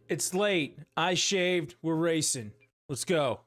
It's late. I shaved. We're racing. Let's go.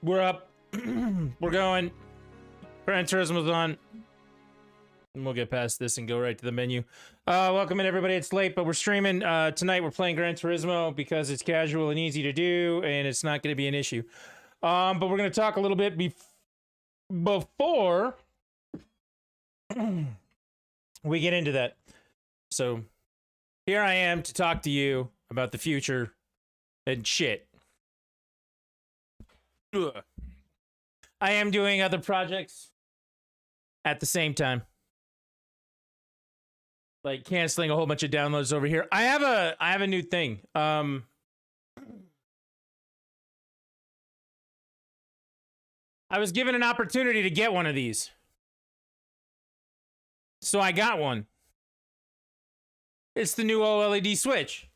We're up. We're going. Gran Turismo's on. And we'll get past this and go right to the menu. Welcome in, everybody. It's late, but we're streaming. Tonight we're playing Gran Turismo because it's casual and easy to do, and it's not going to be an issue. But we're going to talk a little bit before we get into that. So here I am to talk to you about the future and shit. Ugh. I am doing other projects at the same time. Like canceling a whole bunch of downloads over here. I have a new thing. I was given an opportunity to get one of these. So I got one. It's the new OLED switch.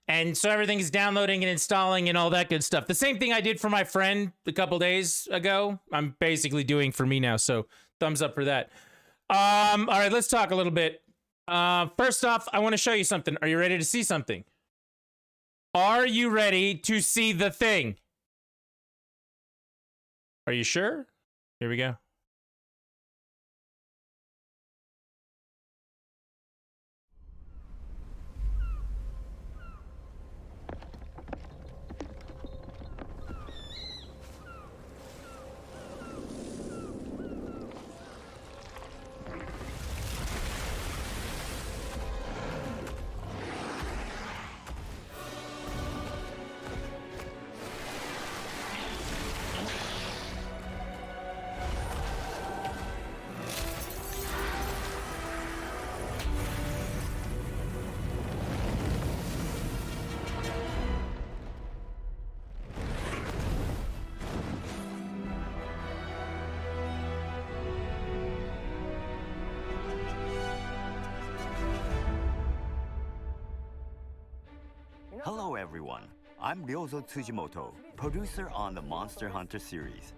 And so everything's downloading and installing and all that good stuff. The same thing I did for my friend a couple days ago, I'm basically doing for me now. So thumbs up for that. All right, let's talk a little bit. First off, I want to show you something. Are you ready to see something? Are you ready to see the thing? Are you sure? Here we go. Hello everyone, I'm Ryozo Tsujimoto, producer on the Monster Hunter series.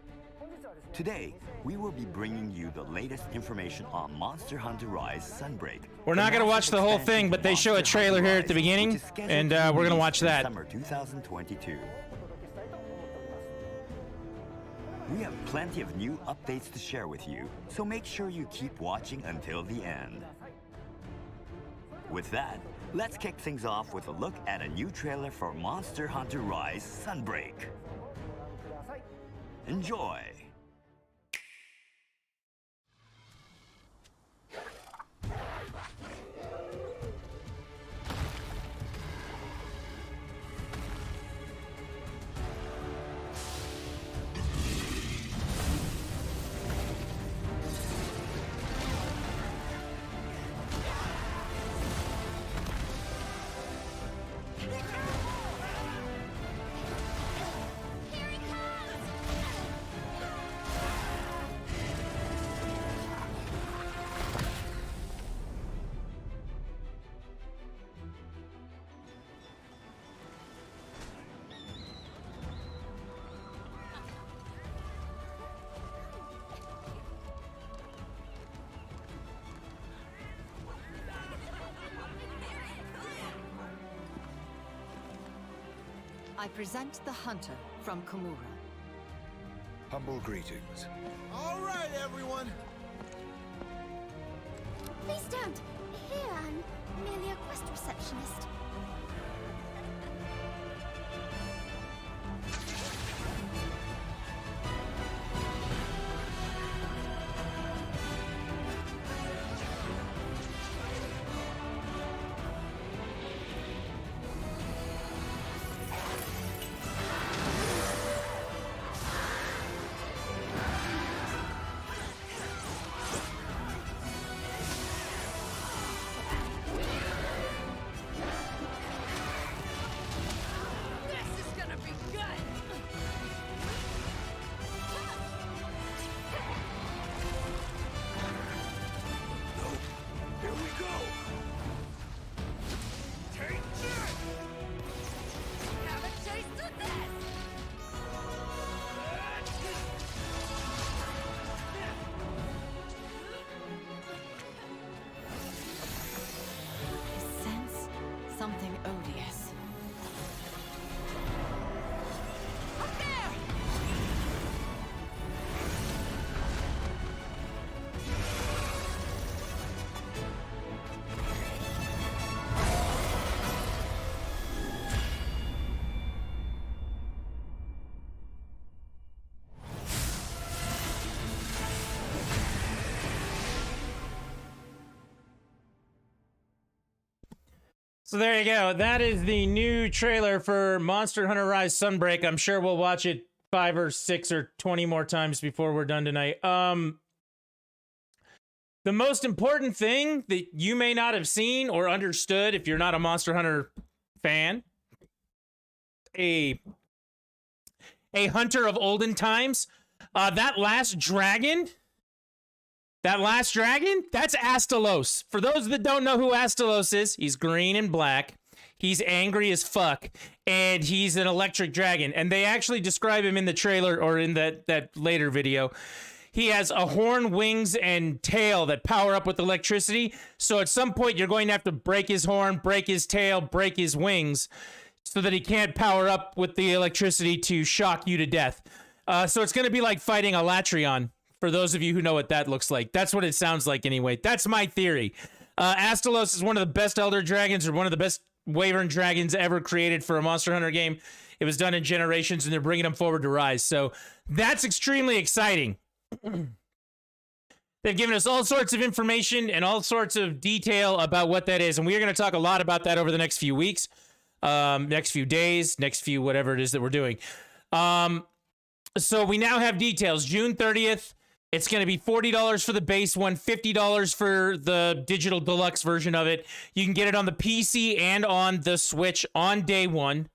Today, we will be bringing you the latest information on Monster Hunter Rise Sunbreak. We're not going to watch the whole thing, but they show a trailer here at the beginning, and we're going to watch that. Summer 2022. We have plenty of new updates to share with you, so make sure you keep watching until the end. With that, let's kick things off with a look at a new trailer for Monster Hunter Rise Sunbreak. Enjoy! I present the Hunter from Komura. Humble greetings. All right, everyone. Please don't. Here, I'm merely a quest receptionist. So there you go. That is the new trailer for Monster Hunter Rise Sunbreak. I'm sure we'll watch it 5 or 6 or 20 more times before we're done tonight. The most important thing that you may not have seen or understood if you're not a Monster Hunter fan, a hunter of olden times, that last dragon, that's Astalos. For those that don't know who Astalos is, he's green and black. He's angry as fuck, and he's an electric dragon. And they actually describe him in the trailer or in that later video. He has a horn, wings, and tail that power up with electricity. So at some point, you're going to have to break his horn, break his tail, break his wings, so that he can't power up with the electricity to shock you to death. So it's going to be like fighting a Latrion, for those of you who know what that looks like. That's what it sounds like anyway. That's my theory. Astalos is one of the best Elder Dragons, or one of the best Wyvern Dragons ever created for a Monster Hunter game. It was done in Generations, and they're bringing him forward to Rise. So that's extremely exciting. They've given us all sorts of information and all sorts of detail about what that is, and we are going to talk a lot about that over the next few weeks, next few days, next few whatever it is that we're doing. So we now have details. June 30th, it's going to be $40 for the base one, $50 for the digital deluxe version of it. You can get it on the PC and on the Switch on day one.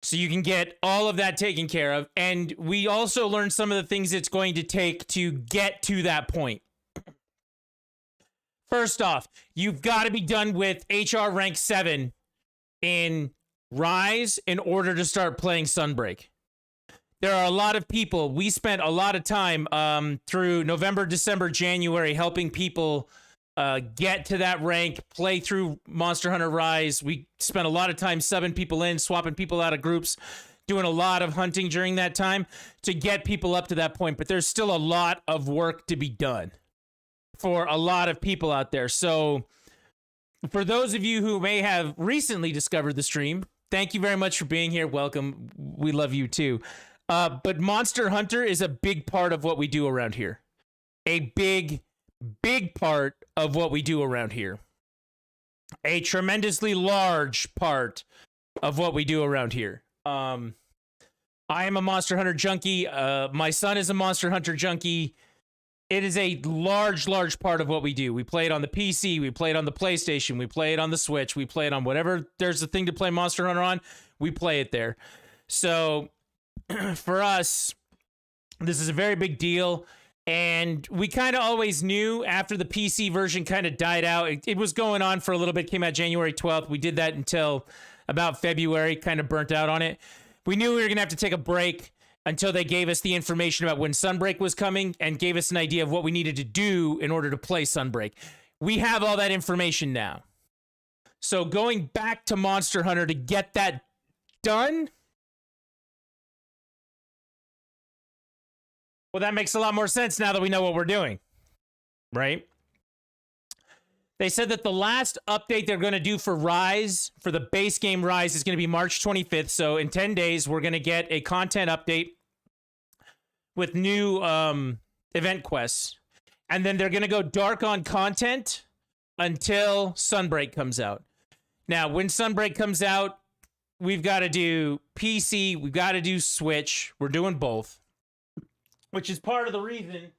So you can get all of that taken care of. And we also learned some of the things it's going to take to get to that point. First off, you've got to be done with HR rank 7 in Rise in order to start playing Sunbreak. There are a lot of people. We spent a lot of time through November, December, January helping people get to that rank, play through Monster Hunter Rise. We spent a lot of time subbing people in, swapping people out of groups, doing a lot of hunting during that time to get people up to that point. But there's still a lot of work to be done for a lot of people out there. So for those of you who may have recently discovered the stream, thank you very much for being here. Welcome. We love you too. But Monster Hunter is a big part of what we do around here. A big part of what we do around here. A tremendously large part of what we do around here. I am a Monster Hunter junkie. My son is a Monster Hunter junkie. It is a large part of what we do. We play it on the PC. We play it on the PlayStation. We play it on the Switch. We play it on whatever there's a thing to play Monster Hunter on. We play it there. So for us, this is a very big deal. And we kind of always knew after the PC version kind of died out. It was going on for a little bit. Came out January 12th. We did that until about February, kind of burnt out on it. We knew we were going to have to take a break until they gave us the information about when Sunbreak was coming and gave us an idea of what we needed to do in order to play Sunbreak. We have all that information now. So going back to Monster Hunter to get that done, well, that makes a lot more sense now that we know what we're doing, right? They said that the last update they're going to do for Rise, for the base game Rise, is going to be March 25th. So in 10 days, we're going to get a content update with new event quests. And then they're going to go dark on content until Sunbreak comes out. Now, when Sunbreak comes out, we've got to do PC, we've got to do Switch. We're doing both, which is part of the reason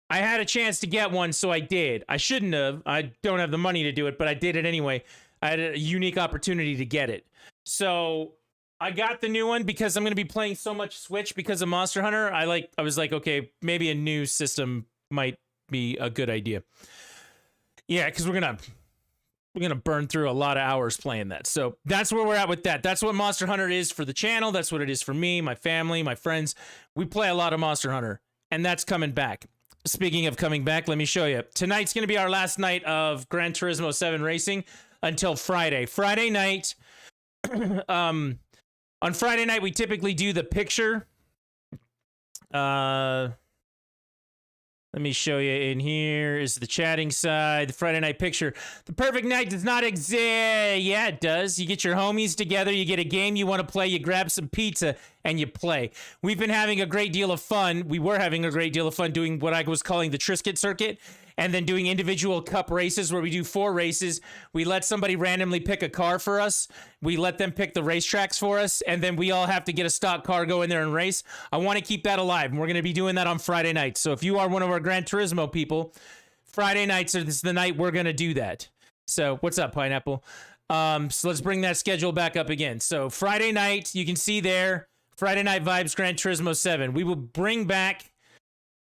I had a chance to get one, so I did. I shouldn't have. I don't have the money to do it, but I did it anyway. I had a unique opportunity to get it. So I got the new one because I'm going to be playing so much Switch because of Monster Hunter. I was like, okay, maybe a new system might be a good idea. Yeah, because we're gonna burn through a lot of hours playing that. So that's where we're at with that. That's what Monster Hunter is for the channel. That's what it is for me, my family, my friends. We play a lot of Monster Hunter, and that's coming back. Speaking of coming back, let me show you. Tonight's going to be our last night of Gran Turismo 7 racing until Friday. Friday night, on Friday night, we typically do the picture. Let me show you. In here is the chatting side, the Friday night picture. The perfect night does not exist. Yeah, it does. You get your homies together, you get a game you want to play, you grab some pizza, and you play. We've been having a great deal of fun. We were having a great deal of fun doing what I was calling the Trisket circuit. and then doing individual cup races where we do 4 races. We let somebody randomly pick a car for us. We let them pick the racetracks for us, and then we all have to get a stock car, go in there and race. I want to keep that alive, and we're going to be doing that on Friday nights. So if you are one of our Gran Turismo people, Friday nights is the night we're going to do that. So what's up, Pineapple? So let's bring that schedule back up again. So Friday night, you can see there, Friday Night Vibes Gran Turismo 7. We will bring back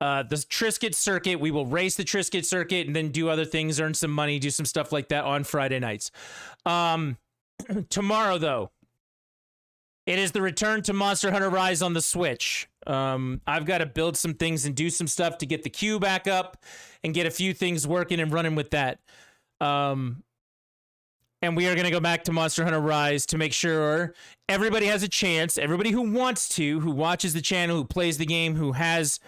the Triscuit circuit. We will race the Triscuit circuit and then do other things, earn some money, do some stuff like that on Friday nights. Tomorrow, though, it is the return to Monster Hunter Rise on the Switch. I've got to build some things and do some stuff to get the queue back up and get a few things working and running with that. And we are going to go back to Monster Hunter Rise to make sure everybody has a chance. Everybody who wants to, who watches the channel, who plays the game, who has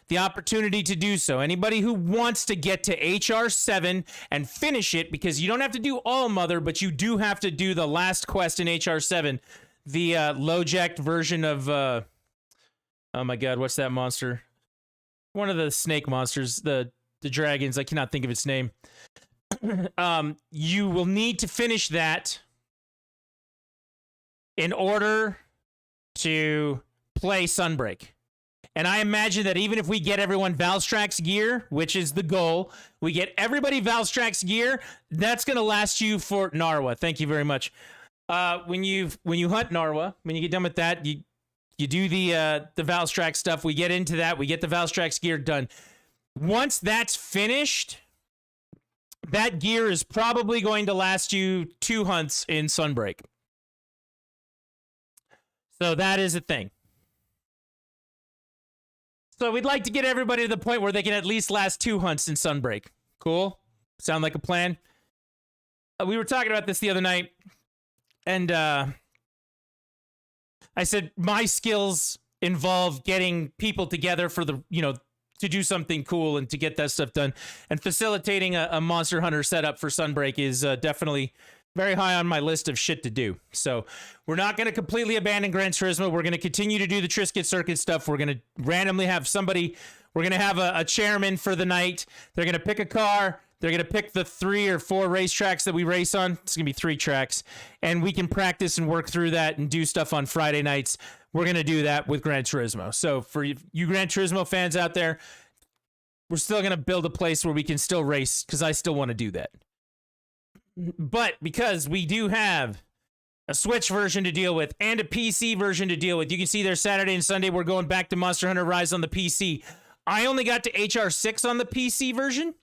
the opportunity to do so. Anybody who wants to get to HR7 and finish it, because you don't have to do all Mother, but you do have to do the last quest in HR7. The low-jacked version of, oh my god, what's that monster? One of the snake monsters, the dragons. I cannot think of its name. You will need to finish that in order to play Sunbreak. And I imagine that even if we get everyone Valstrax gear, which is the goal, we get everybody Valstrax gear, that's going to last you for Narwa. Thank you very much. When you hunt Narwa, when you get done with that, you do the Valstrax stuff. We get into that. We get the Valstrax gear done. Once that's finished, that gear is probably going to last you 2 hunts in Sunbreak. So that is a thing. So we'd like to get everybody to the point where they can at least last 2 hunts in Sunbreak. Cool? Sound like a plan? We were talking about this the other night, and I said my skills involve getting people together for the, to do something cool and to get that stuff done. And facilitating a Monster Hunter setup for Sunbreak is definitely very high on my list of shit to do. So we're not going to completely abandon Gran Turismo. We're going to continue to do the Triscuit circuit stuff. We're going to randomly have somebody, we're going to have a chairman for the night. They're going to pick a car. They're going to pick the 3 or 4 racetracks that we race on. It's going to be 3 tracks. And we can practice and work through that and do stuff on Friday nights. We're going to do that with Gran Turismo. So for you Gran Turismo fans out there, we're still going to build a place where we can still race, because I still want to do that. But because we do have a Switch version to deal with and a PC version to deal with, you can see there Saturday and Sunday we're going back to Monster Hunter Rise on the PC. I only got to HR6 on the PC version.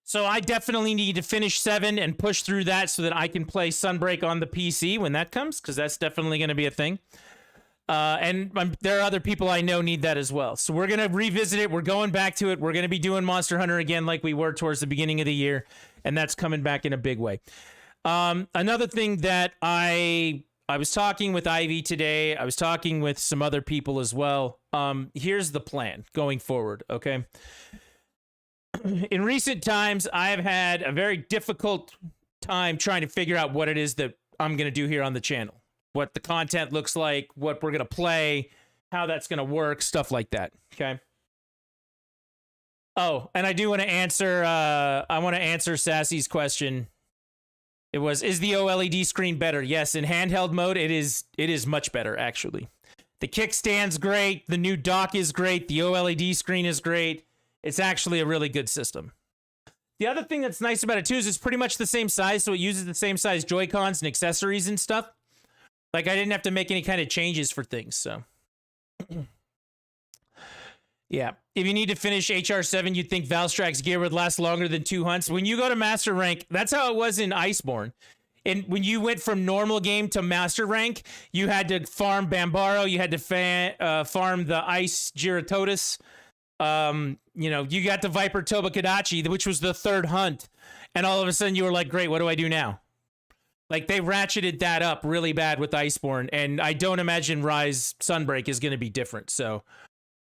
So I definitely need to finish 7 and push through that so that I can play Sunbreak on the PC when that comes, because that's definitely going to be a thing. And there are other people I know need that as well. So we're going to revisit it. We're going back to it. We're going to be doing Monster Hunter again like we were towards the beginning of the year, and that's coming back in a big way. Another thing that I was talking with Ivy today. I was talking with some other people as well. Here's the plan going forward, okay? In recent times, I have had a very difficult time trying to figure out what it is that I'm going to do here on the channel. What the content looks like, what we're going to play, how that's going to work, stuff like that, okay? Oh, and I do want to answer, Sassy's question. It was, is the OLED screen better? Yes, in handheld mode, it is much better, actually. The kickstand's great, the new dock is great, the OLED screen is great. It's actually a really good system. The other thing that's nice about it, too, is it's pretty much the same size, so it uses the same size Joy-Cons and accessories and stuff. Like, I didn't have to make any kind of changes for things, so. Yeah. If you need to finish HR7, you'd think Valstrax gear would last longer than 2 hunts. When you go to Master Rank, that's how it was in Iceborne. And when you went from normal game to Master Rank, you had to farm Bambaro, you had to farm the Ice Giratotus. You got the Viper Tobakadachi, which was the 3rd hunt. And all of a sudden you were like, great, what do I do now? Like, they ratcheted that up really bad with Iceborne, and I don't imagine Rise Sunbreak is going to be different, so,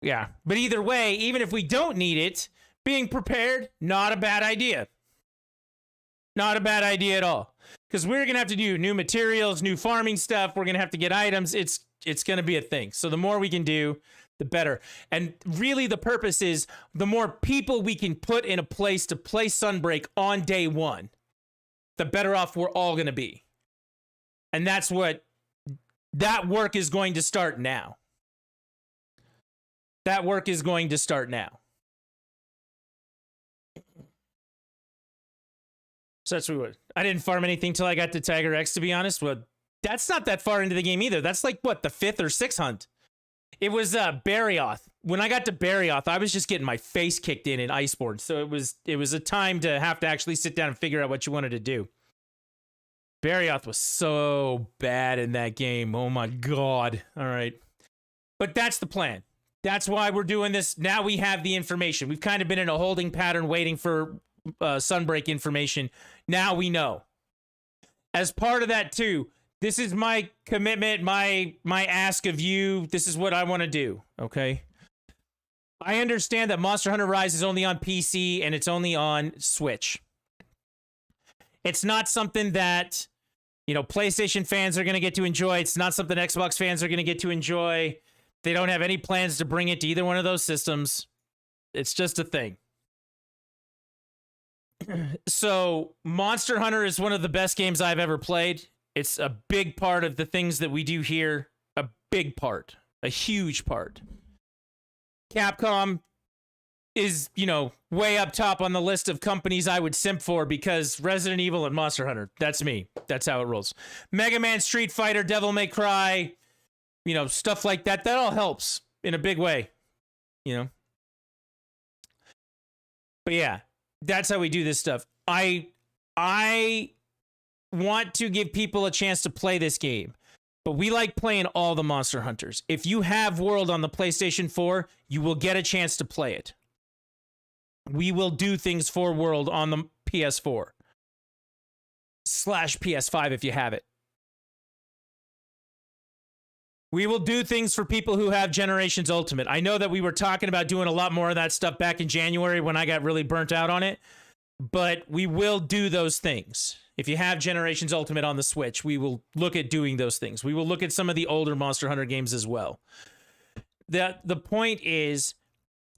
yeah. But either way, even if we don't need it, being prepared, not a bad idea. Not a bad idea at all. Because we're going to have to do new materials, new farming stuff. We're going to have to get items. It's going to be a thing. So the more we can do, the better. And really the purpose is the more people we can put in a place to play Sunbreak on day one, the better off we're all going to be. And that work is going to start now. That work is going to start now. So that's what we would. I didn't farm anything till I got to Tiger X, to be honest. Well, that's not that far into the game either. That's like, what, the 5th or 6th hunt? It was Barioth. When I got to Barioth, I was just getting my face kicked in Iceborne. So it was a time to have to actually sit down and figure out what you wanted to do. Barioth was so bad in that game. Oh my God. All right. But that's the plan. That's why we're doing this. Now we have the information. We've kind of been in a holding pattern waiting for Sunbreak information. Now we know. As part of that too, this is my commitment, my ask of you. This is what I want to do, okay? I understand that Monster Hunter Rise is only on PC and it's only on Switch. It's not something that, PlayStation fans are going to get to enjoy. It's not something Xbox fans are going to get to enjoy. They don't have any plans to bring it to either one of those systems. It's just a thing. So, Monster Hunter is one of the best games I've ever played. It's a big part of the things that we do here. A big part. A huge part. Capcom is, way up top on the list of companies I would simp for because Resident Evil and Monster Hunter. That's me. That's how it rolls. Mega Man, Street Fighter, Devil May Cry, stuff like that. That all helps in a big way, But yeah, that's how we do this stuff. I want to give people a chance to play this game, but we like playing all the Monster Hunters. If you have World on the PlayStation 4, you will get a chance to play it. We will do things for World on the PS4/PS5 if you have it. We will do things for people who have Generations Ultimate. I know that we were talking about doing a lot more of that stuff back in January when I got really burnt out on it, but we will do those things. If you have Generations Ultimate on the Switch, we will look at doing those things. We will look at some of the older Monster Hunter games as well. The point is,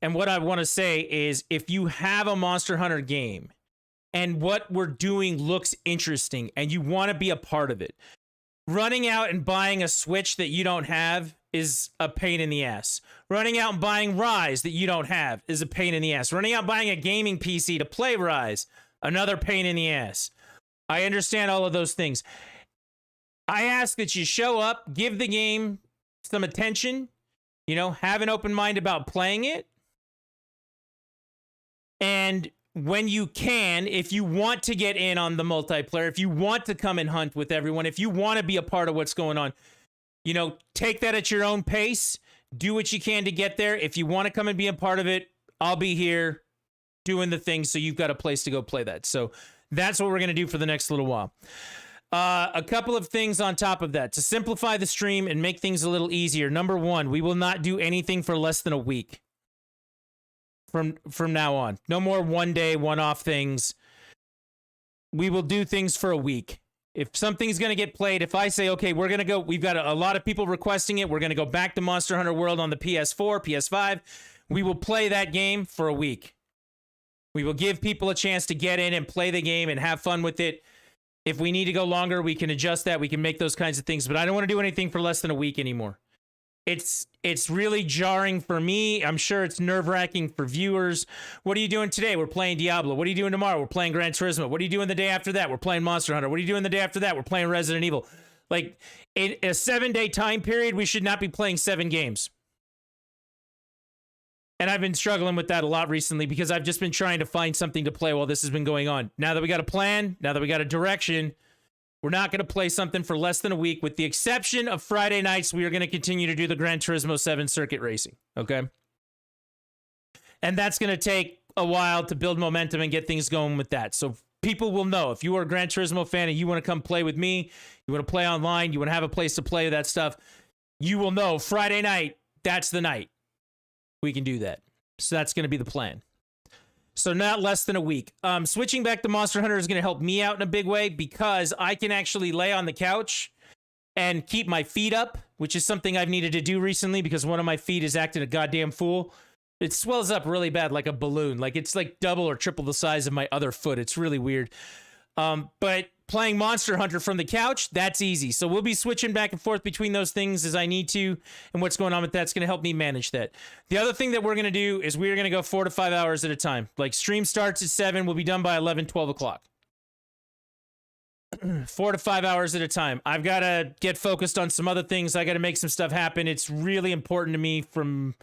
and what I want to say is, if you have a Monster Hunter game and what we're doing looks interesting and you want to be a part of it, running out and buying a Switch that you don't have is a pain in the ass. Running out and buying Rise that you don't have is a pain in the ass. Running out and buying a gaming PC to play Rise, another pain in the ass. I understand all of those things. I ask that you show up, give the game some attention, have an open mind about playing it. And when you can, if you want to get in on the multiplayer, if you want to come and hunt with everyone, if you want to be a part of what's going on, take that at your own pace. Do what you can to get there. If you want to come and be a part of it, I'll be here doing the thing, so you've got a place to go play that. So that's what we're going to do for the next little while. A couple of things on top of that. To simplify the stream and make things a little easier, number one, we will not do anything for less than a week. From now on. No more one-day, one-off things. We will do things for a week. If something's going to get played, if I say, okay, we're going to go, we've got a lot of people requesting it, we're going to go back to Monster Hunter World on the PS4, PS5, we will play that game for a week. We will give people a chance to get in and play the game and have fun with it. If we need to go longer, we can adjust that. We can make those kinds of things, but I don't want to do anything for less than a week anymore. It's really jarring for me. I'm sure it's nerve-wracking for viewers. What are you doing today? We're playing Diablo. What are you doing tomorrow? We're playing Gran Turismo. What are you doing the day after that? We're playing Monster Hunter. What are you doing the day after that? We're playing Resident Evil. Like, in a 7-day time period, we should not be playing 7 games. And I've been struggling with that a lot recently because I've just been trying to find something to play while this has been going on. Now that we got a plan, now that we got a direction, we're not going to play something for less than a week. With the exception of Friday nights, we are going to continue to do the Gran Turismo 7 circuit racing, okay? And that's going to take a while to build momentum and get things going with that. So people will know. If you are a Gran Turismo fan and you want to come play with me, you want to play online, you want to have a place to play that stuff, you will know Friday night, that's the night we can do that. So that's going to be the plan. So not less than a week. Switching back to Monster Hunter is going to help me out in a big way because I can actually lay on the couch and keep my feet up, which is something I've needed to do recently because one of my feet is acting a goddamn fool. It swells up really bad like a balloon. Like it's like double or triple the size of my other foot. It's really weird. But playing Monster Hunter from the couch, that's easy. So we'll be switching back and forth between those things as I need to, and what's going on with that's going to help me manage that. The other thing that we're going to do is we're going to go 4 to 5 hours at a time. Like stream starts at 7, we'll be done by 11, 12 o'clock. 4 to 5 hours at a time. I've got to get focused on some other things. I got to make some stuff happen. It's really important to me from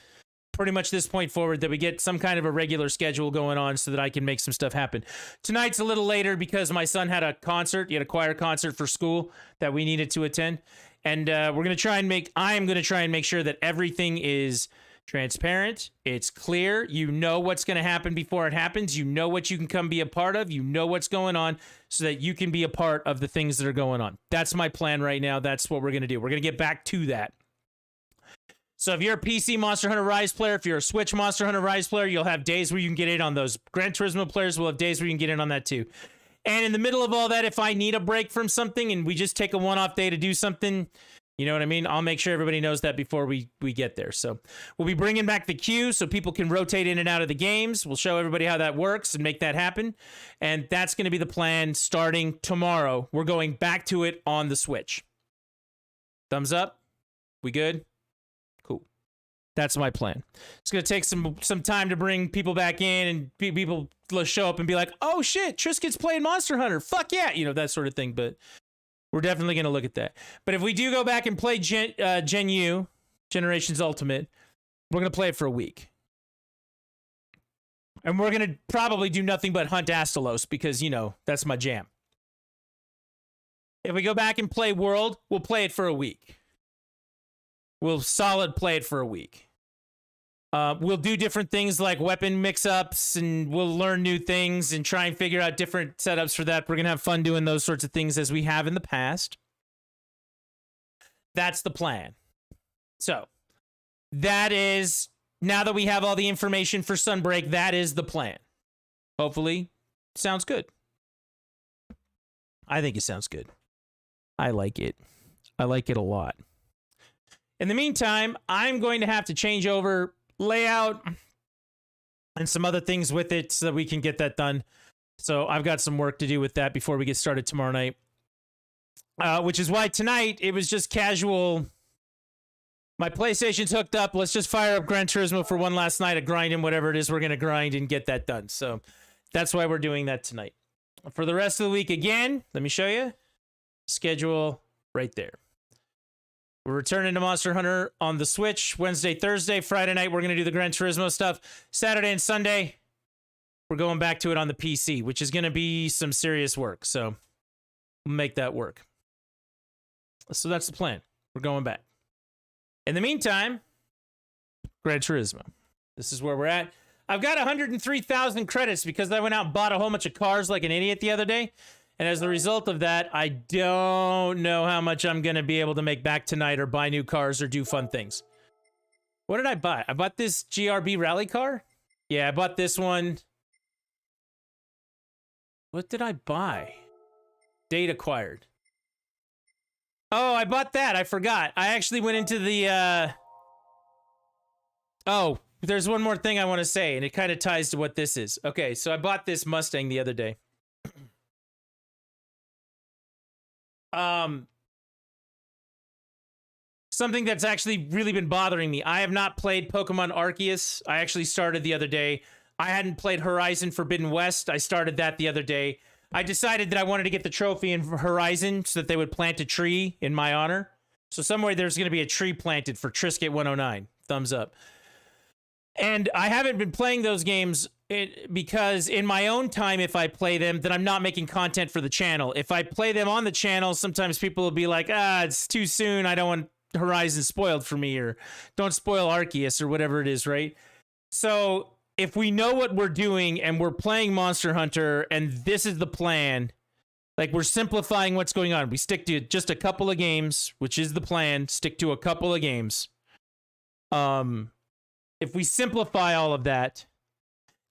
pretty much this point forward that we get some kind of a regular schedule going on so that I can make some stuff happen. Tonight's a little later because my son had a concert. He had a choir concert for school that we needed to attend. And I'm going to try and make sure that everything is transparent. It's clear. You know what's going to happen before it happens. You know what you can come be a part of. You know what's going on so that you can be a part of the things that are going on. That's my plan right now. That's what we're going to do. We're going to get back to that. So if you're a PC Monster Hunter Rise player, if you're a Switch Monster Hunter Rise player, you'll have days where you can get in on those. Gran Turismo players will have days where you can get in on that too. And in the middle of all that, if I need a break from something and we just take a one-off day to do something, you know what I mean? I'll make sure everybody knows that before we get there. So we'll be bringing back the queue so people can rotate in and out of the games. We'll show everybody how that works and make that happen. And that's going to be the plan starting tomorrow. We're going back to it on the Switch. Thumbs up? We good? That's my plan. It's going to take some time to bring people back in and people show up and be like, oh shit, Triscuit's playing Monster Hunter. Fuck yeah. You know, that sort of thing. But we're definitely going to look at that. But if we do go back and play Gen U, Generations Ultimate, we're going to play it for a week. And we're going to probably do nothing but hunt Astalos because, you know, that's my jam. If we go back and play World, we'll play it for a week. We'll solid play it for a week. We'll do different things like weapon mix-ups, and we'll learn new things and try and figure out different setups for that. We're going to have fun doing those sorts of things as we have in the past. That's the plan. So, that is, now that we have all the information for Sunbreak, that is the plan. Hopefully, sounds good. I think it sounds good. I like it. I like it a lot. In the meantime, I'm going to have to change over layout and some other things with it so that we can get that done. So I've got some work to do with that before we get started tomorrow night. Which is why tonight it was just casual. My PlayStation's hooked up. Let's just fire up Gran Turismo for one last night of grinding whatever it is we're going to grind and get that done. So that's why we're doing that tonight. For the rest of the week, again, let me show you. Schedule right there. We're returning to Monster Hunter on the Switch Wednesday, Thursday. Friday night, we're going to do the Gran Turismo stuff. Saturday and Sunday, we're going back to it on the PC, which is going to be some serious work. So we'll make that work. So that's the plan. We're going back. In the meantime, Gran Turismo. This is where we're at. I've got 103,000 credits because I went out and bought a whole bunch of cars like an idiot the other day. And as a result of that, I don't know how much I'm going to be able to make back tonight or buy new cars or do fun things. What did I buy? I bought this GRB rally car? Yeah, I bought this one. What did I buy? Date acquired. Oh, I bought that. I forgot. I actually went into the... Oh, there's one more thing I want to say, and it kind of ties to what this is. Okay, so I bought this Mustang the other day. Something that's actually really been bothering me. I have not played Pokemon Arceus. I actually started the other day. I hadn't played Horizon Forbidden West. I started that the other day. I decided that I wanted to get the trophy in Horizon so that they would plant a tree in my honor. So somewhere there's going to be a tree planted for Triscuit 109. Thumbs up. And I haven't been playing those games because in my own time, if I play them, then I'm not making content for the channel. If I play them on the channel, sometimes people will be like, it's too soon. I don't want Horizon spoiled for me, or don't spoil Arceus or whatever it is, right? So if we know what we're doing and we're playing Monster Hunter and this is the plan, like we're simplifying what's going on. We stick to just a couple of games, which is the plan. Stick to a couple of games. If we simplify all of that,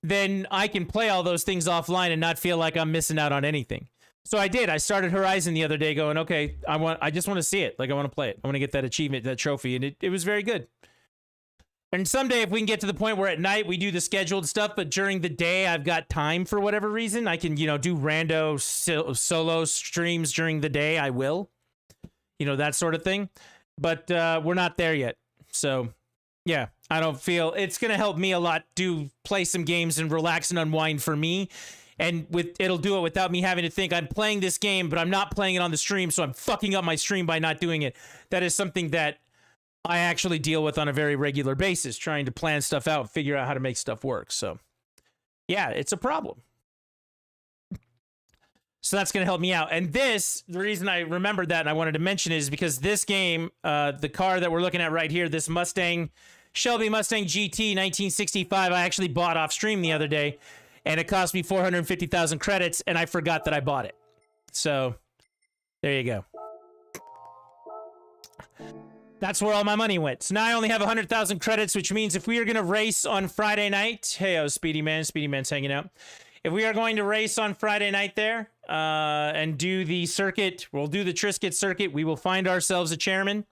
then I can play all those things offline and not feel like I'm missing out on anything. So I did. I started Horizon the other day going, okay, I just want to see it. Like, I want to play it. I want to get that achievement, that trophy, and it was very good. And someday, if we can get to the point where at night we do the scheduled stuff, but during the day I've got time for whatever reason, I can, do rando solo streams during the day, I will. That sort of thing. But we're not there yet. So, yeah, I don't feel it's going to help me a lot play some games and relax and unwind for me. And it'll do it without me having to think I'm playing this game, but I'm not playing it on the stream, so I'm fucking up my stream by not doing it. That is something that I actually deal with on a very regular basis, trying to plan stuff out, figure out how to make stuff work. So, yeah, it's a problem. So that's going to help me out. And the reason I remembered that and I wanted to mention it is because this game, the car that we're looking at right here, this Shelby Mustang GT 1965, I actually bought off stream the other day, and it cost me 450,000 credits, and I forgot that I bought it. So, there you go. That's where all my money went. So now I only have 100,000 credits, which means if we are going to race on Friday night, hey, Speedy Man's hanging out. If we are going to race on Friday night there and do the circuit, we'll do the Triscuit circuit. We will find ourselves a chairman.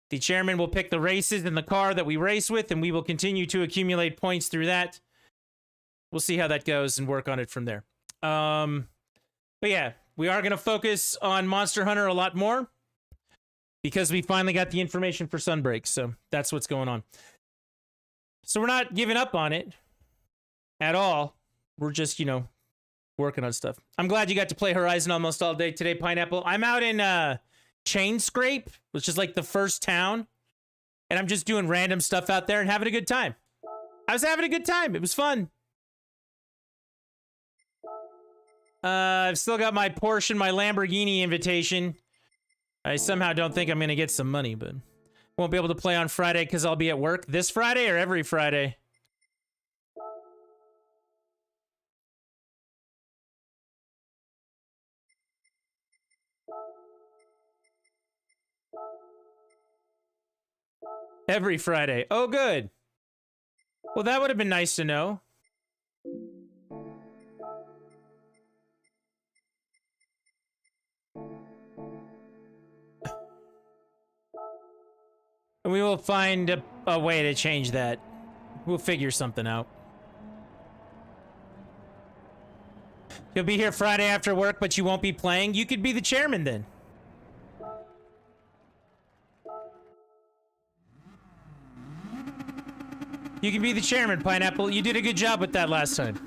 The chairman will pick the races in the car that we race with, and we will continue to accumulate points through that. We'll see how that goes and work on it from there. But yeah, we are going to focus on Monster Hunter a lot more, because we finally got the information for Sunbreak, so that's what's going on. So we're not giving up on it at all. We're just, working on stuff. I'm glad you got to play Horizon almost all day today, Pineapple. I'm out in Chain Scrape, which is like the first town, and I'm just doing random stuff out there and having a good time. I was having a good time. It was fun. I've still got my Porsche and my Lamborghini invitation. I somehow don't think I'm going to get some money, but won't be able to play on Friday because I'll be at work. This Friday or every Friday? Every Friday. Oh, good. Well, that would have been nice to know. And we will find a way to change that. We'll figure something out. You'll be here Friday after work, but you won't be playing? You could be the chairman then. You can be the chairman, Pineapple. You did a good job with that last time.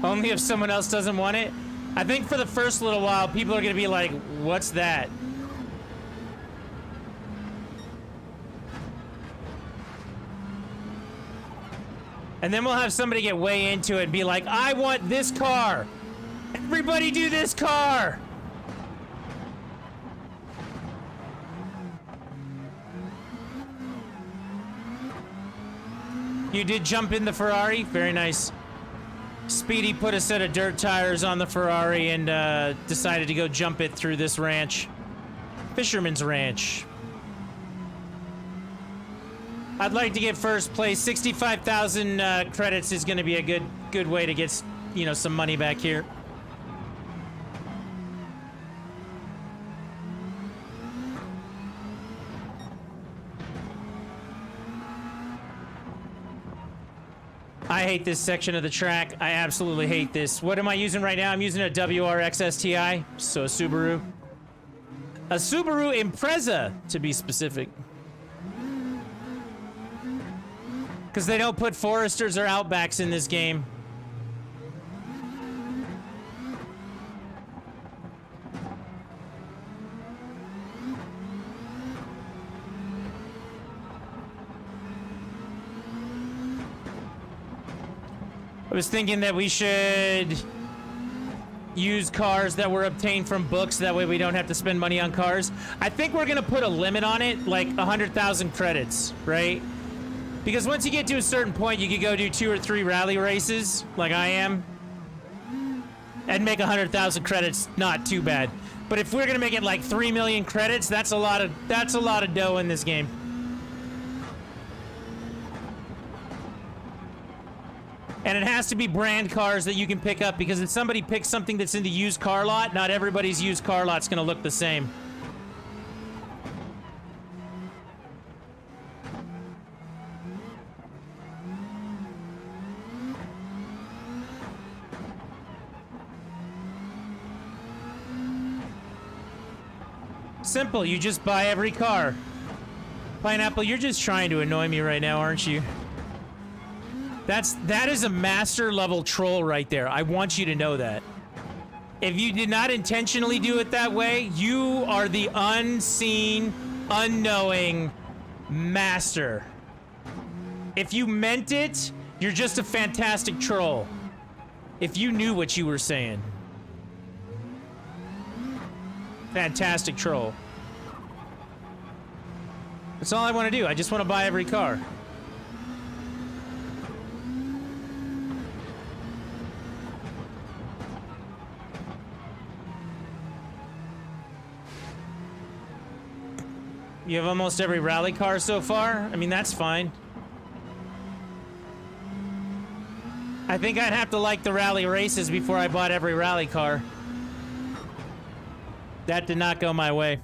Only if someone else doesn't want it. I think for the first little while, people are going to be like, what's that? And then we'll have somebody get way into it and be like, I want this car. Everybody do this car. You did jump in the Ferrari? Very nice. Speedy put a set of dirt tires on the Ferrari and decided to go jump it through this ranch. Fisherman's Ranch. I'd like to get first place. 65,000 credits is going to be a good way to get, some money back here. I hate this section of the track. I absolutely hate this. What am I using right now? I'm using a WRX STI, so a Subaru. A Subaru Impreza, to be specific. Because they don't put Foresters or Outbacks in this game. I was thinking that we should use cars that were obtained from books. That way we don't have to spend money on cars. I think we're going to put a limit on it, like 100,000 credits, right? Because once you get to a certain point, you could go do 2 or 3 rally races, like I am, and make 100,000 credits. Not too bad. But if we're gonna make it like 3 million credits, that's a lot of dough in this game. And it has to be brand cars that you can pick up, because if somebody picks something that's in the used car lot, not everybody's used car lot's gonna look the same. Simple, you just buy every car. Pineapple, you're just trying to annoy me right now, aren't you? That is a master level troll right there. I want you to know that. If you did not intentionally do it that way, you are the unseen, unknowing master. If you meant it, you're just a fantastic troll. If you knew what you were saying. Fantastic troll. That's all I want to do. I just want to buy every car. You have almost every rally car so far? I mean, that's fine. I think I'd have to like the rally races before I bought every rally car. That did not go my way.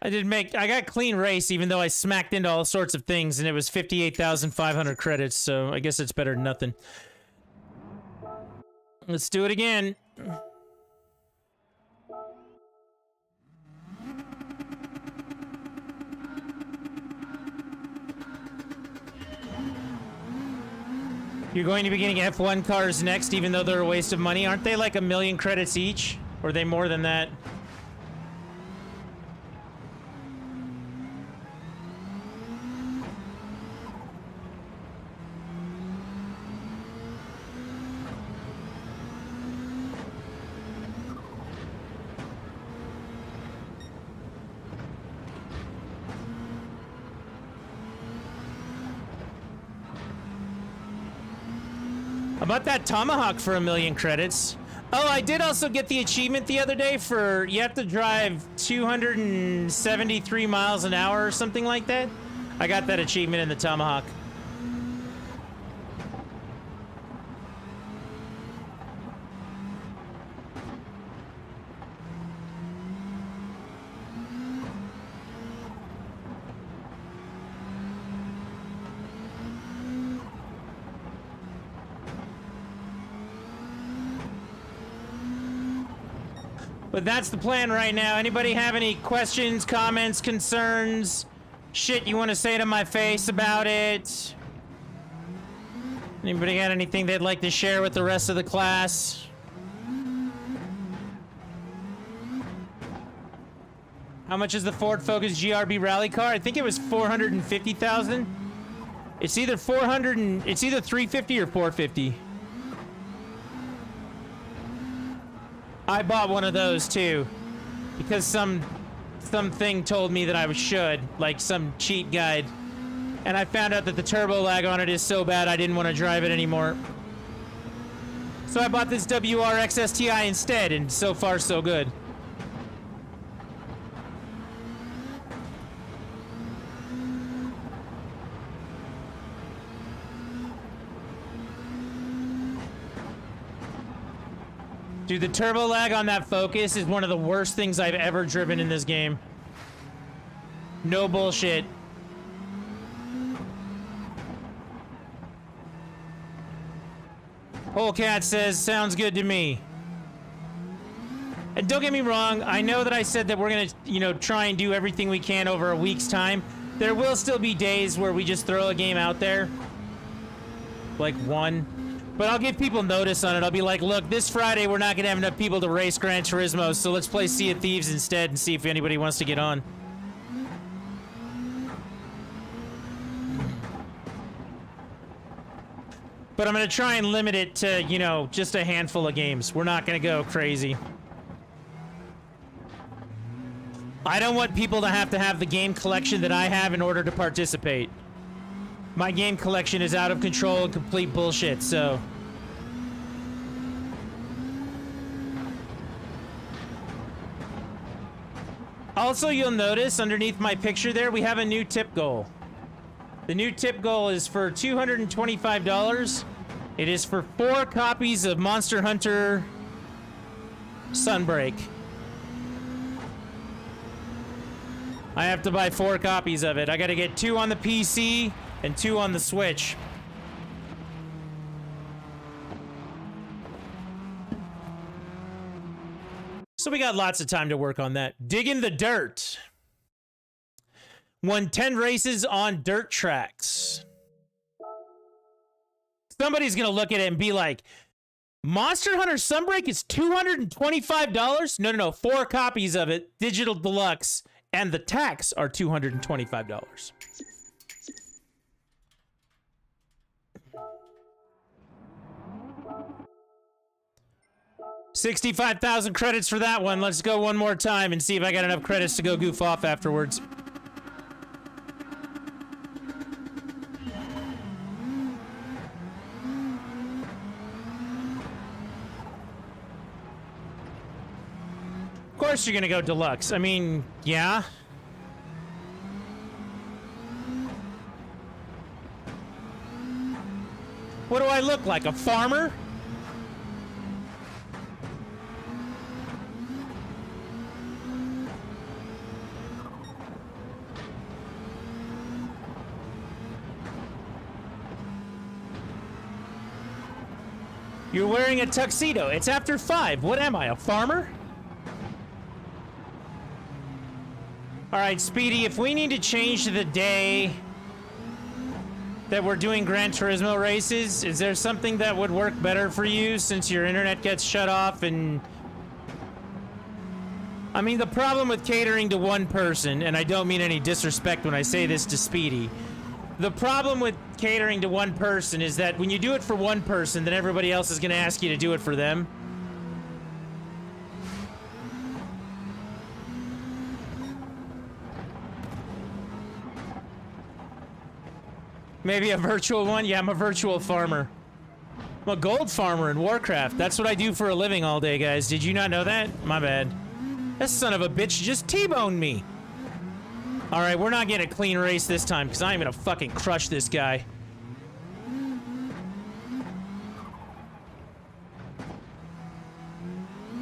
I got clean race, even though I smacked into all sorts of things, and it was 58,500 credits, so I guess it's better than nothing. Let's do it again. You're going to be getting F1 cars next, even though they're a waste of money. Aren't they like 1 million credits each? Or are they more than that? About that Tomahawk for 1 million credits. Oh, I did also get the achievement the other day for you have to drive 273 miles an hour or something like that. I got that achievement in the Tomahawk. But that's the plan right now. Anybody have any questions, comments, concerns, shit you want to say to my face about it? Anybody got anything they'd like to share with the rest of the class? How much is the Ford Focus GRB rally car? I think it was 450,000. It's either 350 or 450. I bought one of those too, because something told me that I should, like some cheat guide, and I found out that the turbo lag on it is so bad I didn't want to drive it anymore. So I bought this WRX STI instead, and so far so good. Dude, the turbo lag on that Focus is one of the worst things I've ever driven in this game. No bullshit. Polecat says, sounds good to me. And don't get me wrong, I know that I said that we're gonna, try and do everything we can over a week's time. There will still be days where we just throw a game out there. Like one. But I'll give people notice on it. I'll be like, look, this Friday we're not going to have enough people to race Gran Turismo, so let's play Sea of Thieves instead and see if anybody wants to get on. But I'm going to try and limit it to, you know, just a handful of games. We're not going to go crazy. I don't want people to have the game collection that I have in order to participate. My game collection is out of control and complete bullshit, so... Also, you'll notice underneath my picture there, we have a new tip goal. The new tip goal is for $225. It is for 4 copies of Monster Hunter Sunbreak. I have to buy 4 copies of it. I gotta get 2 on the PC and 2 on the Switch. So we got lots of time to work on that. Dig in the dirt. Won 10 races on dirt tracks. Somebody's gonna look at it and be like, Monster Hunter Sunbreak is $225? No. 4 copies of it, digital deluxe, and the tax are $225. $65,000 credits for that one. Let's go one more time and see if I got enough credits to go goof off afterwards. Of course you're gonna go deluxe. I mean, yeah. What do I look like, a farmer? You're wearing a tuxedo. It's after 5. What am I, a farmer? All right, Speedy, if we need to change the day that we're doing Gran Turismo races, is there something that would work better for you since your internet gets shut off and... I mean, the problem with catering to one person, and I don't mean any disrespect when I say this to Speedy, the problem with catering to one person is that when you do it for one person, then everybody else is going to ask you to do it for them. Maybe a virtual one? Yeah, I'm a virtual farmer. I'm a gold farmer in Warcraft. That's what I do for a living all day, guys. Did you not know that? My bad. That son of a bitch just T-boned me. Alright, we're not getting a clean race this time, because I'm gonna fucking crush this guy.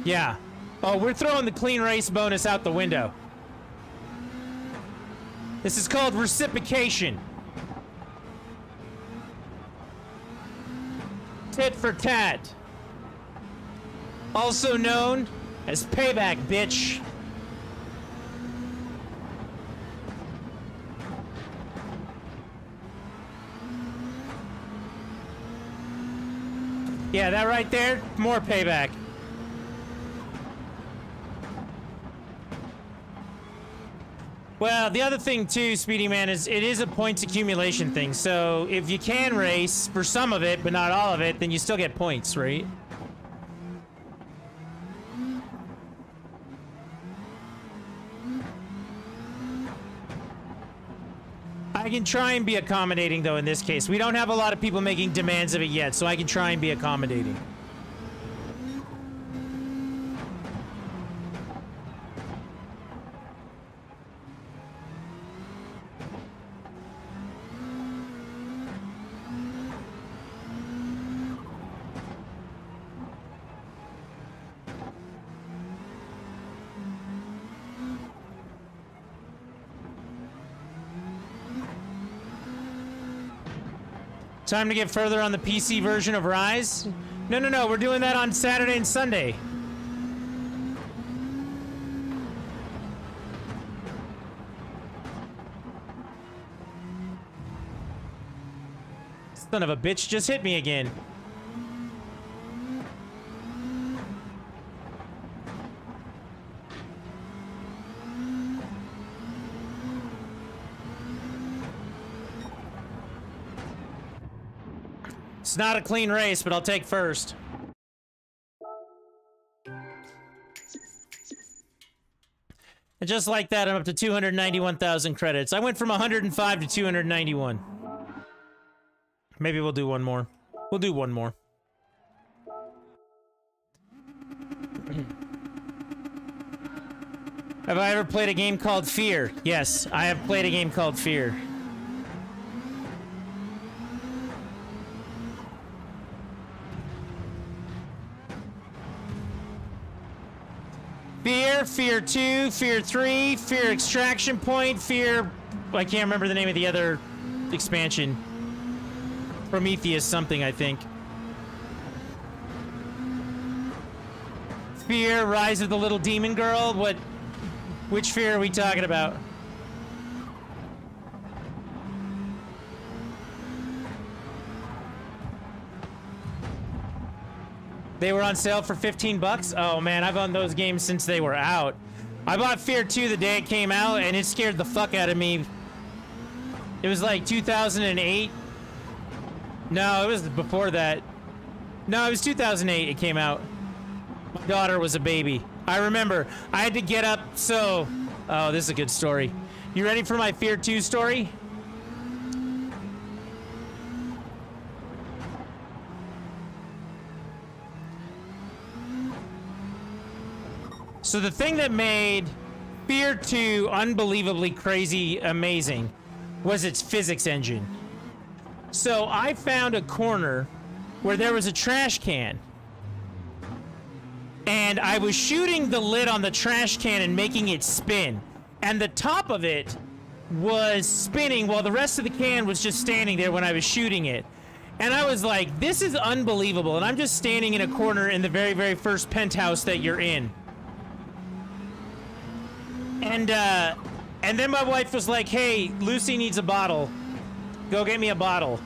Yeah. Oh, we're throwing the clean race bonus out the window. This is called reciprocation. Tit for tat. Also known as payback, bitch. Yeah, that right there, more payback. Well, the other thing too, Speedy Man, is it is a points accumulation thing. So if you can race for some of it, but not all of it, then you still get points, right? I can try and be accommodating, though, in this case. We don't have a lot of people making demands of it yet, so I can try and be accommodating. Time to get further on the PC version of Rise? No, we're doing that on Saturday and Sunday. Son of a bitch just hit me again. It's not a clean race, but I'll take first. And just like that, I'm up to 291,000 credits. I went from 105 to 291. Maybe we'll do one more. We'll do one more. Have I ever played a game called Fear? Yes, I have played a game called Fear. Fear, Fear 2, Fear 3, Fear Extraction Point, Fear... I can't remember the name of the other expansion. Prometheus something, I think. Fear, Rise of the Little Demon Girl, what... Which Fear are we talking about? They were on sale for 15 bucks? Oh man, I've owned those games since they were out. I bought Fear 2 the day it came out, and it scared the fuck out of me. It was like 2008. No, it was before that. No, it was 2008 it came out. My daughter was a baby. I remember, I had to get up, so... Oh, this is a good story. You ready for my Fear 2 story? So the thing that made Fear 2 unbelievably crazy amazing was its physics engine. So I found a corner where there was a trash can. And I was shooting the lid on the trash can and making it spin. And the top of it was spinning while the rest of the can was just standing there when I was shooting it. And I was like, this is unbelievable. And I'm just standing in a corner in the very, very first penthouse that you're in. And then my wife was like, hey, Lucy needs a bottle. Go get me a bottle.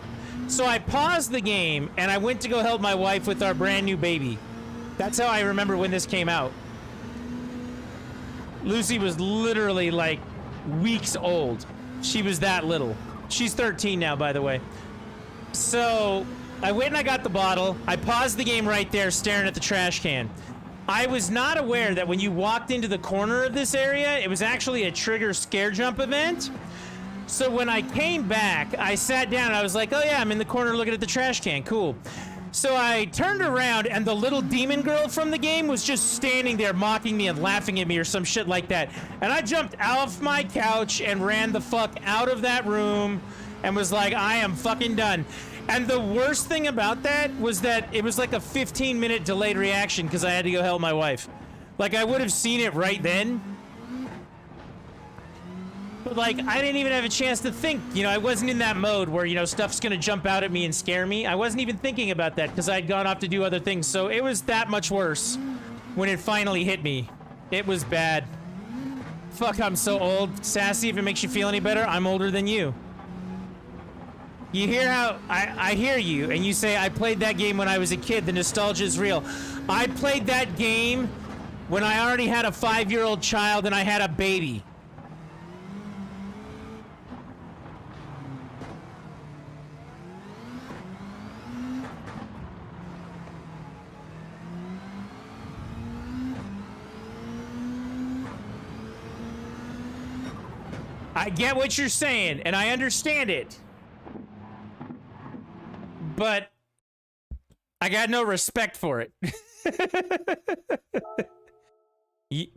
So I paused the game and I went to go help my wife with our brand new baby. That's how I remember when this came out. Lucy was literally like weeks old. She was that little. She's 13 now, by the way. So I went and I got the bottle. I paused the game right there, staring at the trash can. I was not aware that when you walked into the corner of this area, it was actually a trigger scare jump event. So when I came back, I sat down and I was like, oh yeah, I'm in the corner looking at the trash can. Cool. So I turned around and the little demon girl from the game was just standing there mocking me and laughing at me or some shit like that. And I jumped off my couch and ran the fuck out of that room and was like, I am fucking done. And the worst thing about that was that it was like a 15-minute delayed reaction because I had to go help my wife. Like, I would have seen it right then. But, like, I didn't even have a chance to think. You know, I wasn't in that mode where, you know, stuff's gonna jump out at me and scare me. I wasn't even thinking about that because I'd gone off to do other things. So it was that much worse when it finally hit me. It was bad. Fuck, I'm so old. Sassy, if it makes you feel any better, I'm older than you. You hear how I hear you, and you say, I played that game when I was a kid. The nostalgia is real. I played that game when I already had a 5-year-old child and I had a baby. I get what you're saying, and I understand it. But I got no respect for it.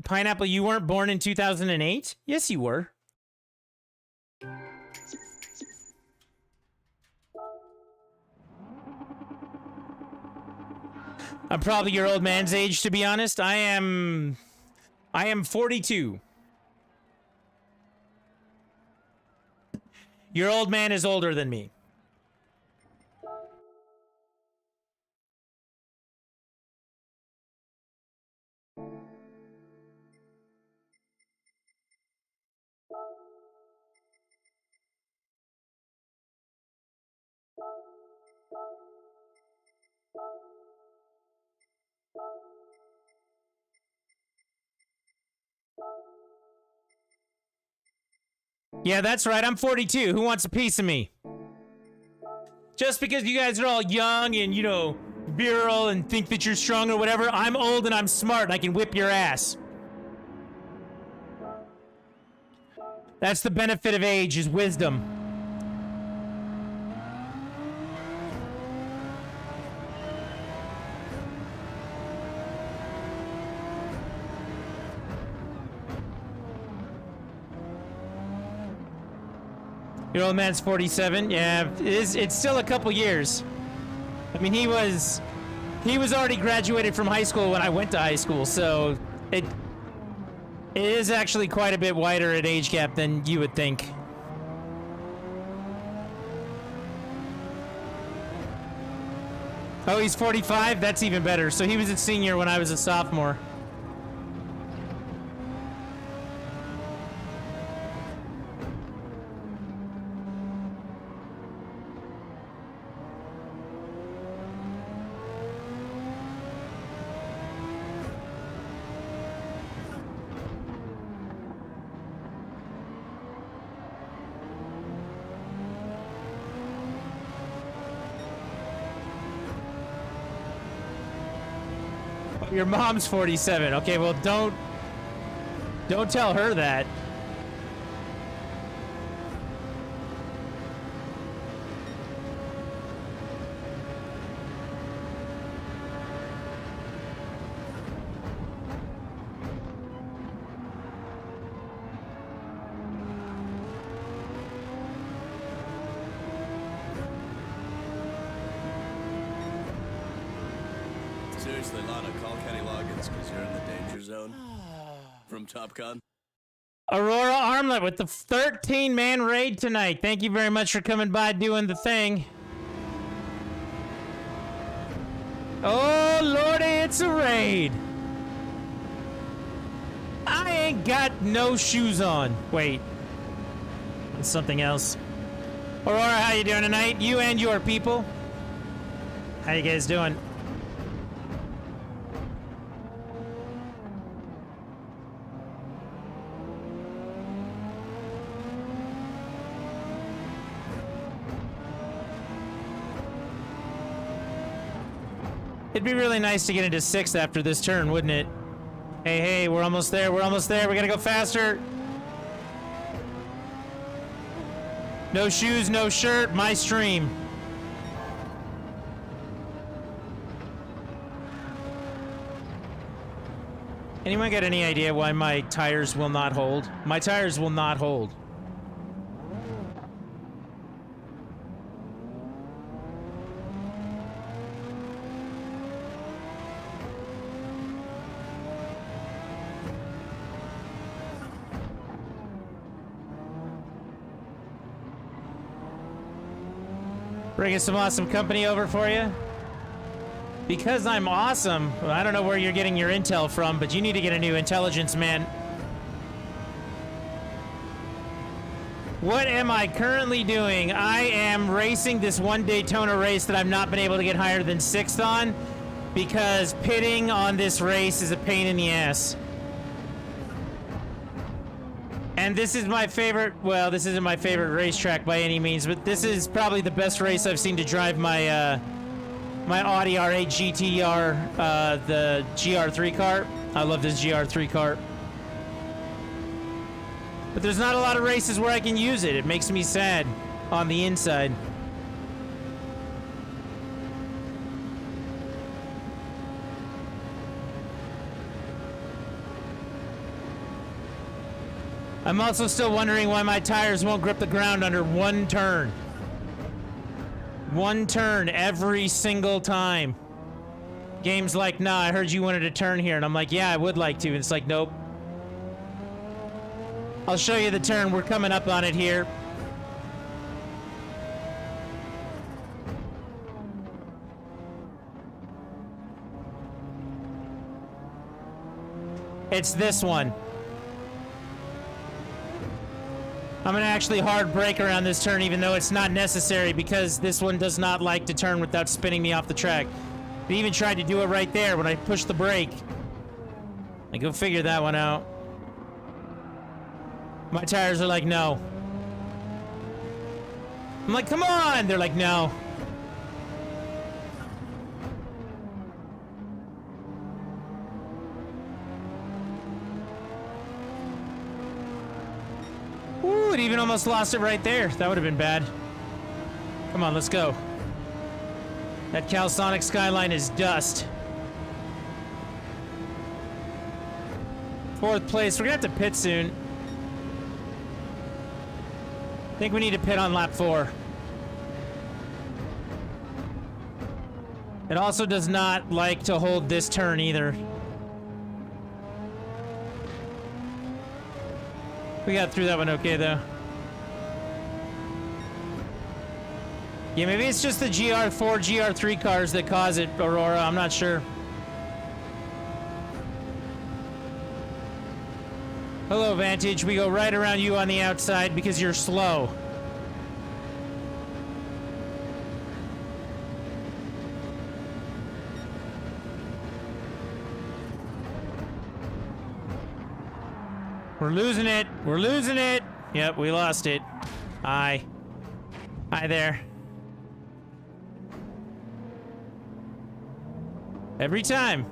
Pineapple, you weren't born in 2008? Yes, you were. I'm probably your old man's age, to be honest. I am 42. Your old man is older than me. Yeah, that's right. I'm 42. Who wants a piece of me? Just because you guys are all young and, you know, virile and think that you're strong or whatever, I'm old and I'm smart and I can whip your ass. That's the benefit of age, is wisdom. Your old man's 47. Yeah, it's still a couple years. I mean, he was already graduated from high school when I went to high school, so it is actually quite a bit wider an age gap than you would think. Oh, he's 45? That's even better. So he was a senior when I was a sophomore. Your mom's 47. Okay, well, don't tell her that. Seriously, Lana, call Kenny Loggins, because you're in the danger zone. From Top Gun. Aurora Armlet with the 13-man raid tonight. Thank you very much for coming by doing the thing. Oh, lordy, it's a raid. I ain't got no shoes on. Wait. It's something else. Aurora, how you doing tonight? You and your people. How you guys doing? It'd be really nice to get into 6th after this turn, wouldn't it? Hey, hey, we're almost there, we're almost there, we gotta go faster. No shoes, no shirt, my stream. Anyone got any idea why my tires will not hold? My tires will not hold. Bringing some awesome company over for you. Because I'm awesome, well, I don't know where you're getting your intel from, but you need to get a new intelligence, man. What am I currently doing? I am racing this one Daytona race that I've not been able to get higher than 6th on, because pitting on this race is a pain in the ass. And this is my favorite, well, this isn't my favorite racetrack by any means, but this is probably the best race I've seen to drive my, my Audi R8 GTR, the GR3 car. I love this GR3 car. But there's not a lot of races where I can use it. It makes me sad on the inside. I'm also still wondering why my tires won't grip the ground under one turn. One turn every single time. Game's like, nah, I heard you wanted to turn here. And I'm like, yeah, I would like to. And it's like, nope. I'll show you the turn. We're coming up on it here. It's this one. I'm gonna actually hard brake around this turn even though it's not necessary because this one does not like to turn without spinning me off the track. It even tried to do it right there when I pushed the brake. Like, go figure that one out. My tires are like, no. I'm like, come on! They're like, no. it even almost lost it right there. That would have been bad. Come on, let's go. That Calsonic skyline is dust. 4th place. We're gonna have to pit soon. I think we need to pit on lap 4. It also does not like to hold this turn either. We got through that one okay, though. Yeah, maybe it's just the GR4, GR3 cars that cause it, Aurora. I'm not sure. Hello, Vantage. We go right around you on the outside because you're slow. We're losing it. We're losing it. Yep, we lost it. Hi. Hi there. Every time.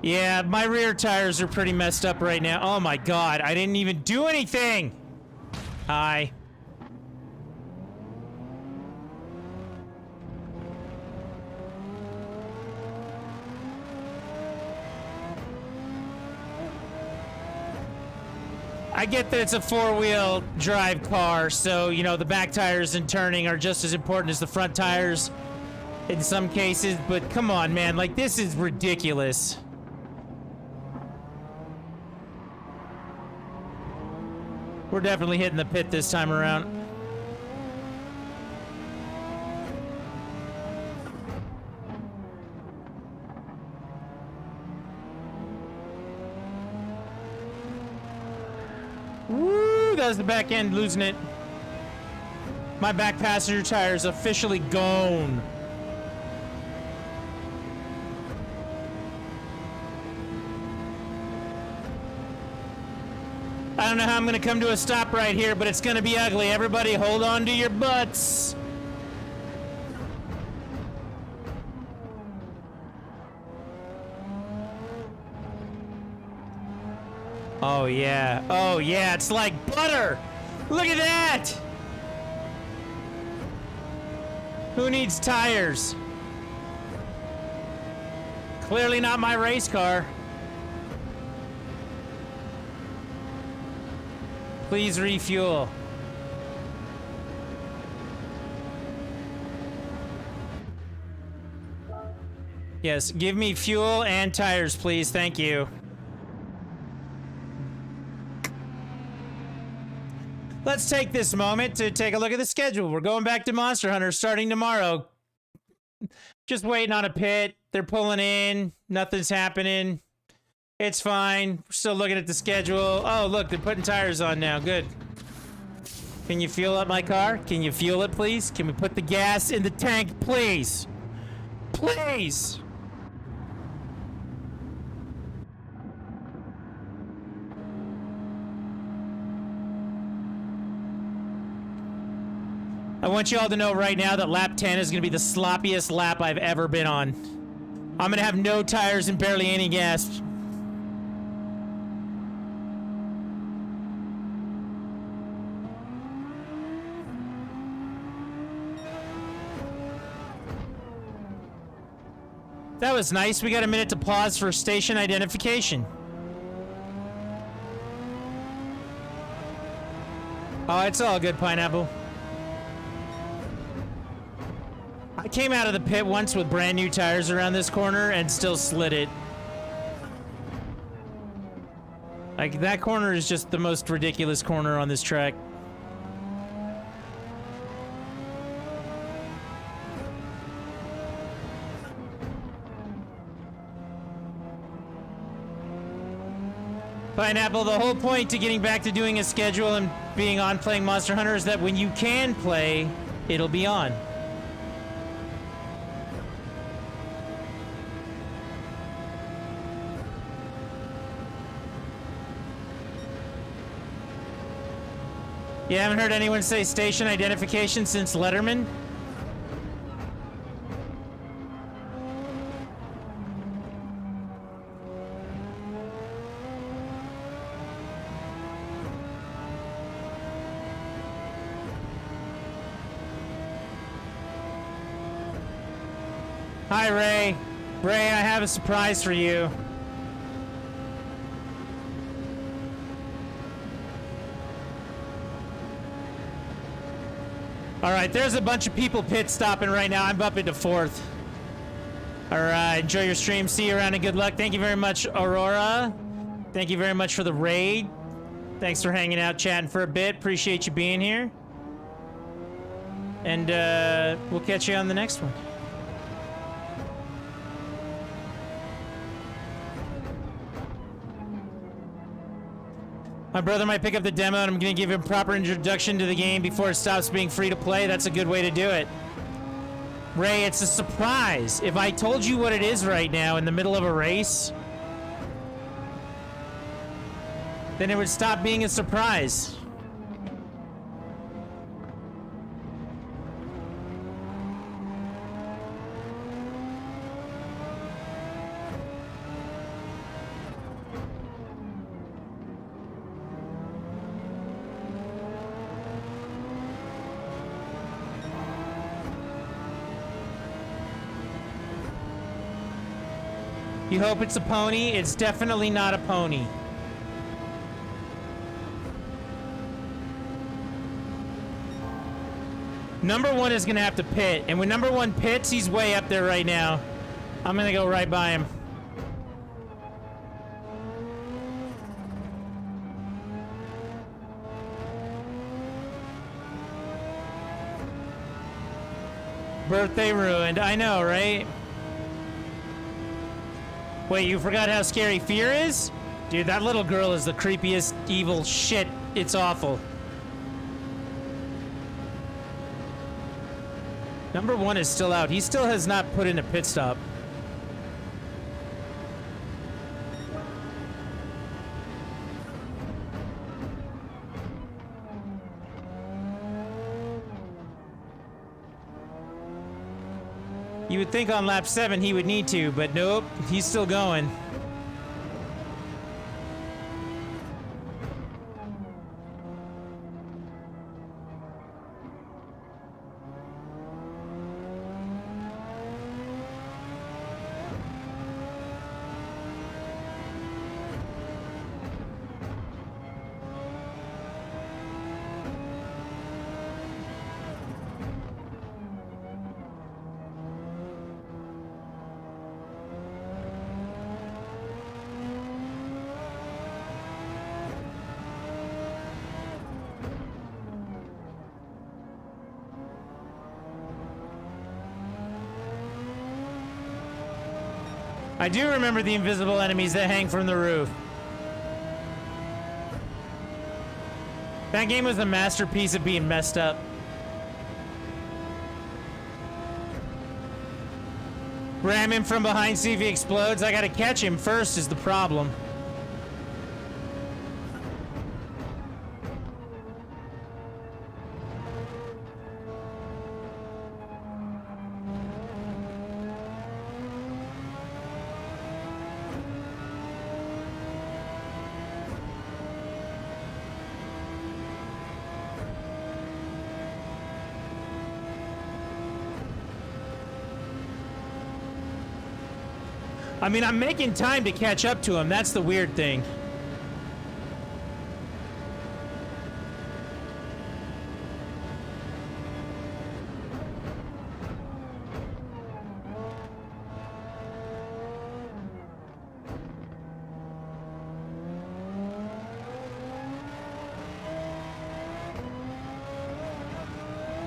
Yeah, my rear tires are pretty messed up right now. Oh my god, I didn't even do anything! Hi. I get that it's a 4-wheel drive car, so, you know, the back tires and turning are just as important as the front tires in some cases, but come on, man, like, this is ridiculous. We're definitely hitting the pit this time around. Woo! That was the back end losing it. My back passenger tire is officially gone. I don't know how I'm gonna come to a stop right here, but it's gonna be ugly. Everybody hold on to your butts. Oh yeah. Oh yeah, it's like butter. Look at that. Who needs tires? Clearly not my race car. Please refuel. Yes, give me fuel and tires, please. Thank you. Let's take this moment to take a look at the schedule. We're going back to Monster Hunter starting tomorrow. Just waiting on a pit. They're pulling in. Nothing's happening. It's fine. We're still looking at the schedule. Oh, look, they're putting tires on now. Good. Can you fuel up my car? Can you fuel it, please? Can we put the gas in the tank, please? Please! I want you all to know right now that lap 10 is going to be the sloppiest lap I've ever been on. I'm going to have no tires and barely any gas. That was nice. We got a minute to pause for station identification. Oh, it's all good, Pineapple. I came out of the pit once with brand new tires around this corner and still slid it. Like, that corner is just the most ridiculous corner on this track. Pineapple, the whole point to getting back to doing a schedule and being on playing Monster Hunter is that when you can play, it'll be on. You haven't heard anyone say station identification since Letterman? Hi, Ray. Ray, I have a surprise for you. All right, there's a bunch of people pit stopping right now. I'm up into 4th. All right, enjoy your stream. See you around and good luck. Thank you very much, Aurora. Thank you very much for the raid. Thanks for hanging out, chatting for a bit. Appreciate you being here. And we'll catch you on the next one. My brother might pick up the demo, and I'm going to give him a proper introduction to the game before it stops being free to play. That's a good way to do it. Ray, it's a surprise. If I told you what it is right now in the middle of a race, then it would stop being a surprise. You hope it's a pony? It's definitely not a pony. Number 1 is gonna have to pit, and when number 1 pits, he's way up there right now. I'm gonna go right by him. Birthday ruined. I know, right? Wait, you forgot how scary Fear is? Dude, that little girl is the creepiest evil shit. It's awful. Number 1 is still out. He still has not put in a pit stop. You would think on lap 7 he would need to, but nope, he's still going. I do remember the invisible enemies that hang from the roof. That game was a masterpiece of being messed up. Ram him from behind, see if he explodes. I gotta catch him first is the problem. I mean, I'm making time to catch up to him. That's the weird thing.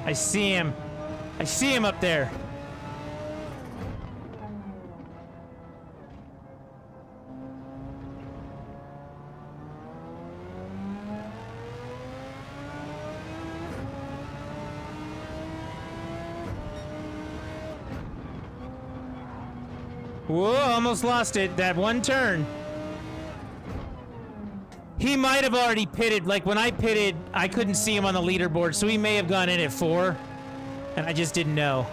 I see him. I see him up there. Whoa, almost lost it. That one turn. He might have already pitted. Like, when I pitted, I couldn't see him on the leaderboard, so he may have gone in at 4, and I just didn't know.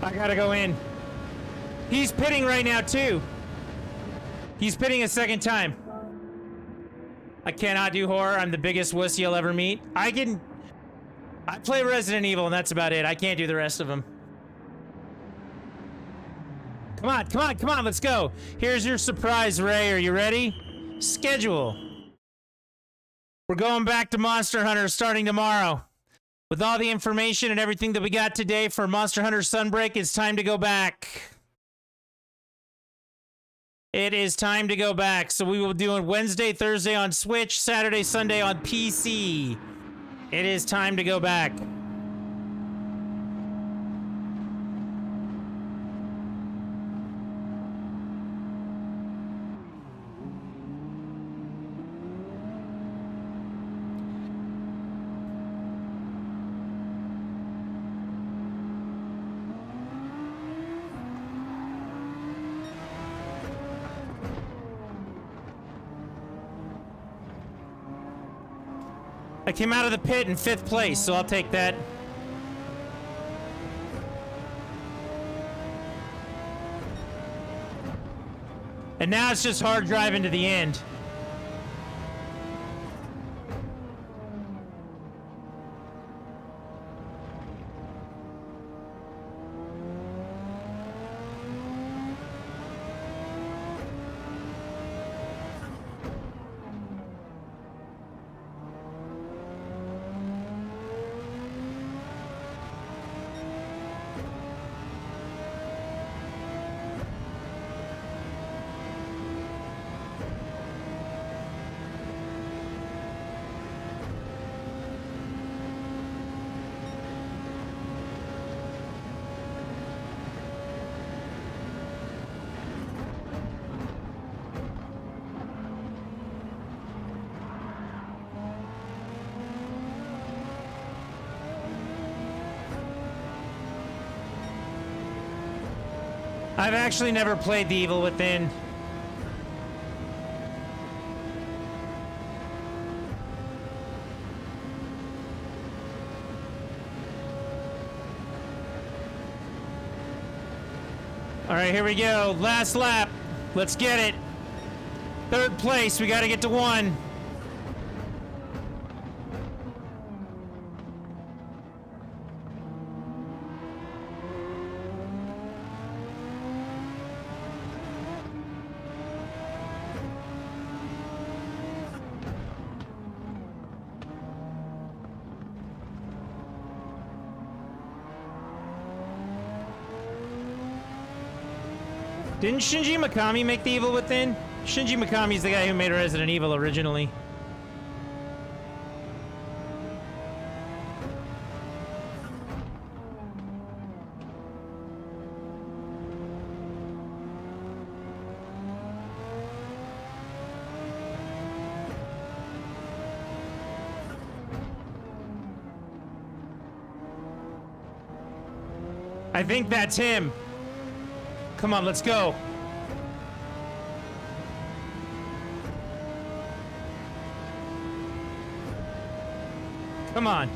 I gotta go in. He's pitting right now, too. He's pitting a second time. I cannot do horror. I'm the biggest wuss you'll ever meet. I play Resident Evil, and that's about it. I can't do the rest of them. Come on, come on, come on, let's go. Here's your surprise, Ray. Are you ready? Schedule. We're going back to Monster Hunter starting tomorrow. With all the information and everything that we got today for Monster Hunter Sunbreak, it's time to go back. It is time to go back. So we will do it Wednesday, Thursday on Switch, Saturday, Sunday on PC. It is time to go back. I came out of the pit in 5th place, so I'll take that. And now it's just hard driving to the end. I've actually never played The Evil Within. All right, here we go. Last lap. Let's get it. 3rd place. We got to get to 1. Didn't Shinji Mikami make The Evil Within? Shinji Mikami's the guy who made Resident Evil originally. I think that's him. Come on, let's go. Come on.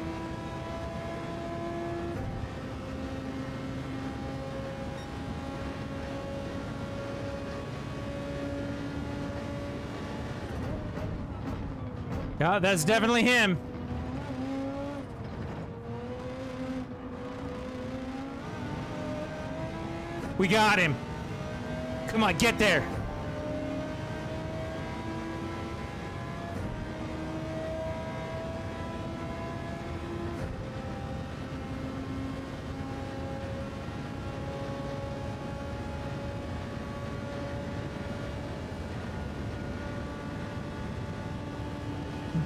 Yeah, that's definitely him. We got him. Come on, get there.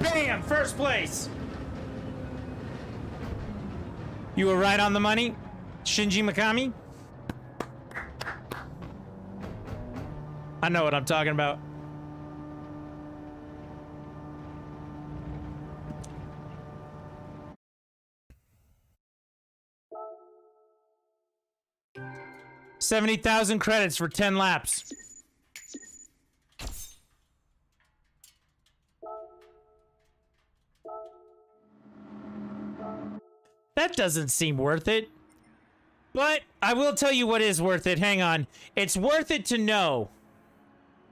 Bam! First place! You were right on the money, Shinji Mikami. I know what I'm talking about. $70,000 credits for 10 laps. That doesn't seem worth it. But I will tell you what is worth it. Hang on. It's worth it to know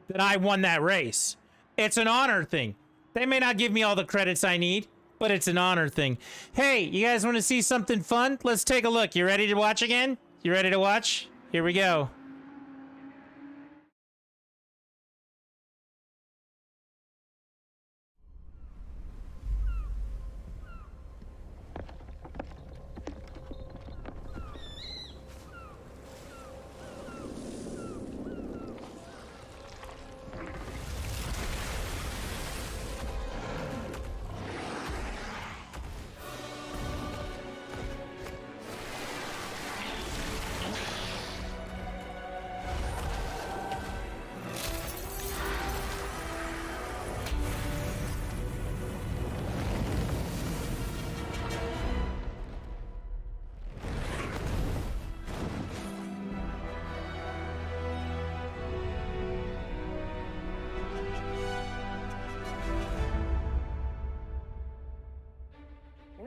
that I won that race. It's an honor thing. They may not give me all the credits I need, but it's an honor thing. Hey, you guys want to see something fun? Let's take a look. You ready to watch again? You ready to watch? Here we go.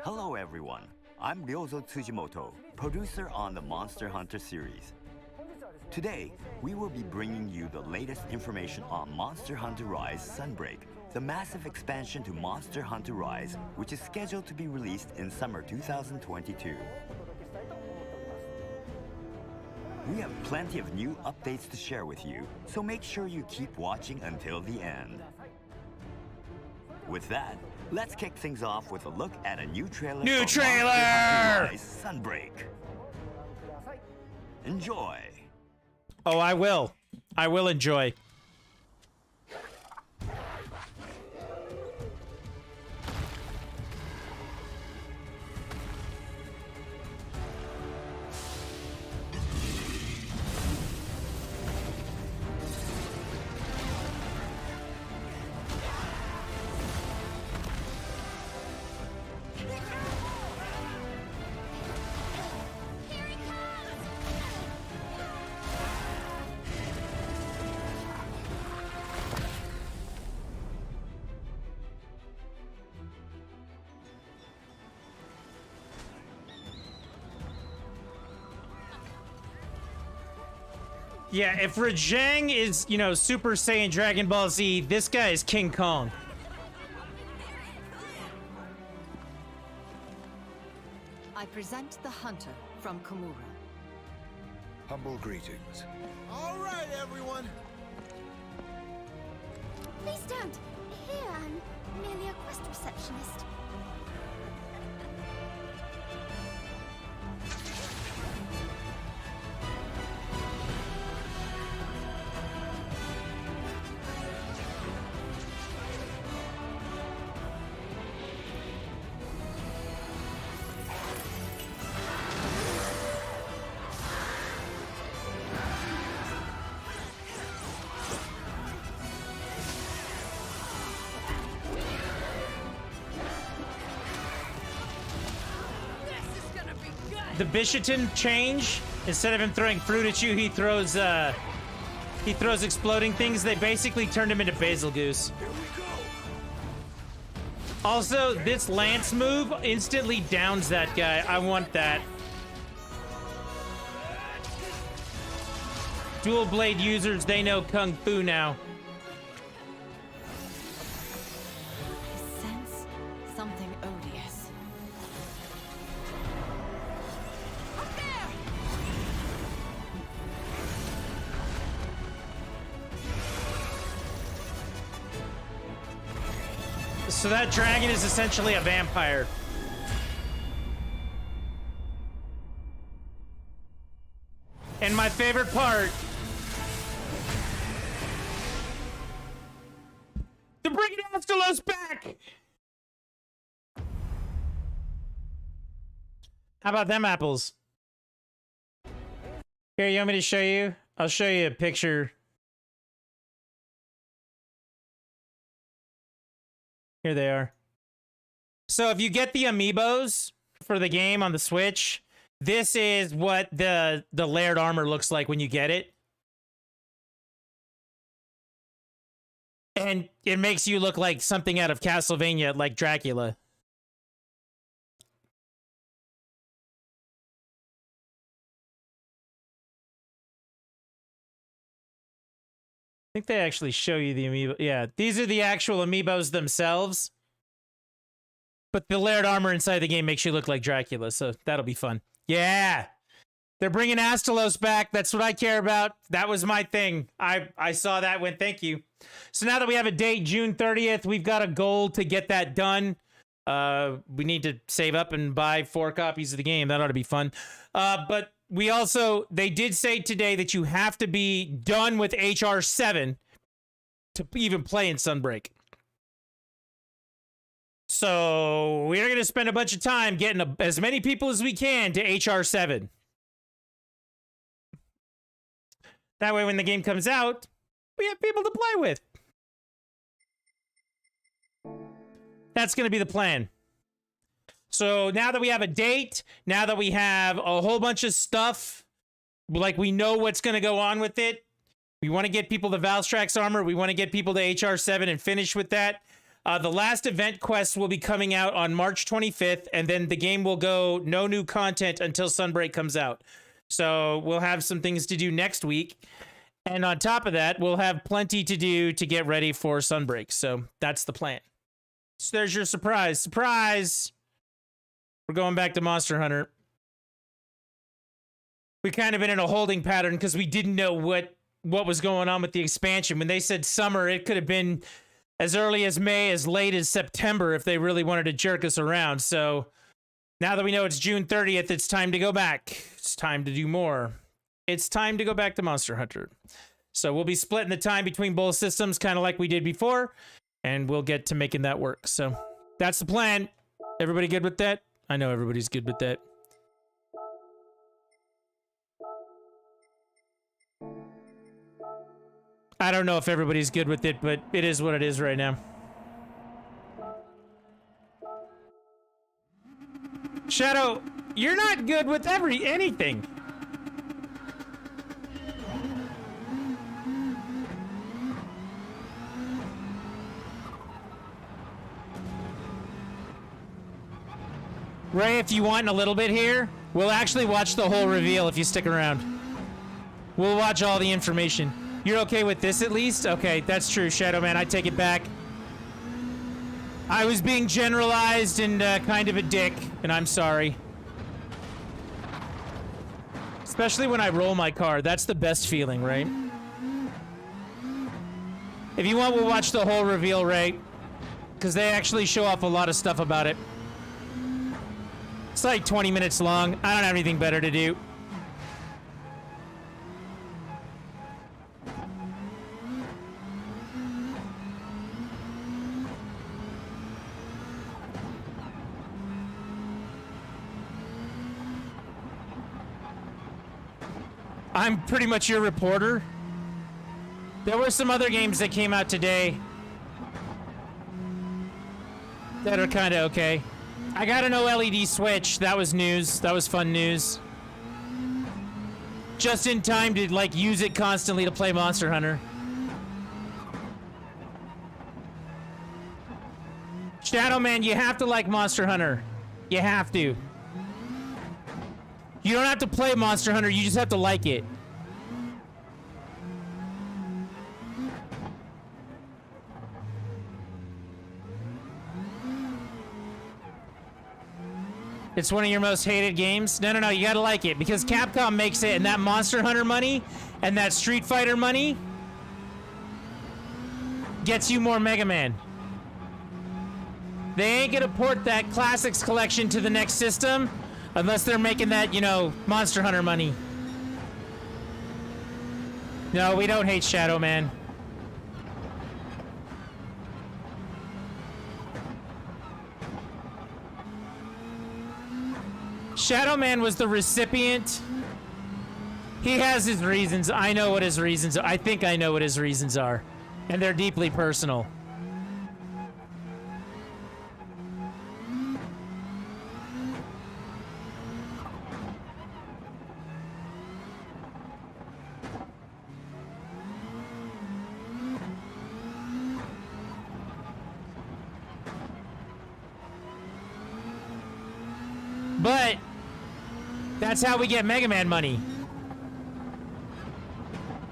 Hello everyone, I'm Ryozo Tsujimoto, producer on the Monster Hunter series. Today, we will be bringing you the latest information on Monster Hunter Rise Sunbreak, the massive expansion to Monster Hunter Rise, which is scheduled to be released in summer 2022. We have plenty of new updates to share with you, so make sure you keep watching until the end. With that, let's kick things off with a look at a new trailer. New for trailer! Monster Hunter Rise Sunbreak. Enjoy. Oh, I will. I will enjoy. Yeah, if Rajang is, you know, Super Saiyan Dragon Ball Z, this guy is King Kong. I present the hunter from Komura. Humble greetings. All right, everyone. Please don't. Here, I'm merely a quest receptionist. The Bishaton change, instead of him throwing fruit at you, he throws exploding things. They basically turned him into Basil Goose. Also, this Lance move instantly downs that guy. I want that. Dual blade users, they know Kung Fu now. I sense something odious. Up there! So that dragon is essentially a vampire. And my favorite part, the Brigand Astalos back! How about them apples? Here, you want me to show you? I'll show you a picture. Here they are. So if you get the amiibos for the game on the Switch, this is what the layered armor looks like when you get it. And it makes you look like something out of Castlevania, like Dracula. think they actually show you the amiibo. Yeah, these are the actual amiibos themselves. But the layered armor inside the game makes you look like Dracula, so that'll be fun. Yeah! They're bringing Astalos back. That's what I care about. That was my thing. I saw that, went, thank you. So now that we have a date, June 30th, we've got a goal to get that done. We need to save up and buy 4 copies of the game. That ought to be fun. But we also, they did say today that you have to be done with HR 7 to even play in Sunbreak. So we're going to spend a bunch of time getting as many people as we can to HR 7. That way, when the game comes out, we have people to play with. That's going to be the plan. So now that we have a date, now that we have a whole bunch of stuff, like we know what's going to go on with it, we want to get people the Valstrax armor. We want to get people to HR 7 and finish with that. The last event quest will be coming out on March 25th, and then the game will go no new content until Sunbreak comes out. So we'll have some things to do next week. And on top of that, we'll have plenty to do to get ready for Sunbreak. So that's the plan. So there's your surprise. Surprise! We're going back to Monster Hunter. We kind of been in a holding pattern because we didn't know what was going on with the expansion. When they said summer, it could have been as early as May, as late as September if they really wanted to jerk us around. So now that we know it's June 30th, it's time to go back. It's time to do more. It's time to go back to Monster Hunter. So we'll be splitting the time between both systems, kind of like we did before, and we'll get to making that work. So that's the plan. Everybody good with that? I know everybody's good with that. I don't know if everybody's good with it, but it is what it is right now. Shadow, you're not good with anything. Ray, if you want a little bit here, we'll actually watch the whole reveal if you stick around. We'll watch all the information. You're okay with this at least? Okay, that's true, Shadow Man. I take it back. I was being generalized and kind of a dick, and I'm sorry. Especially when I roll my car. That's the best feeling, right? If you want, we'll watch the whole reveal, Ray. Because they actually show off a lot of stuff about it. It's like 20 minutes long. I don't have anything better to do. I'm pretty much your reporter. There were some other games that came out today that are kind of okay. I got an OLED Switch. That was news. That was fun news. Just in time to, like, use it constantly to play Monster Hunter. Shadow Man, you have to like Monster Hunter. You have to. You don't have to play Monster Hunter, you just have to like it. It's one of your most hated games? No, you gotta like it, because Capcom makes it, and that Monster Hunter money, and that Street Fighter money, gets you more Mega Man. They ain't gonna port that Classics collection to the next system, unless they're making that, you know, Monster Hunter money. No, we don't hate Shadow Man. Shadow Man was the recipient. He has his reasons. I know what his reasons are. I think I know what his reasons are. And they're deeply personal. But that's how we get Mega Man money.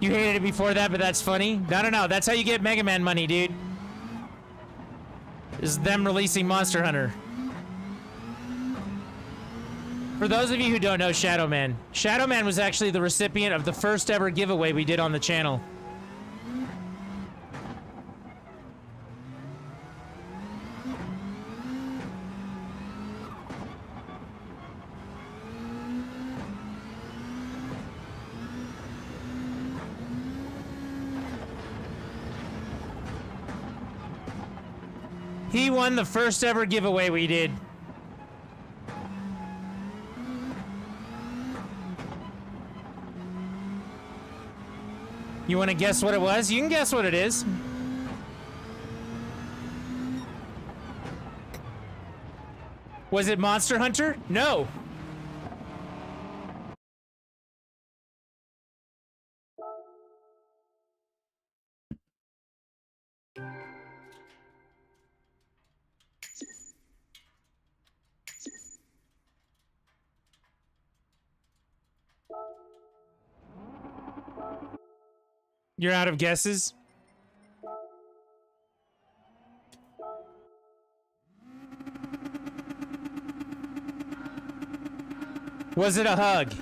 You hated it before that, but that's funny. No. That's how you get Mega Man money, dude. Is them releasing Monster Hunter. For those of you who don't know Shadow Man was actually the recipient of the first ever giveaway we did on the channel. He won the first ever giveaway we did. You want to guess what it was? You can guess what it is. Was it Monster Hunter? No. You're out of guesses? Was it a hug?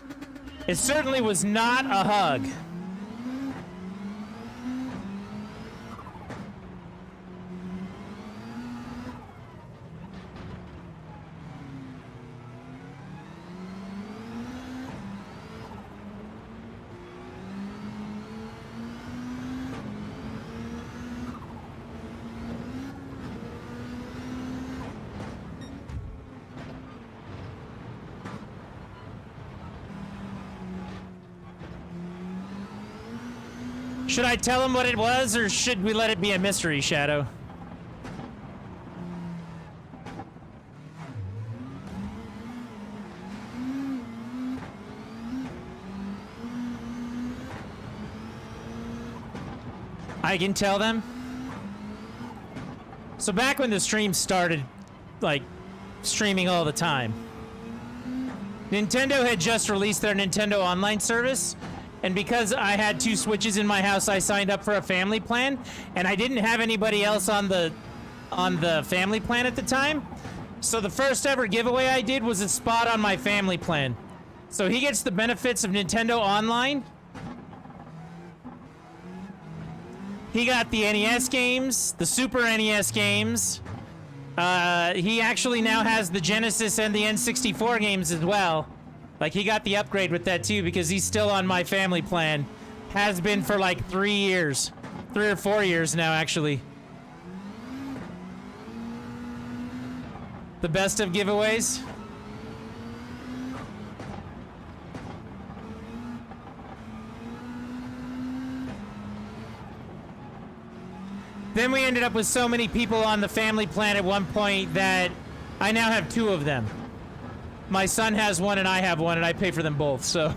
It certainly was not a hug. Should I tell him what it was, or should we let it be a mystery, Shadow? I can tell them? So back when the stream started, like, streaming all the time, Nintendo had just released their Nintendo Online service. And because I had 2 Switches in my house, I signed up for a family plan, and I didn't have anybody else on the family plan at the time. So the first ever giveaway I did was a spot on my family plan. So he gets the benefits of Nintendo Online. He got the NES games, the Super NES games. He actually now has the Genesis and the N64 games as well. Like, he got the upgrade with that, too, because he's still on my family plan. Has been for, like, 3 years. 3 or 4 years now, actually. The best of giveaways. Then we ended up with so many people on the family plan at one point that I now have 2 of them. My son has one and I have one, and I pay for them both, so.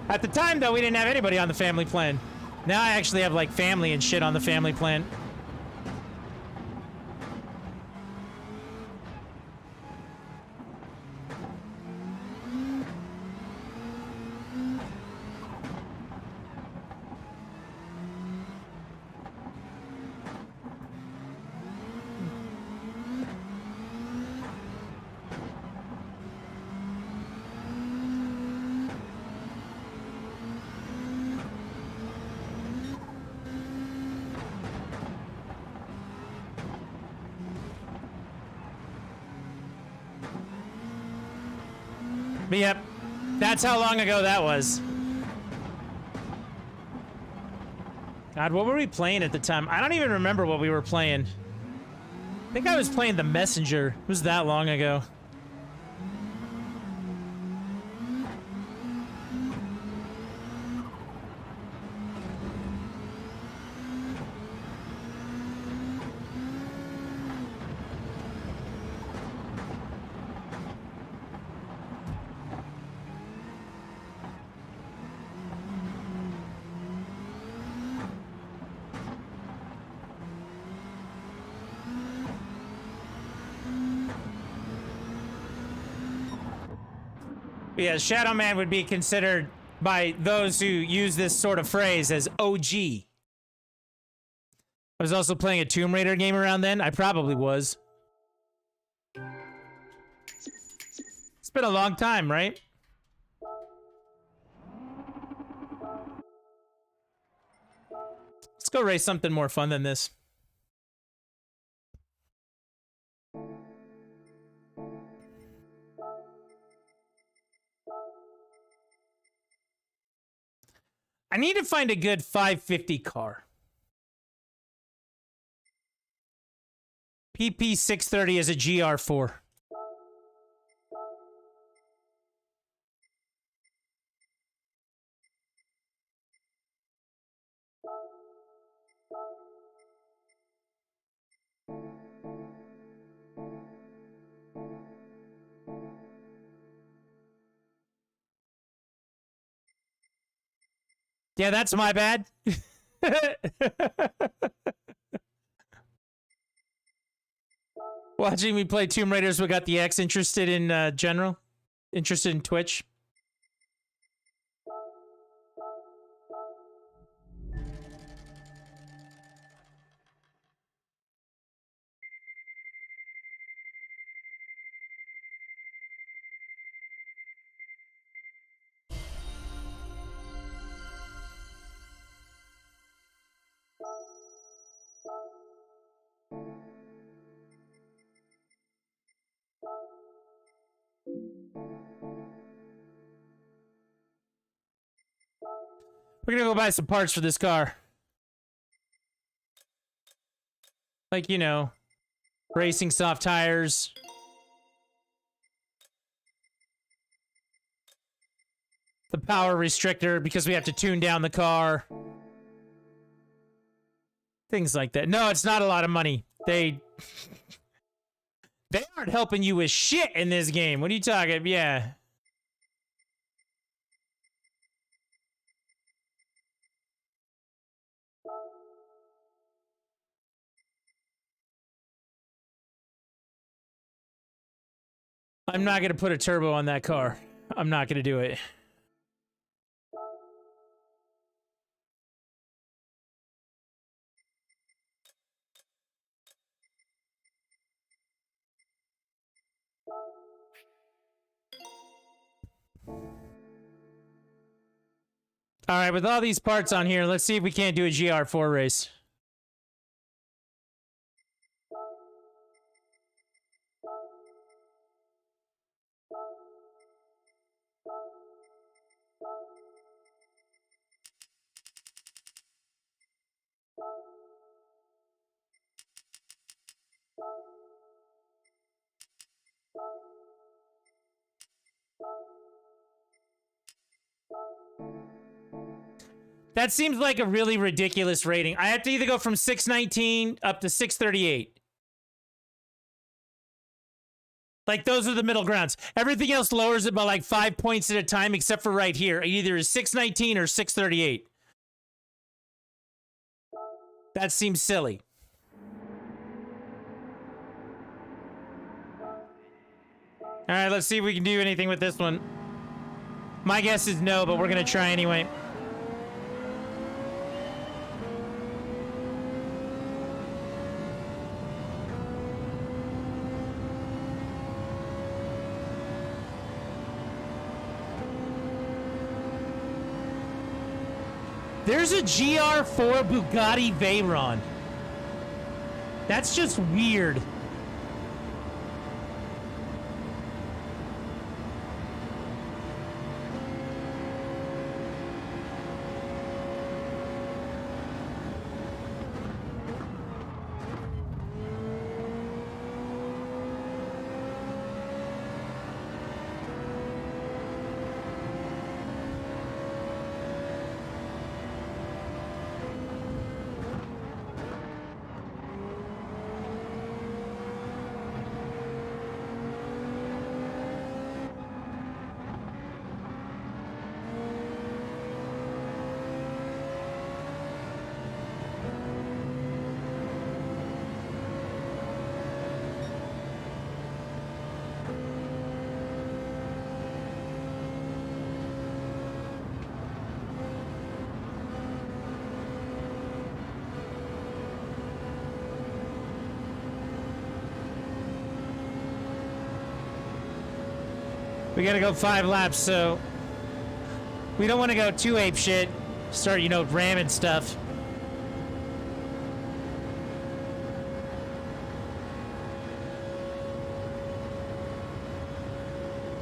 At the time, though, we didn't have anybody on the family plan. Now I actually have, like, family and shit on the family plan. But yep, that's how long ago that was. God, what were we playing at the time? I don't even remember what we were playing. I think I was playing The Messenger. It was that long ago. Yeah, Shadow Man would be considered by those who use this sort of phrase as OG. I was also playing a Tomb Raider game around then. I probably was. It's been a long time, right? Let's go race something more fun than this. I need to find a good 550 car. PP630 is a GR4. Yeah, that's my bad. Watching me play Tomb Raiders, we got the X interested in general? Interested in Twitch? We're gonna go buy some parts for this car. Like, you know, racing soft tires. The power restrictor because we have to tune down the car. Things like that. No, it's not a lot of money. They aren't helping you with shit in this game. What are you talking? Yeah. I'm not gonna put a turbo on that car. I'm not gonna do it. All right, with all these parts on here, let's see if we can't do a GR4 race. That seems like a really ridiculous rating. I have to either go from 619 up to 638. Like, those are the middle grounds. Everything else lowers it by like 5 points at a time, except for right here. Either is 619 or 638. That seems silly. All right, let's see if we can do anything with this one. My guess is no, but we're going to try anyway. There's a GR4 Bugatti Veyron. That's just weird. We gotta go 5 laps, so we don't want to go too ape shit. Start, you know, ramming stuff.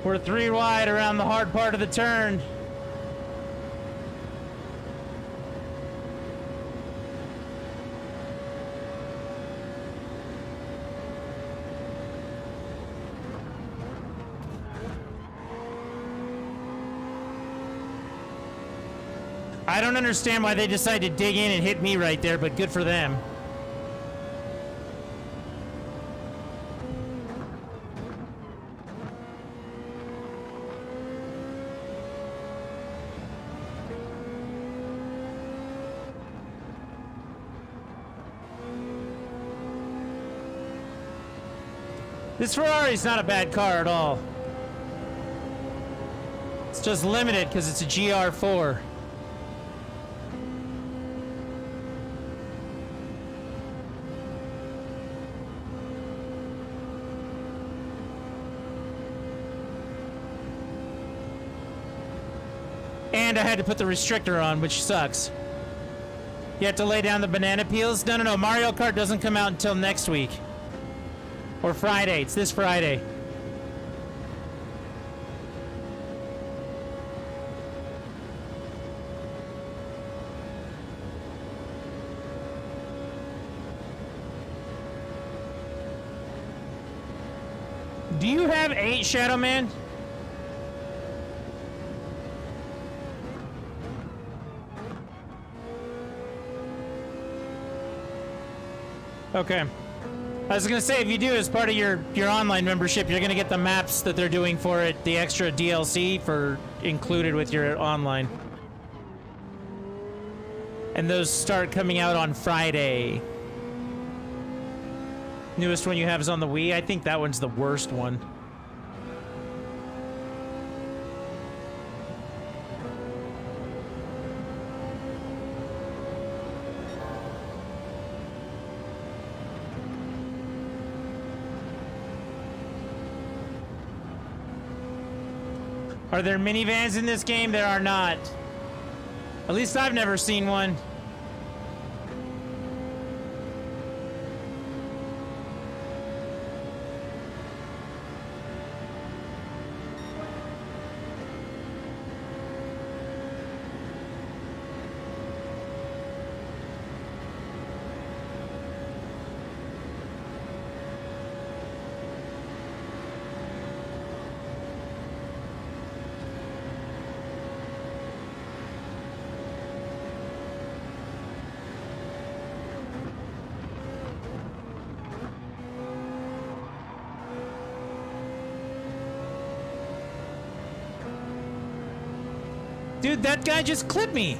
We're 3 wide around the hard part of the turn. I don't understand why they decided to dig in and hit me right there, but good for them. This Ferrari's not a bad car at all. It's just limited because it's a GR4. And I had to put the restrictor on, which sucks. You have to lay down the banana peels? No. Mario Kart doesn't come out until next week. Or Friday. It's this Friday. Do you have 8, Shadow Man? Okay. I was gonna say, if you do, as part of your online membership, you're gonna get the maps that they're doing for it, the extra DLC for included with your online. And those start coming out on Friday. Newest one you have is on the Wii. I think that one's the worst one. Are there minivans in this game? There are not. At least I've never seen one. Dude, that guy just clipped me.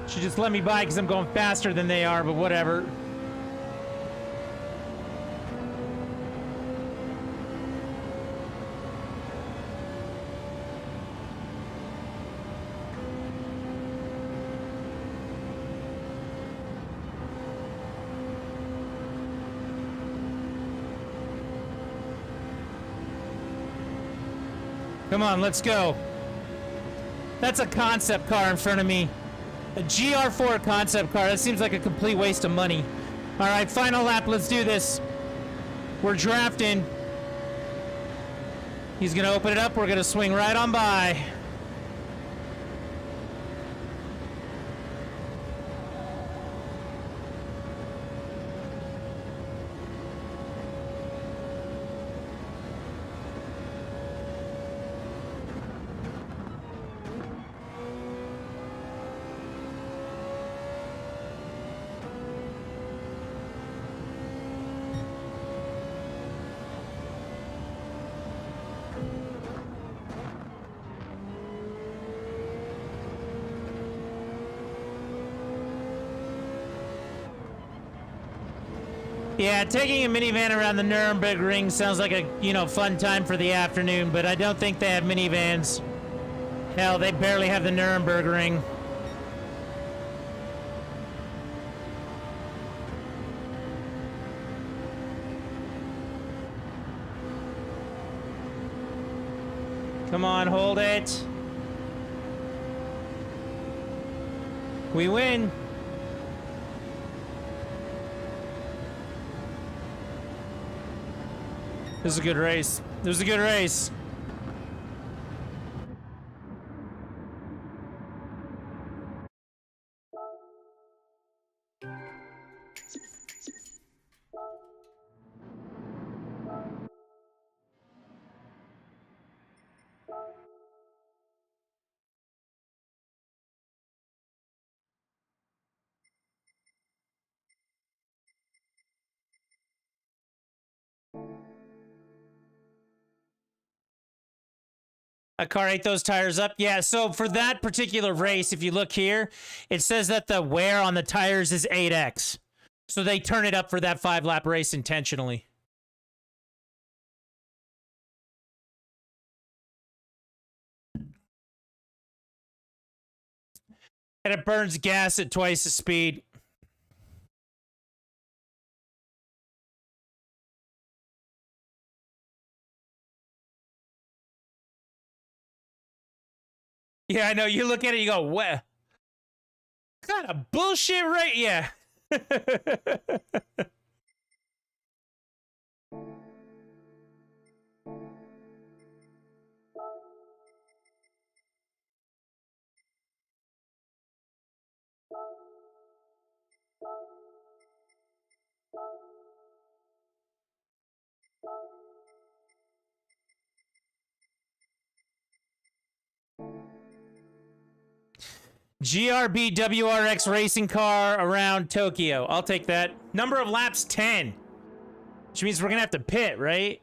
Should just let me by because I'm going faster than they are, but whatever. Come on, let's go. That's a concept car in front of me. A GR4 concept car. That seems like a complete waste of money. All right, final lap. Let's do this. We're drafting. He's going to open it up. We're going to swing right on by. Yeah, taking a minivan around the Nürburgring sounds like a, fun time for the afternoon, but I don't think they have minivans Hell, they barely have the Nuremberg ring. Come on, hold it. We win. This is a good race. This is a good race. A car ate those tires up? Yeah, so for that particular race, if you look here, it says that the wear on the tires is 8x. So they turn it up for that 5-lap race intentionally. And it burns gas at twice the speed. Yeah, I know. You look at it, you go, what kind of bullshit, right? Yeah. GRB WRX racing car around Tokyo. I'll take that. Number of laps, 10. Which means we're going to have to pit, right?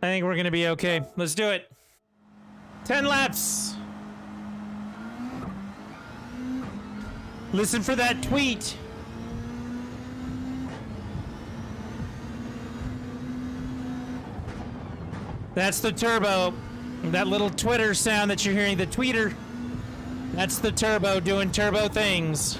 I think we're going to be okay. Let's do it. 10 laps. Listen for that tweet. That's the turbo. That little Twitter sound that you're hearing, the tweeter. That's the turbo doing turbo things.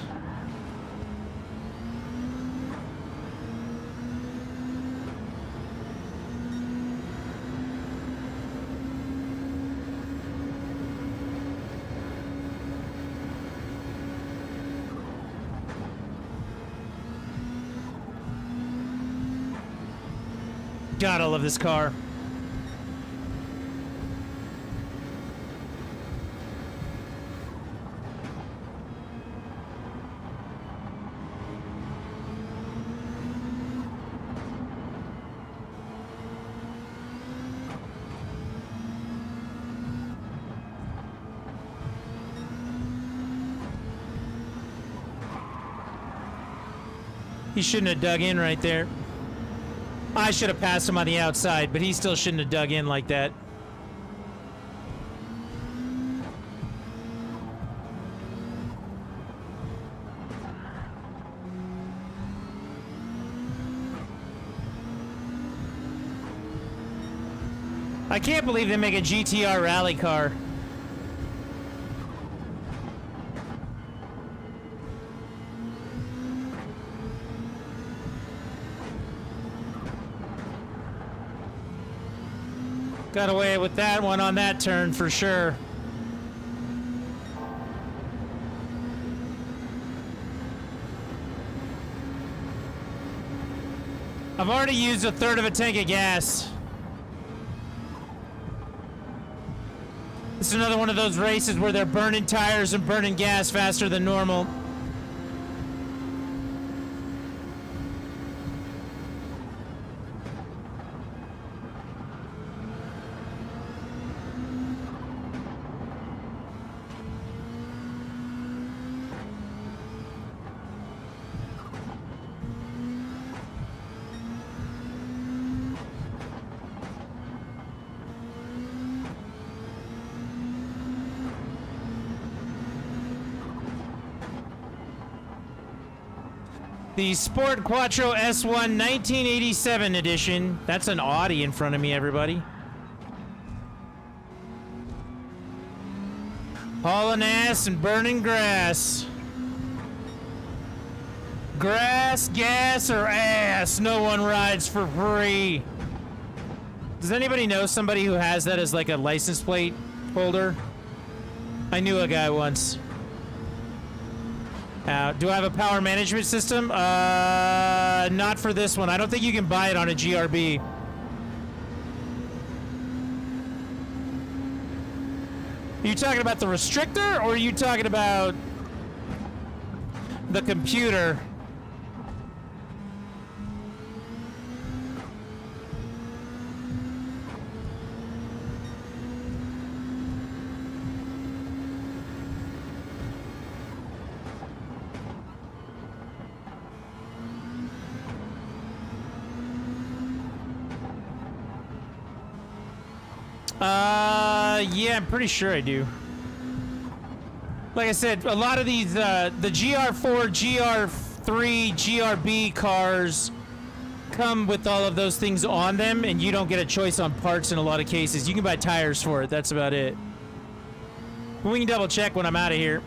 God, I love this car. He shouldn't have dug in right there. I should have passed him on the outside, but he still shouldn't have dug in like that. I can't believe they make a GTR rally car. Got away with that one on that turn for sure. I've already used a third of a tank of gas. This is another one of those races where they're burning tires and burning gas faster than normal. The Sport Quattro S1 1987 edition. That's an Audi in front of me, everybody. Hauling ass and burning grass. Grass, gas, or ass. No one rides for free. Does anybody know somebody who has that as like a license plate holder? I knew a guy once. Do I have a power management system? Not for this one. I don't think you can buy it on a GRB. Are you talking about the restrictor, or are you talking about the computer? Yeah, I'm pretty sure I do. Like I said, a lot of these, the GR4, GR3, GRB cars come with all of those things on them, and you don't get a choice on parts in a lot of cases. You can buy tires for it. That's about it. But we can double check when I'm out of here.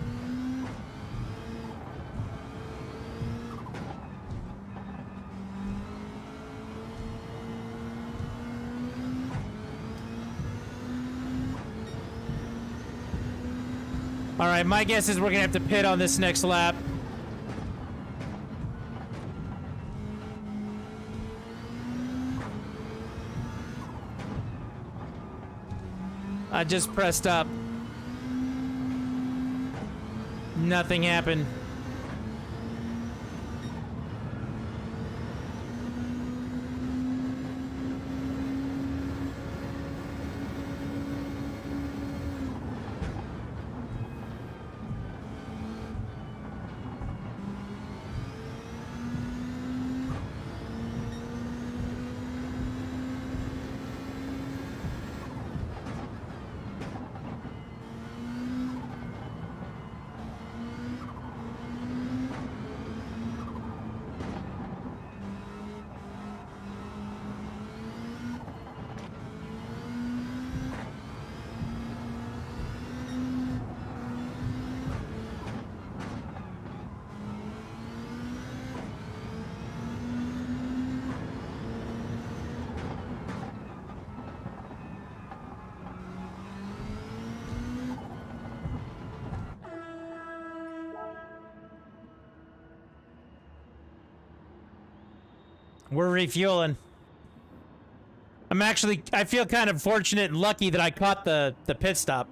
All right, my guess is we're gonna have to pit on this next lap. I just pressed up. Nothing happened. We're refueling. I feel kind of fortunate and lucky that I caught the pit stop.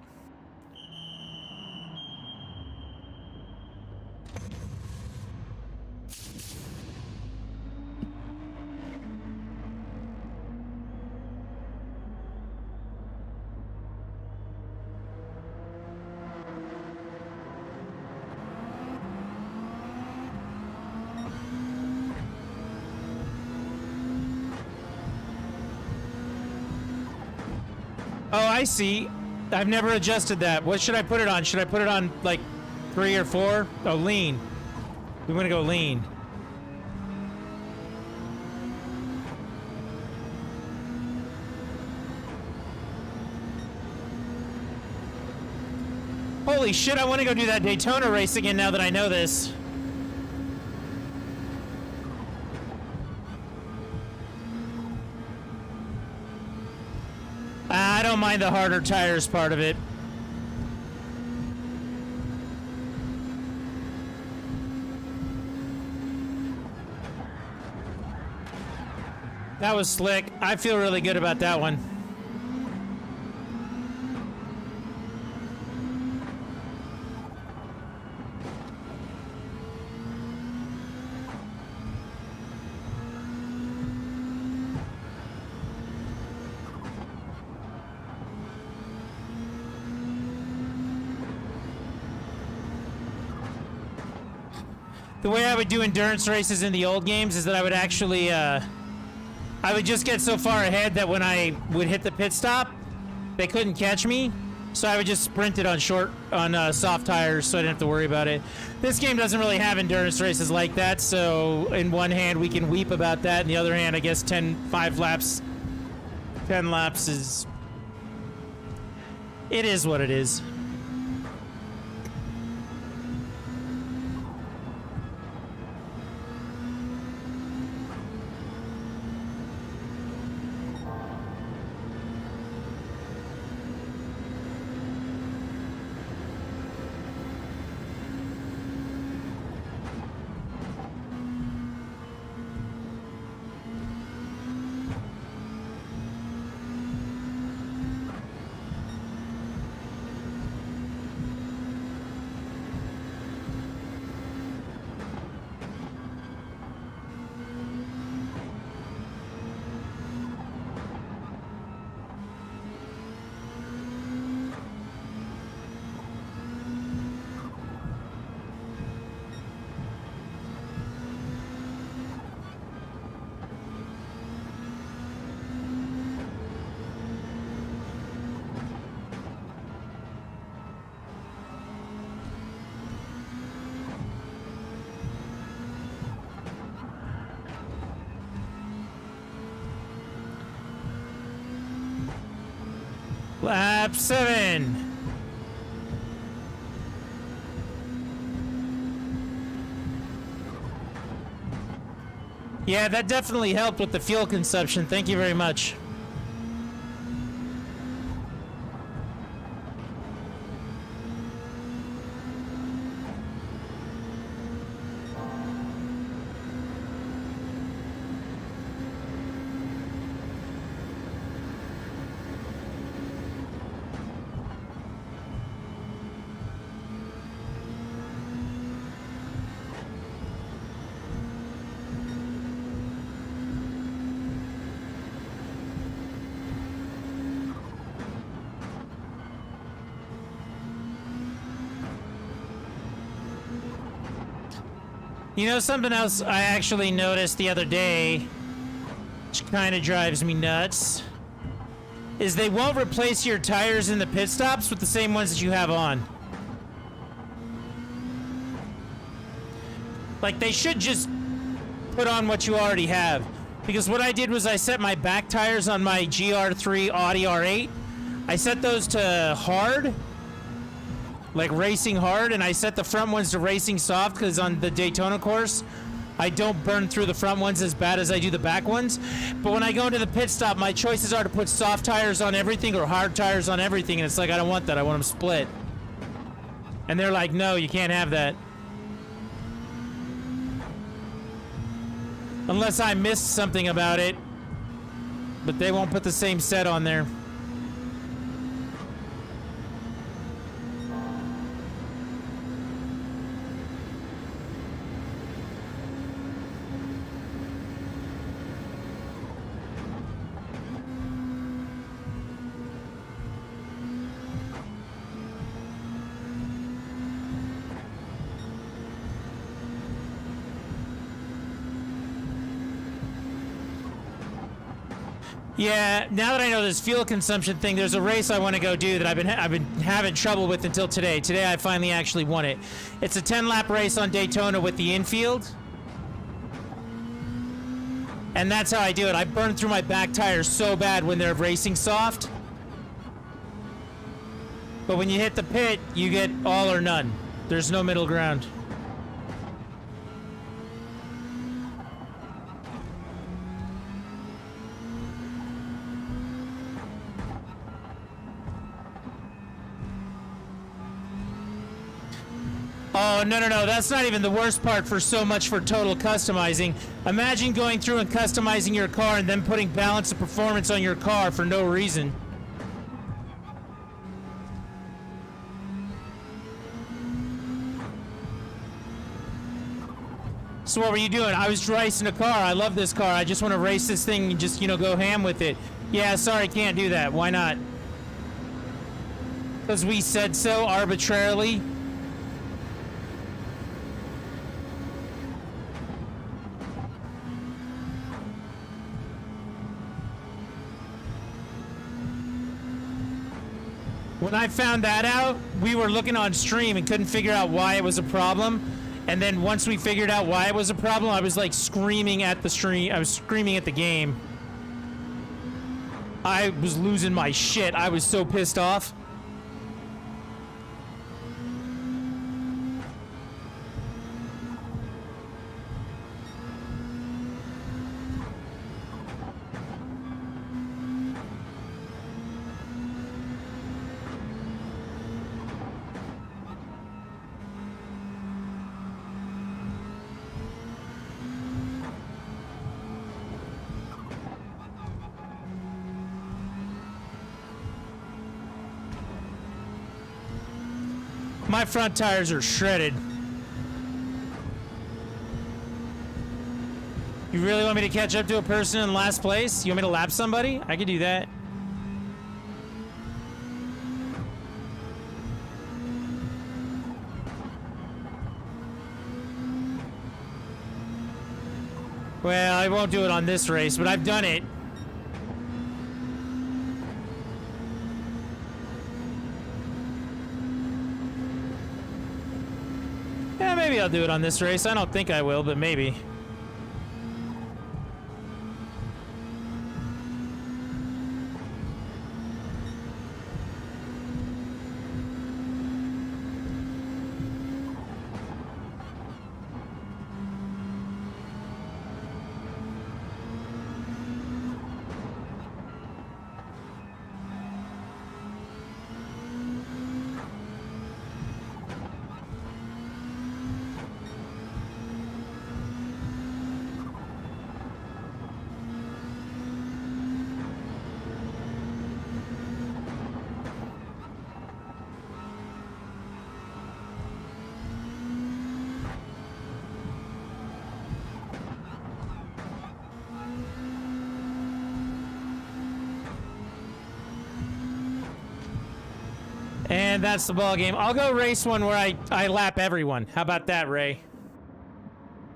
Oh, I see. I've never adjusted that. What should I put it on? Should I put it on, like, 3 or 4? Oh, lean. We want to go lean. Holy shit, I want to go do that Daytona race again now that I know this. I don't mind the harder tires part of it. That was slick. I feel really good about that one. The way I would do endurance races in the old games is that I would actually, I would just get so far ahead that when I would hit the pit stop, they couldn't catch me. So I would just sprint it on soft tires, so I didn't have to worry about it. This game doesn't really have endurance races like that, so in one hand we can weep about that, in the other hand, I guess 10 laps is... It is what it is. Lap 7. Yeah, that definitely helped with the fuel consumption. Thank you very much. You know, something else I actually noticed the other day, which kind of drives me nuts, is they won't replace your tires in the pit stops with the same ones that you have on. Like, they should just put on what you already have. Because what I did was I set my back tires on my GR3 Audi R8. I set those to hard, like racing hard, and I set the front ones to racing soft because on the Daytona course, I don't burn through the front ones as bad as I do the back ones. But when I go into the pit stop, my choices are to put soft tires on everything or hard tires on everything, and it's like, I don't want that. I want them split. And they're like, no, you can't have that. Unless I missed something about it. But they won't put the same set on there. Yeah, now that I know this fuel consumption thing, there's a race I want to go do that I've been having trouble with until today. Today I finally actually won it. It's a 10-lap race on Daytona with the infield. And that's how I do it. I burn through my back tires so bad when they're racing soft. But when you hit the pit, you get all or none. There's no middle ground. Oh, no, that's not even the worst part for so much for total customizing. Imagine going through and customizing your car and then putting balance of performance on your car for no reason. So what were you doing? I was racing a car. I love this car. I just want to race this thing and just, go ham with it. Yeah, sorry, can't do that. Why not? Because we said so arbitrarily. When I found that out, we were looking on stream and couldn't figure out why it was a problem. And then once we figured out why it was a problem, I was like screaming at the stream. I was screaming at the game. I was losing my shit. I was so pissed off. My front tires are shredded. You really want me to catch up to a person in last place? You want me to lap somebody? I could do that. Well, I won't do it on this race, but I've done it. Yeah, maybe I'll do it on this race. I don't think I will, but maybe. And that's the ball game. I'll go race one where I lap everyone. How about that, Ray?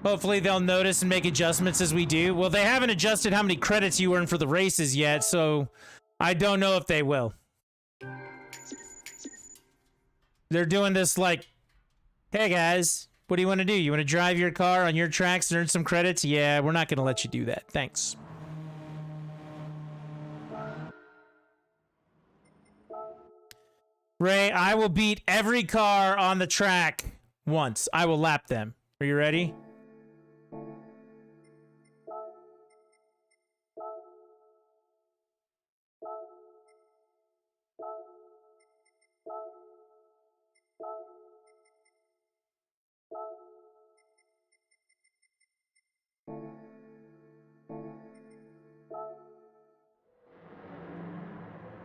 Hopefully they'll notice and make adjustments as we do. Well, they haven't adjusted how many credits you earn for the races yet, so I don't know if they will. They're doing this like, hey guys, what do you want to do? You want to drive your car on your tracks and earn some credits? Yeah, we're not going to let you do that. Thanks. Ray, I will beat every car on the track once. I will lap them. Are you ready?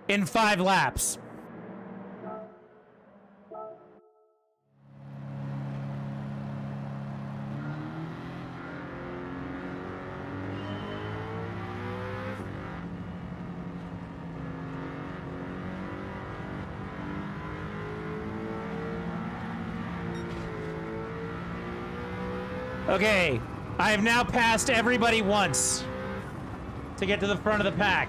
In 5 laps. Okay, I have now passed everybody once to get to the front of the pack.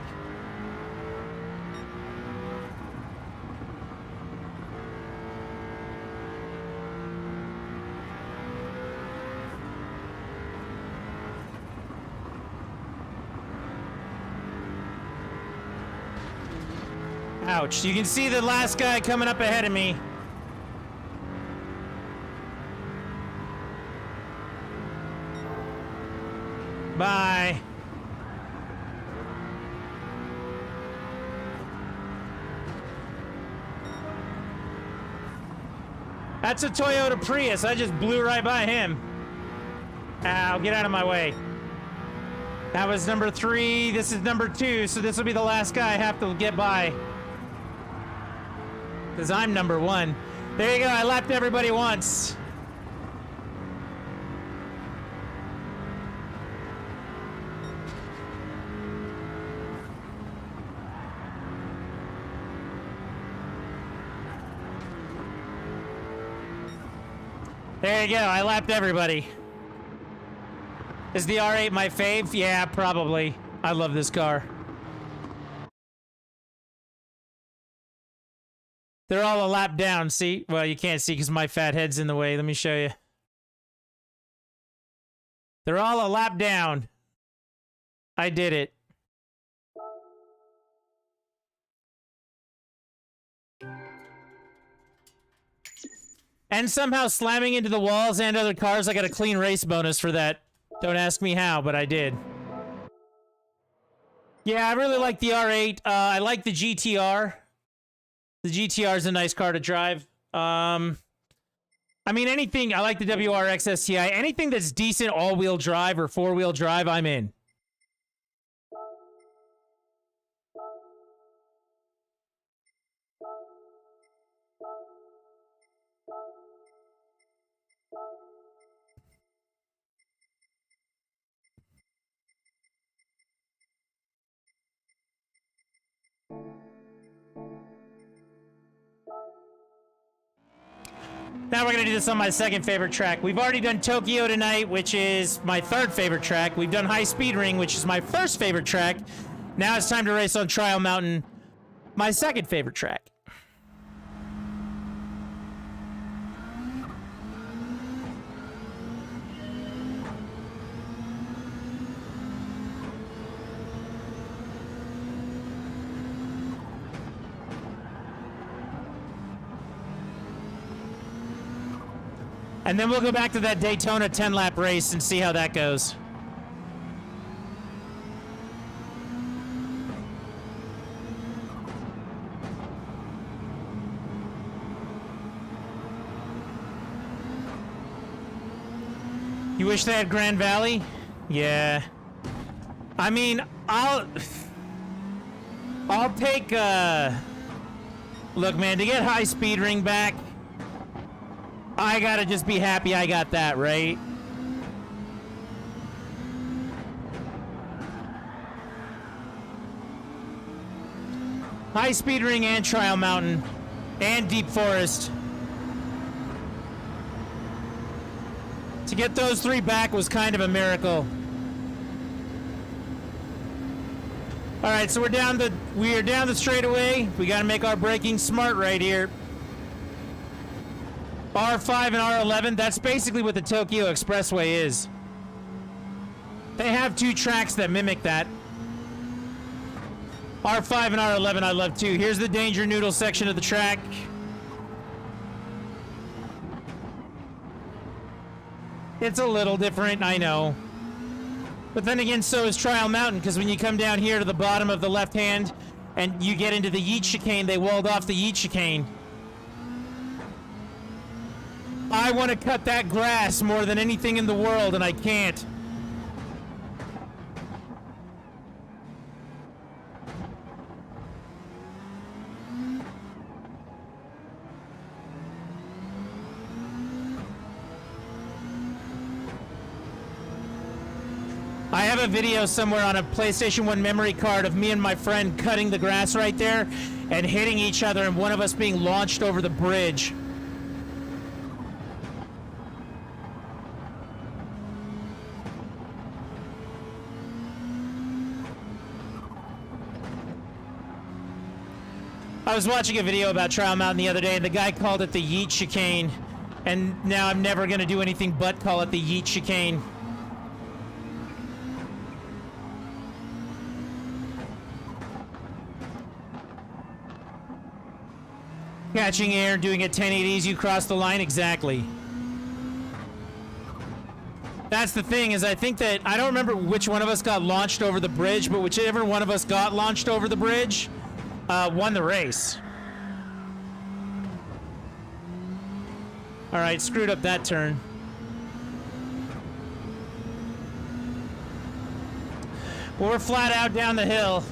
Ouch, you can see the last guy coming up ahead of me. Bye. That's a Toyota Prius. I just blew right by him. Ow, get out of my way. That was number 3. This is number 2, so this will be the last guy I have to get by. Because I'm number 1. There you go, I lapped everybody once. There you go, I lapped everybody. Is the R8 my fave? Yeah, probably. I love this car. They're all a lap down, see? Well, you can't see because my fat head's in the way. Let me show you. They're all a lap down. I did it. And somehow slamming into the walls and other cars, I got a clean race bonus for that. Don't ask me how, but I did. Yeah, I really like the R8. I like the GTR. The GTR is a nice car to drive. I mean, anything, I like the WRX STI. Anything that's decent all-wheel drive or four-wheel drive, I'm in. Now we're going to do this on my second favorite track. We've already done Tokyo tonight, which is my third favorite track. We've done High Speed Ring, which is my first favorite track. Now it's time to race on Trial Mountain, my second favorite track. And then we'll go back to that Daytona 10-lap race and see how that goes. You wish they had Grand Valley? Yeah. I mean, I'll take, look, man, to get High Speed Ring back, I gotta just be happy I got that, right? High Speed Ring and Trial Mountain and Deep Forest. To get those three back was kind of a miracle. All right, so we are down the straightaway. We gotta make our braking smart right here. R5 and R11, that's basically what the Tokyo Expressway is. They have two tracks that mimic that. R5 and R11 I love too. Here's the Danger Noodle section of the track. It's a little different, I know. But then again, so is Trial Mountain, because when you come down here to the bottom of the left hand and you get into the Yeet chicane, they walled off the Yeet chicane. I want to cut that grass more than anything in the world, and I can't. I have a video somewhere on a PlayStation 1 memory card of me and my friend cutting the grass right there and hitting each other and one of us being launched over the bridge. I was watching a video about Trial Mountain the other day, and the guy called it the Yeet chicane, and now I'm never going to do anything but call it the Yeet chicane. Catching air, doing a 1080 as you cross the line, exactly. That's the thing, is I think that, I don't remember which one of us got launched over the bridge, but whichever one of us got launched over the bridge, won the race. All right, screwed up that turn. But we're flat out down the hill.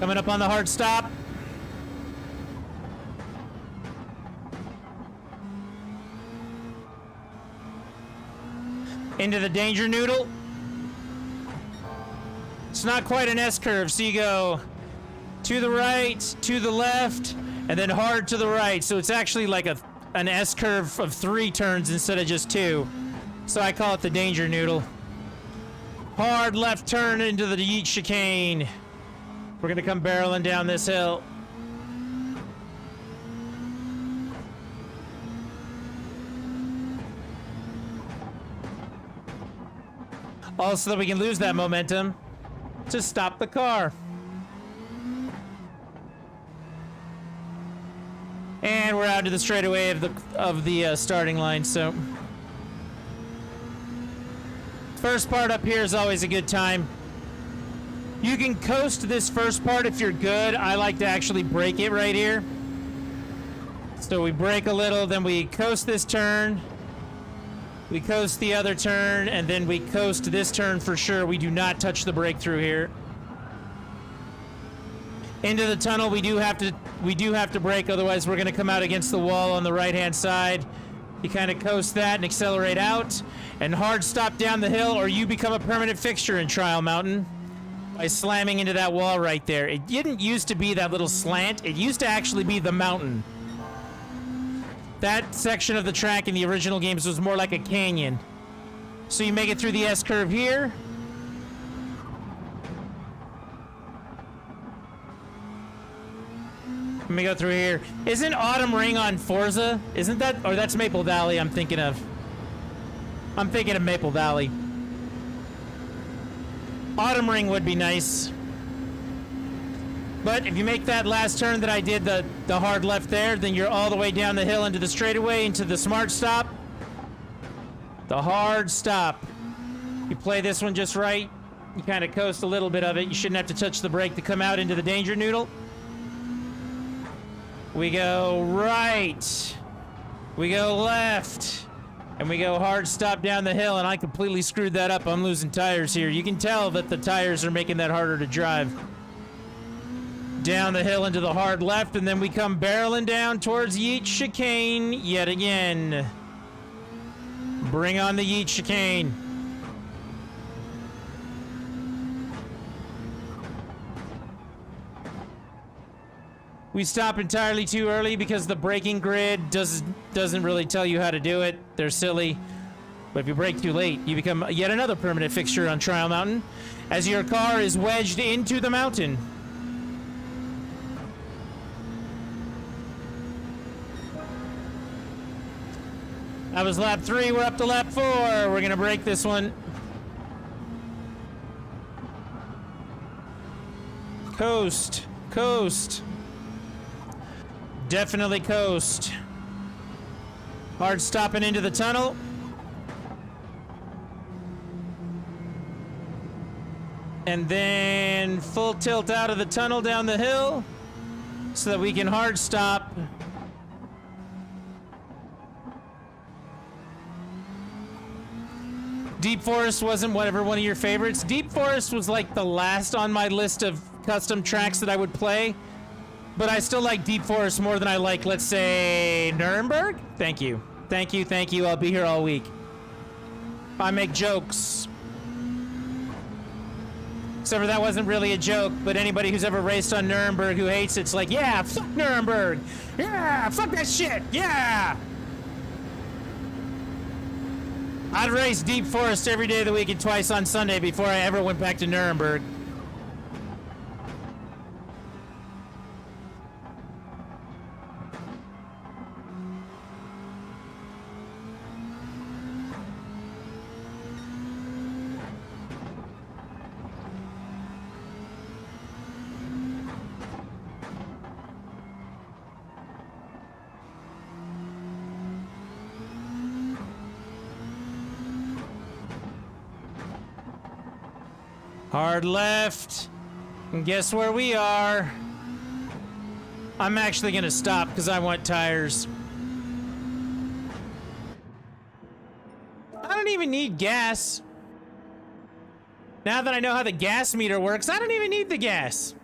Coming up on the hard stop. Into the Danger Noodle. It's not quite an S-curve, so you go to the right, to the left, and then hard to the right. So it's actually like an S-curve of 3 turns instead of just 2. So I call it the Danger Noodle. Hard left turn into the Yeet chicane. We're gonna come barreling down this hill. Also, that we can lose that momentum to stop the car. And we're out to the straightaway of the starting line, so first part up here is always a good time. You can coast this first part if you're good. I like to actually brake it right here. So we brake a little, then we coast this turn. We coast the other turn, and then we coast this turn for sure. We do not touch the brake through here. Into the tunnel, we do have to brake, otherwise we're going to come out against the wall on the right-hand side. You kind of coast that and accelerate out, and hard stop down the hill, or you become a permanent fixture in Trial Mountain by slamming into that wall right there. It didn't used to be that little slant. It used to actually be the mountain. That section of the track in the original games was more like a canyon. So you make it through the S-curve here. Let me go through here. Isn't Autumn Ring on Forza? Isn't that, or that's Maple Valley I'm thinking of. I'm thinking of Maple Valley. Autumn Ring would be nice. But if you make that last turn that I did, the hard left there, then you're all the way down the hill into the straightaway, into the smart stop. The hard stop. You play this one just right. You kind of coast a little bit of it. You shouldn't have to touch the brake to come out into the danger noodle. We go right. We go left. And we go hard stop down the hill, and I completely screwed that up. I'm losing tires here. You can tell that the tires are making that harder to drive. Down the hill into the hard left, and then we come barreling down towards Yeet chicane yet again. Bring on the Yeet chicane. We stop entirely too early because the braking grid doesn't really tell you how to do it. They're silly. But if you brake too late, you become yet another permanent fixture on Trial Mountain as your car is wedged into the mountain. That was lap 3, we're up to lap 4. We're gonna break this one. Coast, coast. Definitely coast. Hard stopping into the tunnel. And then full tilt out of the tunnel down the hill so that we can hard stop. Deep Forest wasn't whatever one of your favorites. Deep Forest was like the last on my list of custom tracks that I would play. But I still like Deep Forest more than I like, let's say, Nuremberg? Thank you. Thank you, thank you. I'll be here all week. I make jokes. Except for that wasn't really a joke, but anybody who's ever raced on Nuremberg who hates it's like, yeah, fuck Nuremberg. Yeah, fuck that shit. Yeah. I'd race Deep Forest every day of the week and twice on Sunday before I ever went back to Nuremberg. Hard left. And guess where we are? I'm actually gonna stop because I want tires. I don't even need gas. Now that I know how the gas meter works, I don't even need the gas.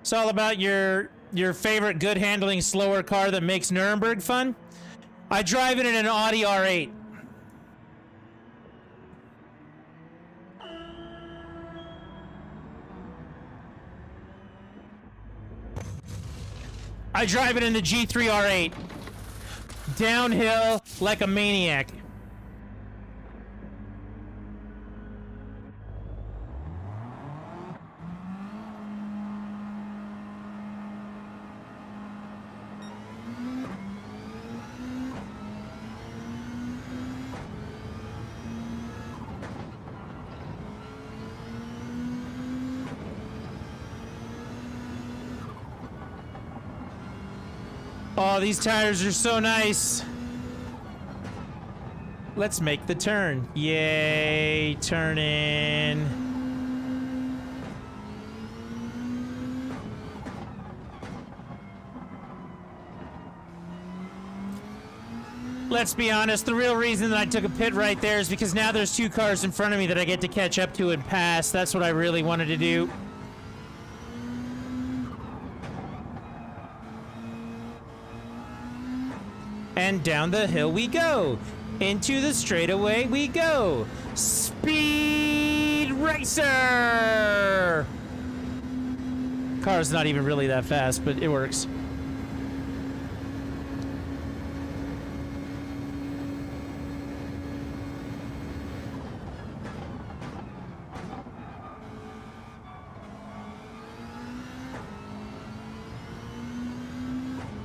It's all about your favorite good handling slower car that makes Nuremberg fun. I drive it in an Audi R8. I drive it in the G3 R8. Downhill like a maniac. Oh, these tires are so nice. Let's make the turn. Yay, turn in. Let's be honest, the real reason that I took a pit right there is because now there's 2 cars in front of me that I get to catch up to and pass. That's what I really wanted to do. And down the hill we go. Into the straightaway we go. Speed Racer! Car's not even really that fast, but it works.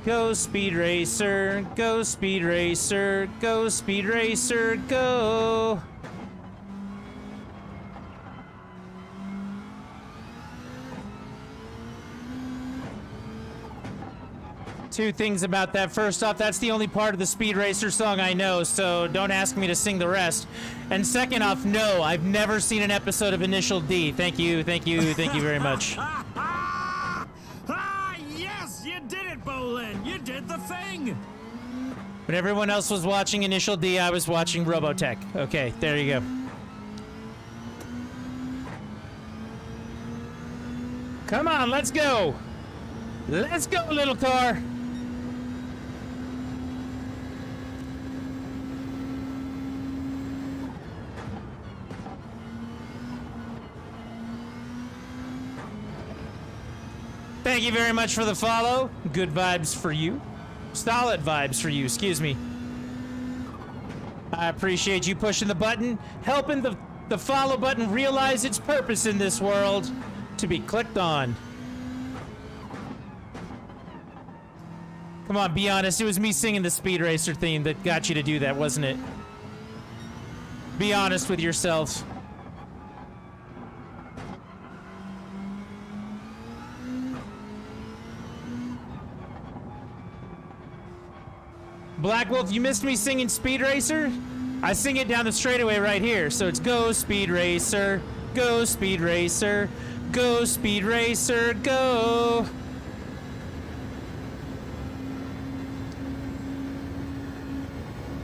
Go Speed Racer, go Speed Racer, go Speed Racer, go! Two things about that. First off, that's the only part of the Speed Racer song I know, so don't ask me to sing the rest. And second off, no, I've never seen an episode of Initial D. Thank you, thank you, thank you very much. You did the thing! When everyone else was watching Initial D, I was watching Robotech. Okay, there you go. Come on, let's go! Let's go, little car! Thank you very much for the follow. Good vibes for you. Solid vibes for you, excuse me. I appreciate you pushing the button, helping the follow button realize its purpose in this world, to be clicked on. Come on, be honest, it was me singing the Speed Racer theme that got you to do that, wasn't it? Be honest with yourself. Black Wolf, you missed me singing Speed Racer? I sing it down the straightaway right here. So it's go Speed Racer, go Speed Racer, go Speed Racer, go.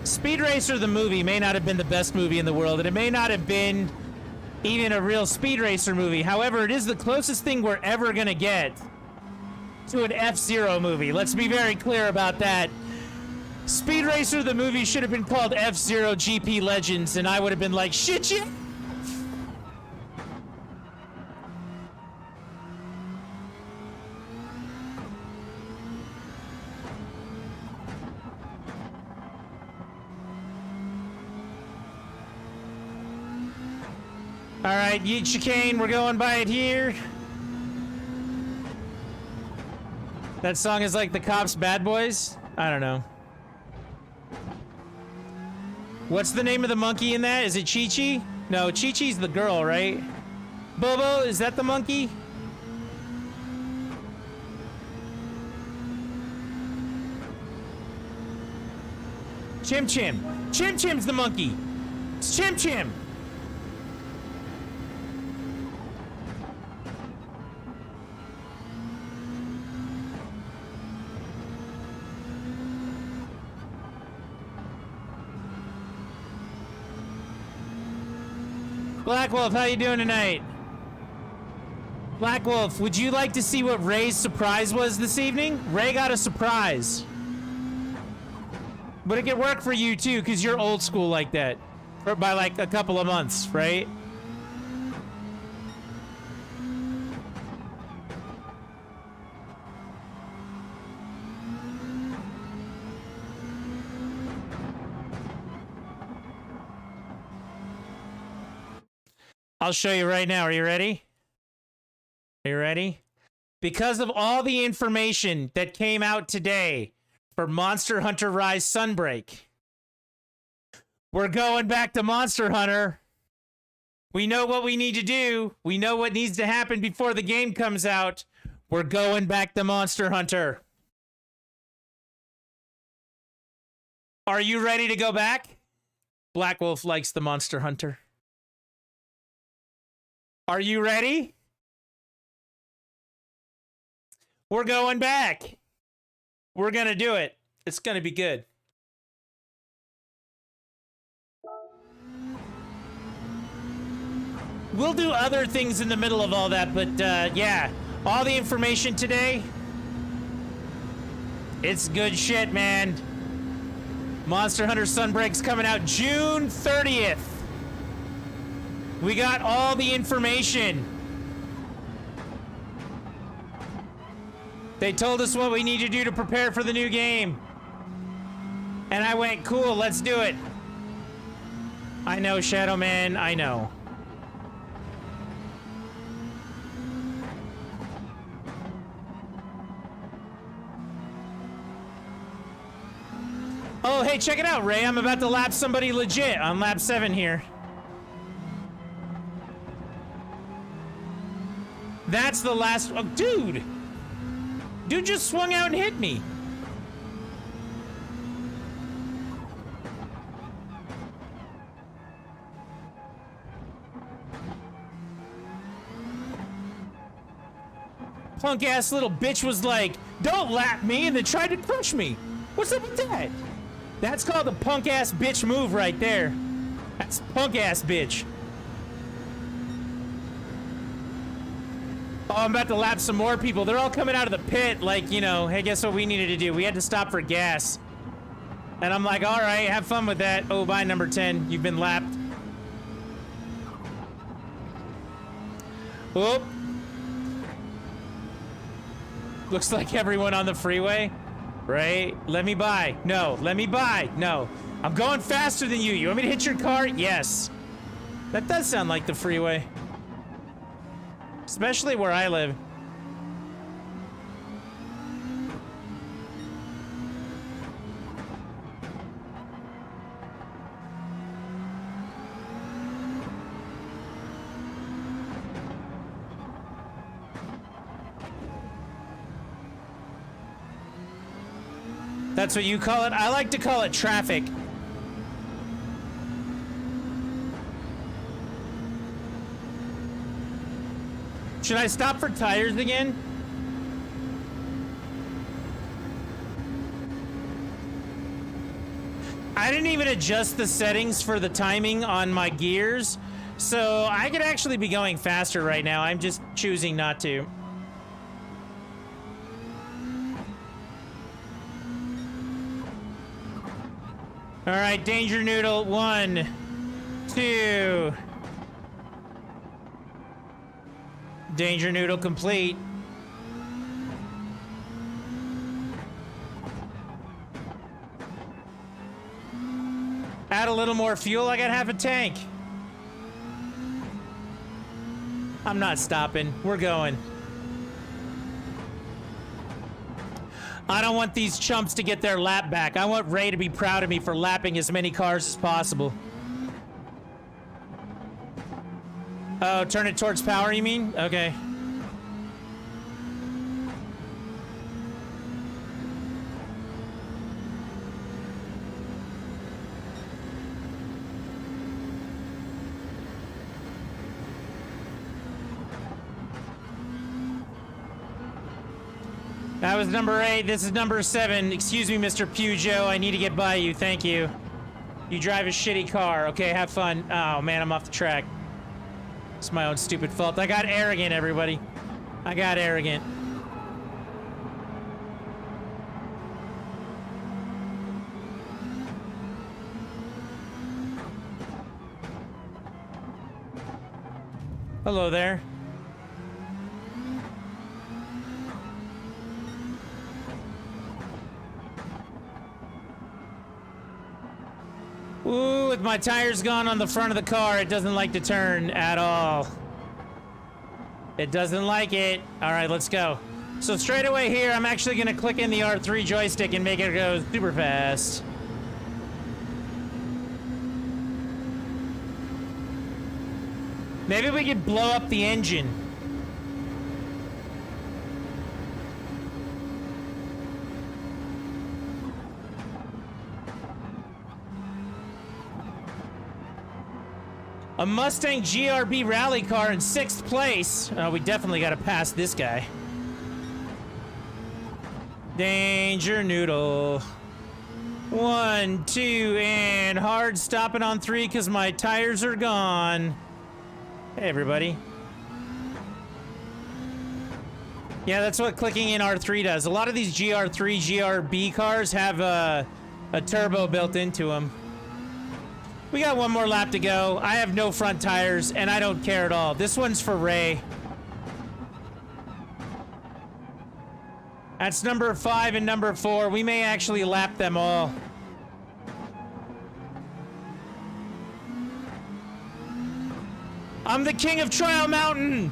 Speed Racer the movie may not have been the best movie in the world, and it may not have been even a real Speed Racer movie. However, it is the closest thing we're ever gonna get to an F-Zero movie. Let's be very clear about that. Speed Racer the movie should have been called F-Zero GP Legends, and I would have been like, shit, yeah. All right, Yeet Chicane, we're going by it here. That song is like the Cops Bad Boys? I don't know. What's the name of the monkey in that? Is it Chi-Chi? No, Chi-Chi's the girl, right? Bobo, is that the monkey? Chim Chim. Chim Chim's the monkey. It's Chim Chim. Black Wolf, how you doing tonight? Black Wolf, would you like to see what Ray's surprise was this evening? Ray got a surprise. But it could work for you too, because you're old school like that. By like a couple of months, right? I'll show you right now. Are you ready? Are you ready? Because of all the information that came out today for Monster Hunter Rise Sunbreak, we're going back to Monster Hunter. We know what we need to do. We know what needs to happen before the game comes out. We're going back to Monster Hunter. Are you ready to go back? Black Wolf likes the Monster Hunter. Are you ready? We're going back. We're going to do it. It's going to be good. We'll do other things in the middle of all that, but yeah, all the information today, it's good shit, man. Monster Hunter Sunbreak's coming out June 30th. We got all the information. They told us what we need to do to prepare for the new game. And I went, cool, let's do it. I know, Shadow Man, I know. Oh, hey, check it out, Ray. I'm about to lap somebody legit on lap 7 here. That's the last... Oh, dude! Dude just swung out and hit me. Punk-ass little bitch was like, don't lap me, and then tried to crush me. What's up with that? That's called a punk-ass bitch move right there. That's punk-ass bitch. Oh, I'm about to lap some more people. They're all coming out of the pit like, you know, hey, guess what we needed to do? We had to stop for gas. And I'm like, all right, have fun with that. Oh, bye, number 10. You've been lapped. Whoop. Looks like everyone on the freeway. Right? Let me by. No. Let me by. No. I'm going faster than you. You want me to hit your car? Yes. That does sound like the freeway. Especially where I live. That's what you call it? I like to call it traffic. Should I stop for tires again? I didn't even adjust the settings for the timing on my gears, so I could actually be going faster right now. I'm just choosing not to. All right, Danger Noodle, 1, 2. Danger Noodle complete. Add a little more fuel, I got half a tank. I'm not stopping, we're going. I don't want these chumps to get their lap back. I want Ray to be proud of me for lapping as many cars as possible. Oh, turn it towards power, you mean? Okay. That was number 8. This is number 7. Excuse me, Mr. Pujo. I need to get by you. Thank you. You drive a shitty car. Okay, have fun. Oh, man, I'm off the track. It's my own stupid fault. I got arrogant, everybody. I got arrogant. Hello there. Ooh, with my tires gone on the front of the car, it doesn't like to turn at all. It doesn't like it. All right, let's go. So straight away here, I'm actually gonna click in the R3 joystick and make it go super fast. Maybe we could blow up the engine. A Mustang GRB rally car in 6th place. Oh, we definitely got to pass this guy. Danger Noodle. 1, 2, and hard stopping on 3 because my tires are gone. Hey, everybody. Yeah, that's what clicking in R3 does. A lot of these GR3, GRB cars have a turbo built into them. We got one more lap to go. I have no front tires, and I don't care at all. This one's for Ray. That's number 5 and number 4. We may actually lap them all. I'm the king of Trial Mountain!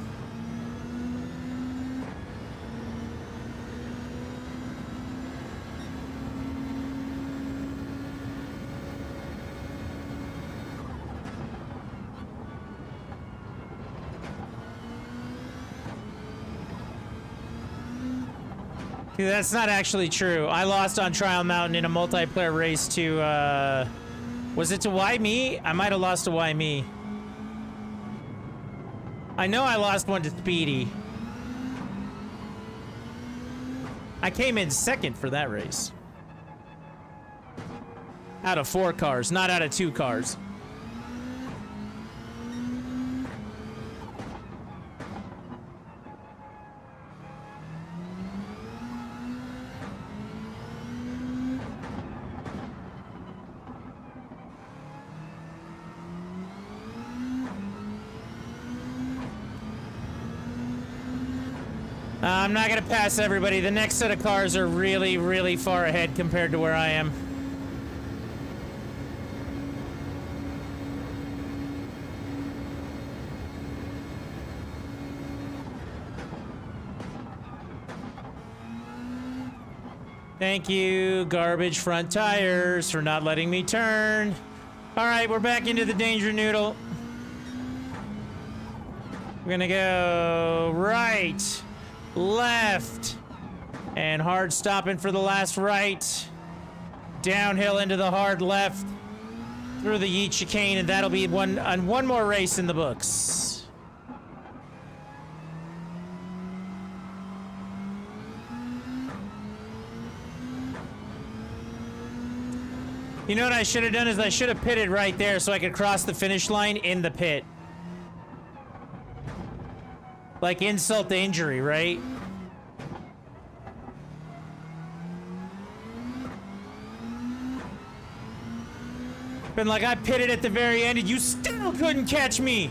That's not actually true. I lost on Trial Mountain in a multiplayer race to, was it to Why Me? I might have lost to Why Me. I know I lost one to Speedy. I came in 2nd for that race. Out of 4 cars, not out of 2 cars. I'm not gonna pass everybody. The next set of cars are really, really far ahead compared to where I am. Thank you, garbage front tires, for not letting me turn. All right, we're back into the Danger Noodle. We're gonna go right, left, and hard stopping for the last right. Downhill into the hard left, through the Yeet chicane, and that'll be one more race in the books. You know what I should have done is I should have pitted right there so I could cross the finish line in the pit. Like insult to injury, right? Been like, I pitted at the very end and you still couldn't catch me.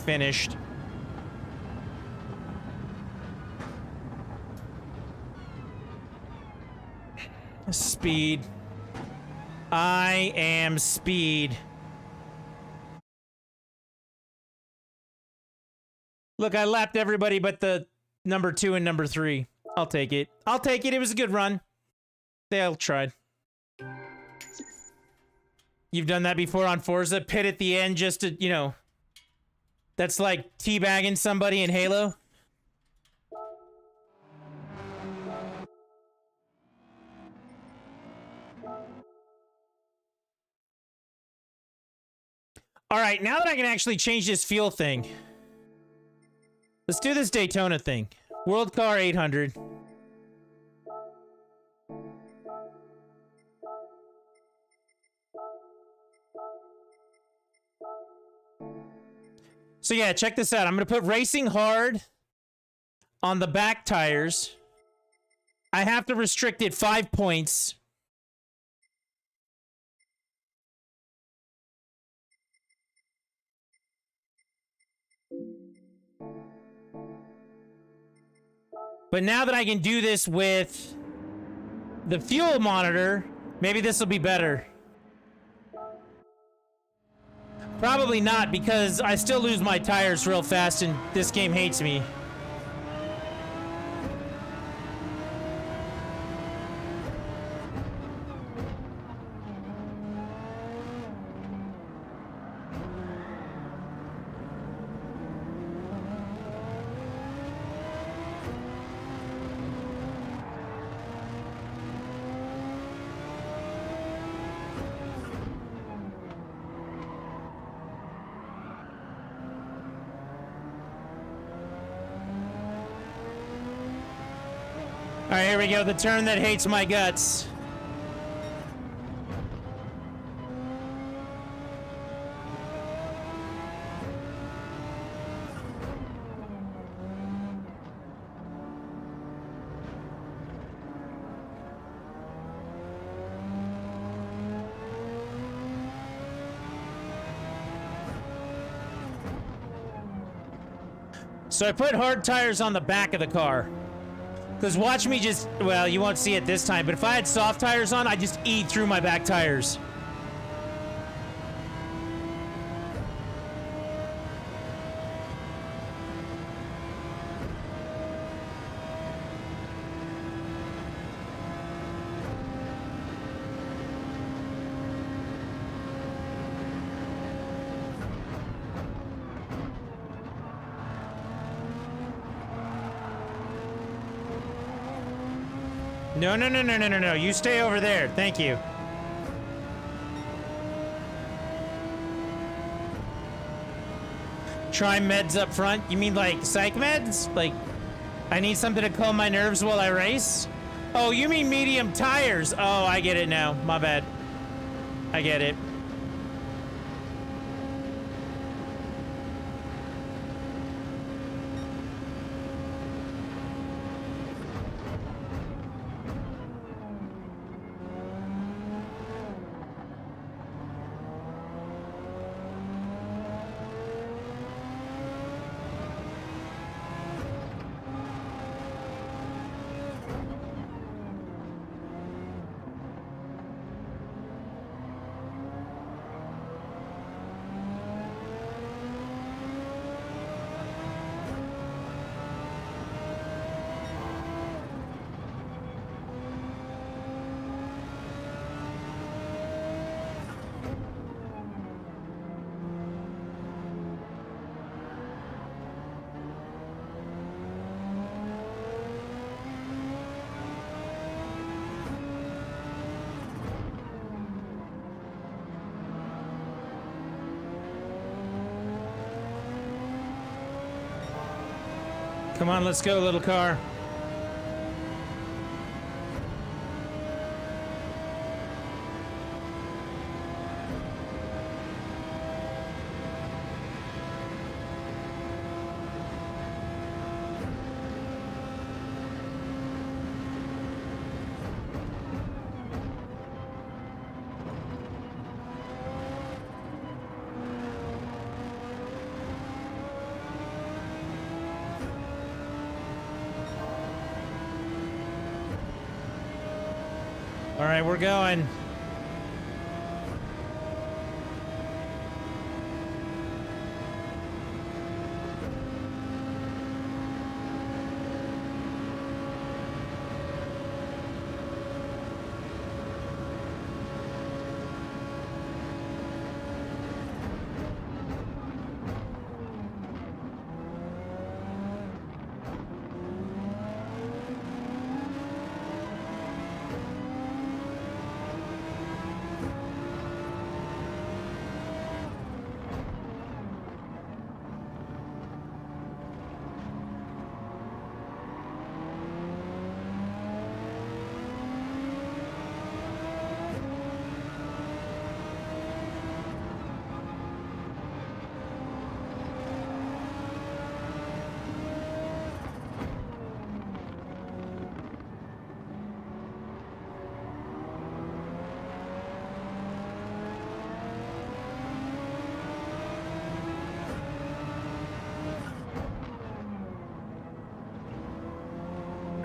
Finished. Speed. I am speed. Look, I lapped everybody but the number 2 and number 3. I'll take it. I'll take it. It was a good run. They all tried. You've done that before on Forza? Pit at the end just to, you know... That's like teabagging somebody in Halo? Alright, now that I can actually change this fuel thing... Let's do this Daytona thing. World Car 800. So yeah, check this out. I'm going to put Racing Hard on the back tires. I have to restrict it 5 points. But now that I can do this with the fuel monitor. Maybe this will be better. Probably not, because I still lose my tires real fast and this game hates me. All right, here we go. The turn that hates my guts. So I put hard tires on the back of the car. Because watch me just, well, you won't see it this time, but if I had soft tires on, I'd just eat through my back tires. No, no, no, no, no, no, no. You stay over there. Thank you. Try meds up front? You mean like psych meds? Like, I need something to calm my nerves while I race? Oh, you mean medium tires? Oh, I get it now. My bad. I get it. Come on, let's go, little car. All right, we're going.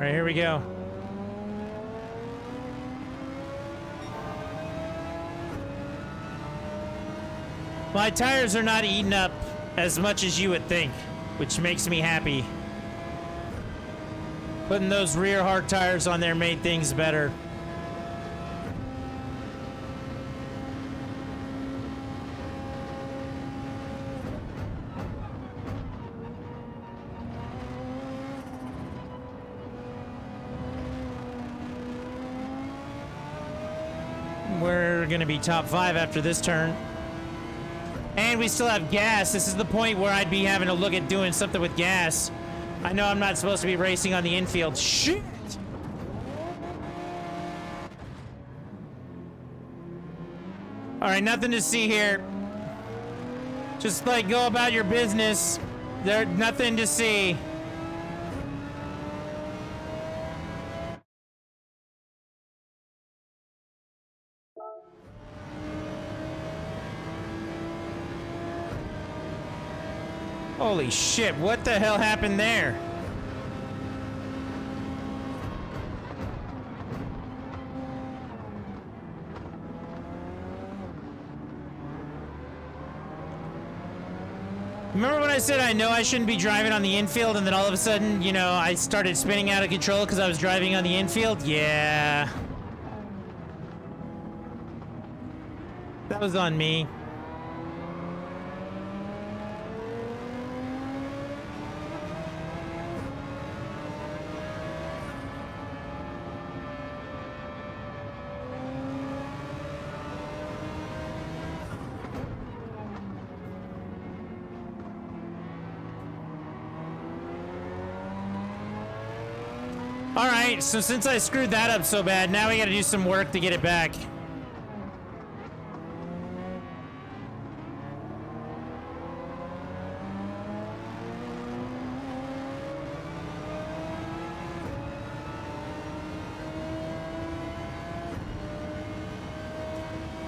All right, here we go. My tires are not eating up as much as you would think, which makes me happy. Putting those rear hard tires on there made things better. We're gonna be top 5 after this turn. And we still have gas. This is the point where I'd be having to look at doing something with gas. I know I'm not supposed to be racing on the infield. Shit! Alright, nothing to see here. Just like go about your business. There's nothing to see. Holy shit, what the hell happened there? Remember when I said I know I shouldn't be driving on the infield and then all of a sudden, you know, I started spinning out of control because I was driving on the infield? Yeah. That was on me. Alright, so since I screwed that up so bad, now we gotta do some work to get it back.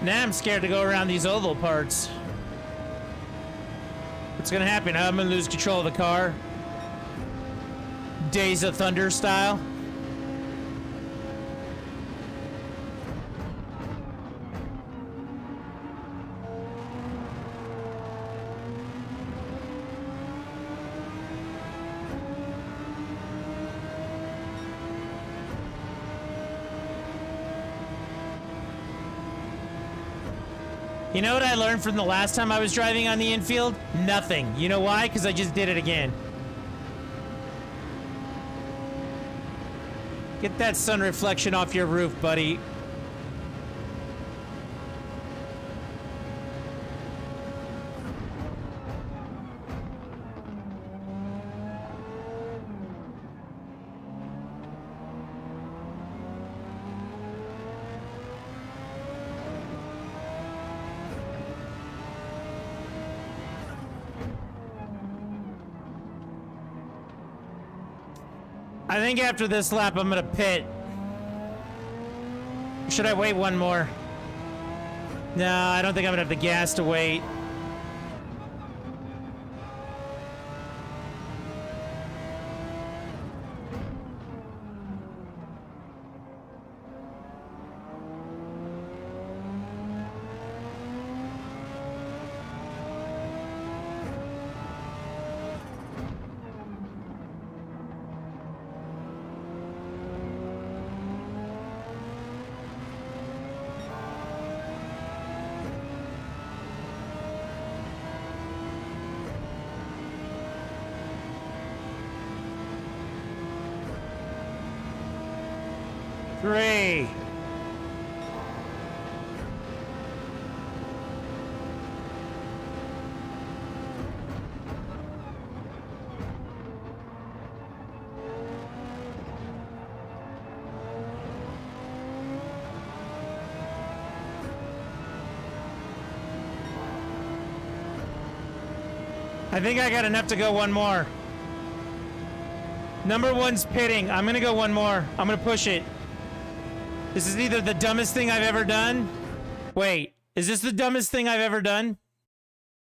Now I'm scared to go around these oval parts. What's gonna happen? I'm gonna lose control of the car. Days of Thunder style. You know what I learned from the last time I was driving on the infield? Nothing. You know why? Because I just did it again. Get that sun reflection off your roof, buddy. I think after this lap, I'm gonna pit. Should I wait one more? No, I don't think I'm gonna have the gas to wait. Three. I think I got enough to go one more. Number one's pitting. I'm gonna go one more. I'm gonna push it. This is either the dumbest thing I've ever done. Wait, is this the dumbest thing I've ever done?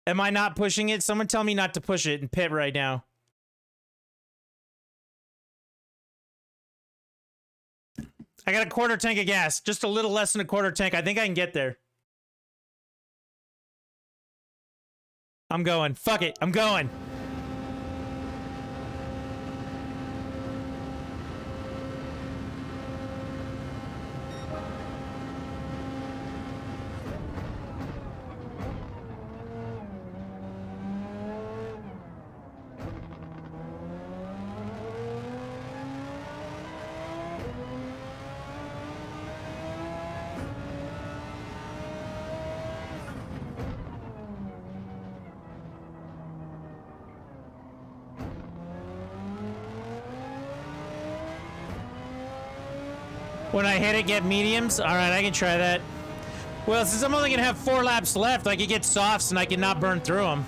Am I not pushing it? Someone tell me not to push it and pit right now. I got a quarter tank of gas. Just a little less than a quarter tank. I think I can get there. I'm going. Fuck it. I'm going. When I hit it, get mediums? Alright, I can try that. Well, since I'm only gonna have 4 laps left, I can get softs and I can not burn through them.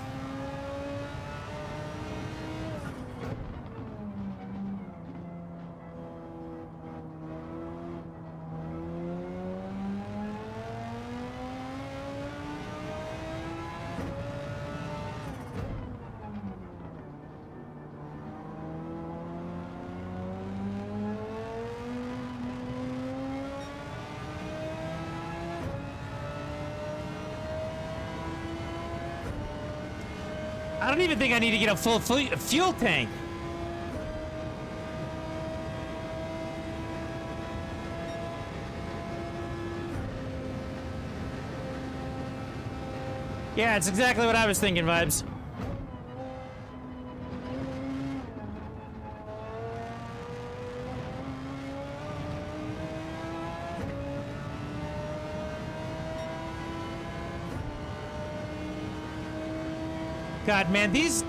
I don't even think I need to get a full fuel tank. Yeah, it's exactly what I was thinking, Vibes. God, man, these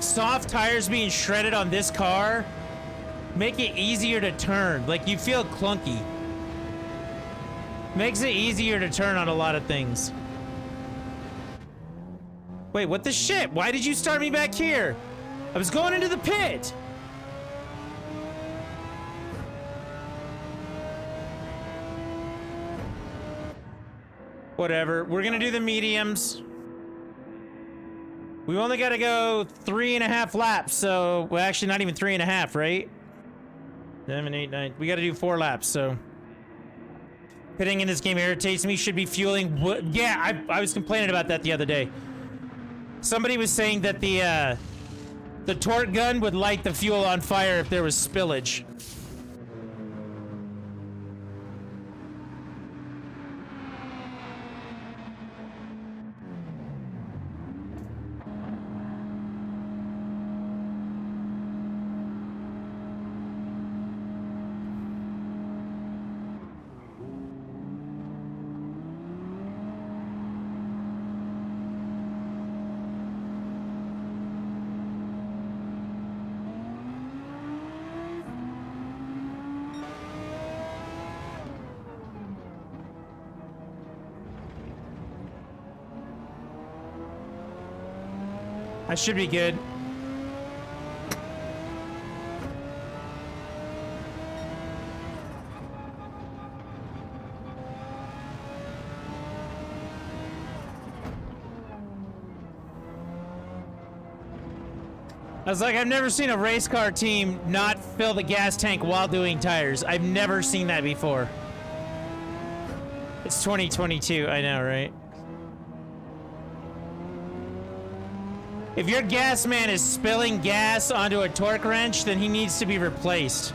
soft tires being shredded on this car make it easier to turn. Like, you feel clunky. Makes it easier to turn on a lot of things. Wait, what the shit? Why did you start me back here? I was going into the pit. Whatever. We're gonna do the mediums. We only gotta go 3.5 laps, so... Well, actually, not even 3.5, right? 7, 8, 9... We gotta do 4 laps, so... Pitting in this game irritates me. Should be fueling... Yeah, I was complaining about that the other day. Somebody was saying that the torque gun would light the fuel on fire if there was spillage. I should be good. I was like, I've never seen a race car team not fill the gas tank while doing tires. I've never seen that before. It's 2022, I know, right? If your gas man is spilling gas onto a torque wrench, then he needs to be replaced.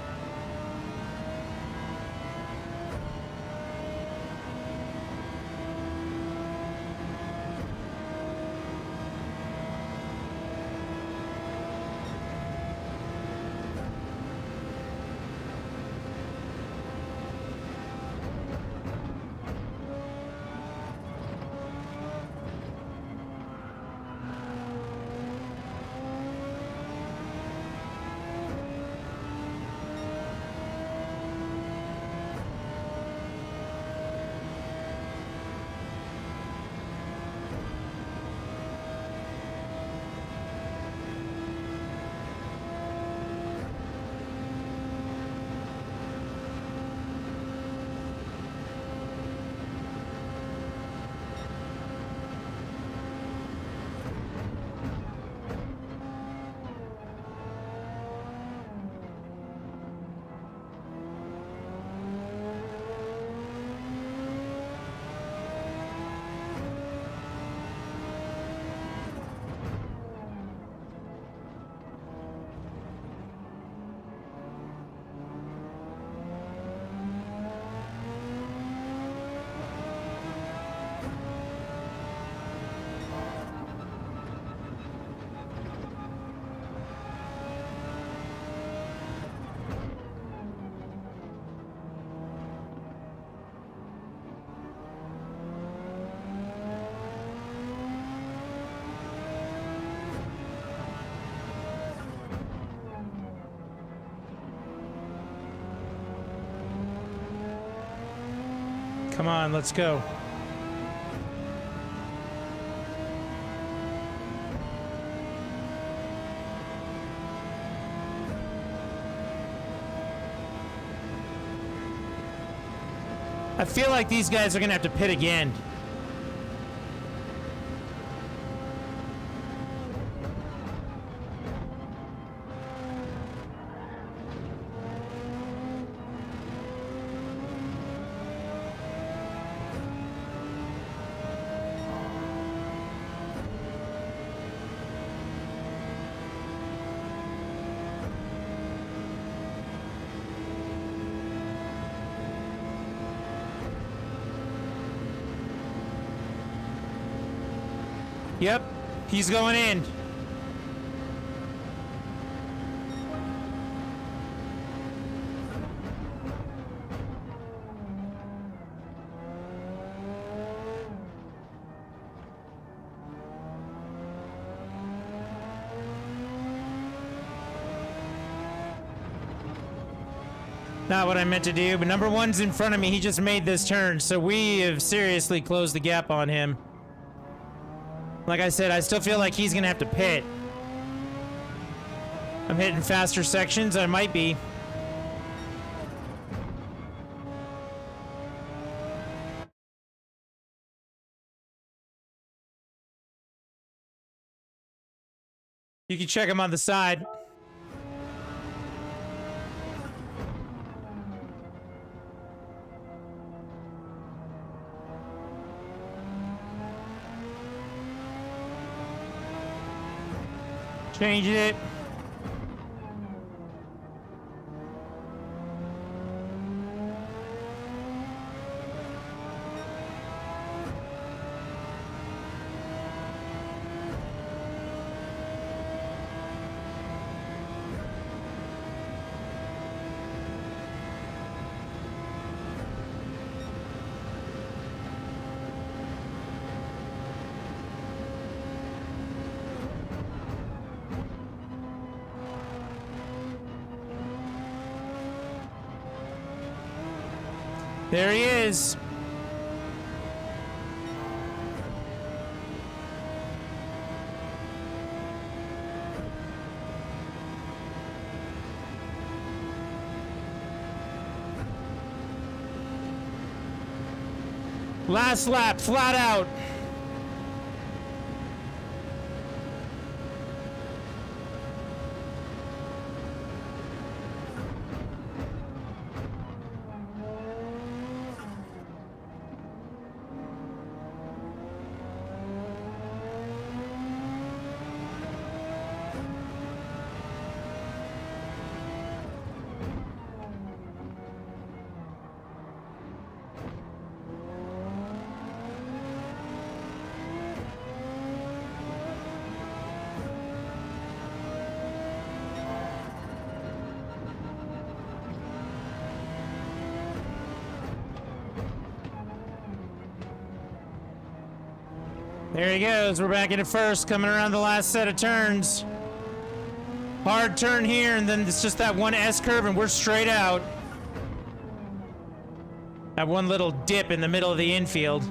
Come on, let's go. I feel like these guys are gonna have to pit again. Yep, he's going in. Not what I meant to do, but number one's in front of me. He just made this turn, so we have seriously closed the gap on him. Like I said, I still feel like he's gonna have to pit. I'm hitting faster sections, I might be. You can check him on the side. Change it. There he is. Last lap, flat out. There he goes. We're back into first, coming around the last set of turns. Hard turn here, and then it's just that one S curve, and we're straight out. That one little dip in the middle of the infield.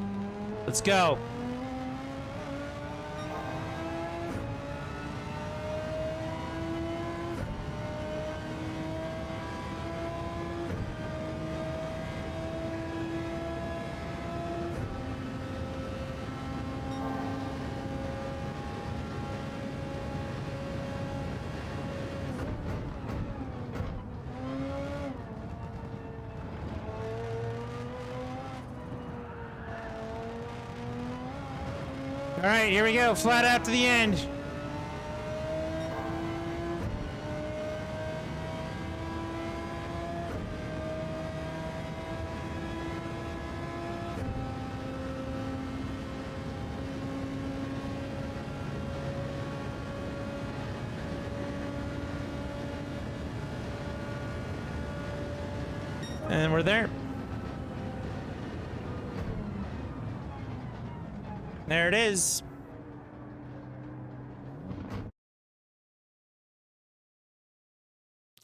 Let's go. All right, here we go. Flat out to the end. And we're there. There it is.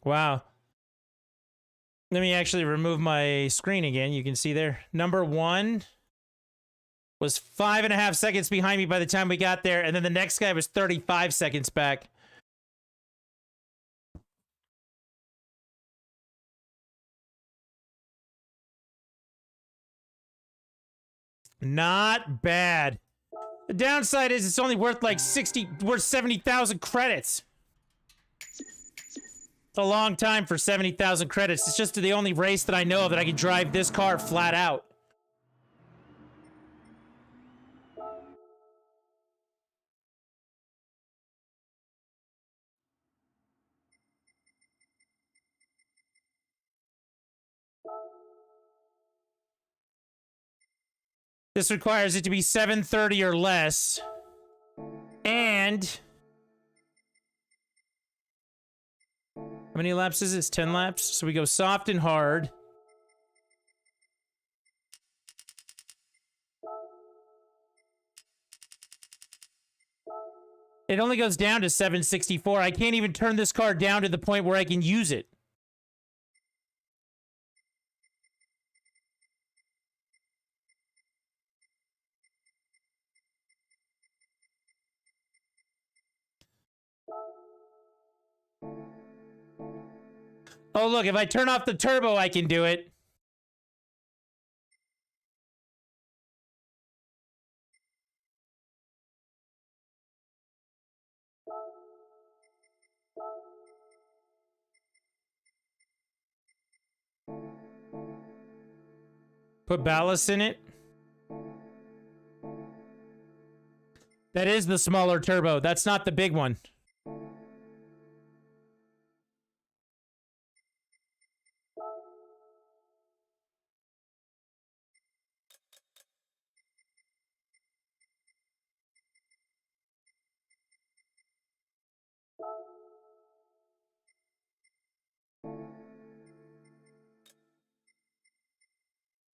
Wow. Let me actually remove my screen again. You can see there. Number 1 was 5.5 seconds behind me by the time we got there, and then the next guy was 35 seconds back. Not bad. The downside is it's only worth like 70,000 credits. It's a long time for 70,000 credits. It's just the only race that I know of that I can drive this car flat out. This requires it to be 7:30 or less. And how many laps is it? It's 10 laps. So we go soft and hard. It only goes down to 764. I can't even turn this car down to the point where I can use it. Oh, look, if I turn off the turbo, I can do it. Put ballast in it. That is the smaller turbo. That's not the big one.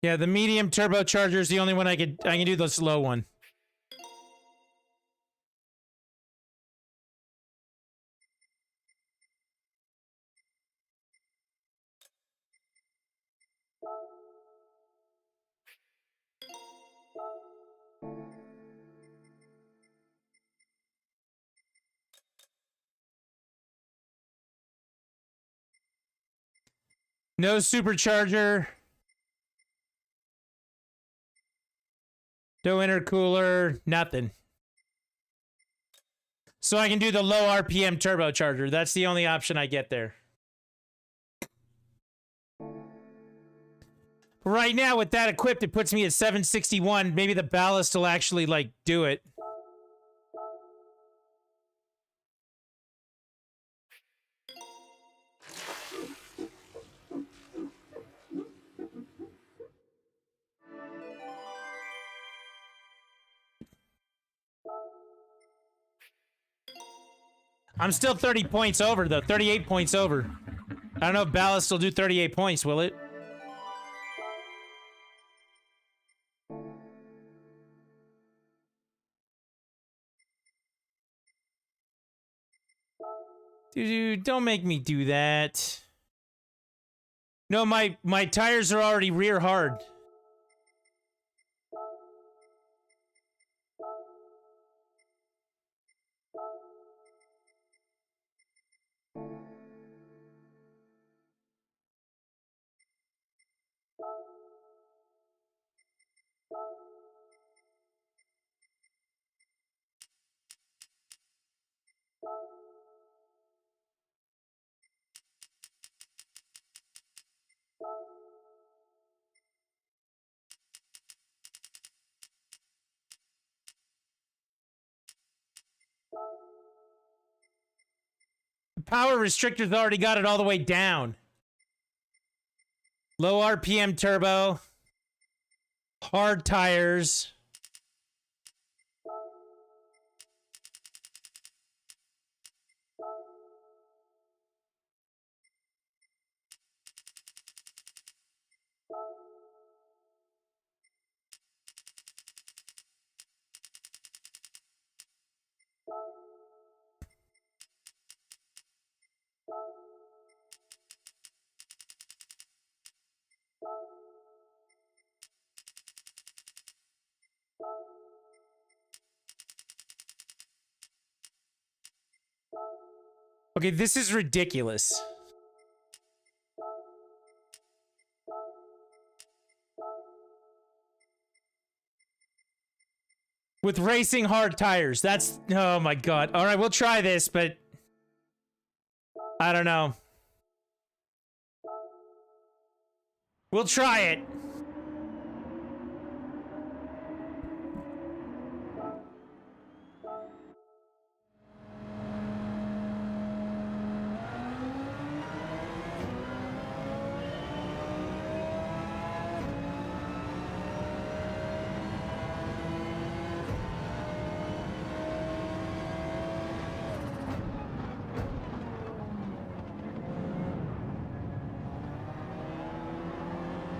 Yeah, the medium turbocharger is the only one I can do the slow one. No supercharger. No intercooler, nothing. So I can do the low RPM turbocharger. That's the only option I get there. Right now, with that equipped, it puts me at 761. Maybe the ballast will actually, like, do it. I'm still 30 points over, though. 38 points over. I don't know if ballast will do 38 points, will it? Dude, don't make me do that. No, my tires are already rear hard. The power restrictor's already got it all the way down. Low RPM turbo. Hard tires. Okay, this is ridiculous. With racing hard tires. That's... Oh my god. Alright, we'll try this, but... I don't know. We'll try it.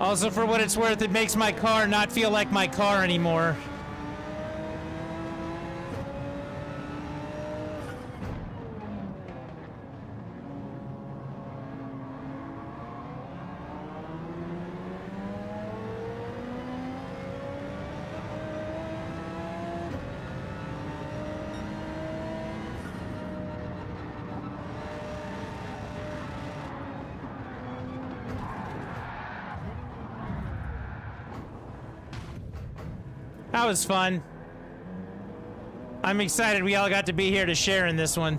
Also, for what it's worth, it makes my car not feel like my car anymore. That was fun. I'm excited we all got to be here to share in this one.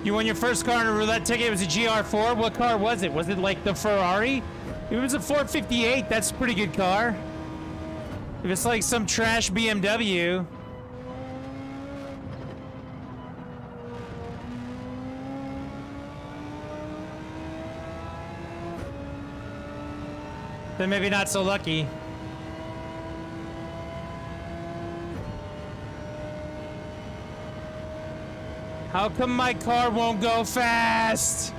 You won your first car in a roulette ticket. It was a GR4. What car was it? Was it like the Ferrari? If it was a 458, that's a pretty good car. If it's like some trash BMW. Then maybe not so lucky. How come my car won't go fast?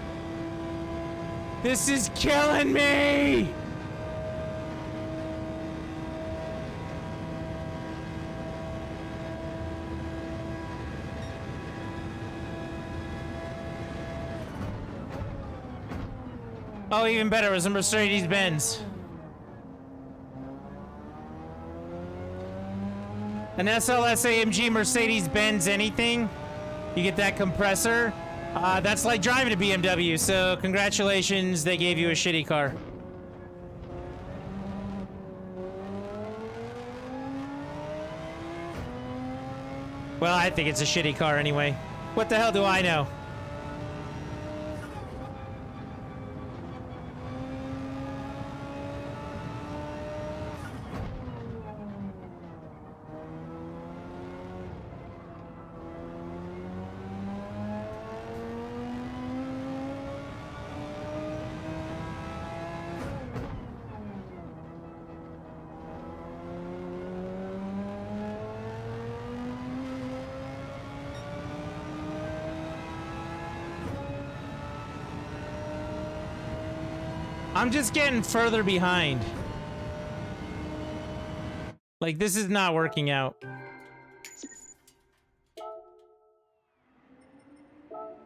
This is killing me! Oh, even better, it was a Mercedes-Benz. An SLS AMG Mercedes-Benz anything? You get that compressor. That's like driving a BMW, so congratulations, they gave you a shitty car. Well, I think it's a shitty car anyway. What the hell do I know? I'm just getting further behind. Like, this is not working out.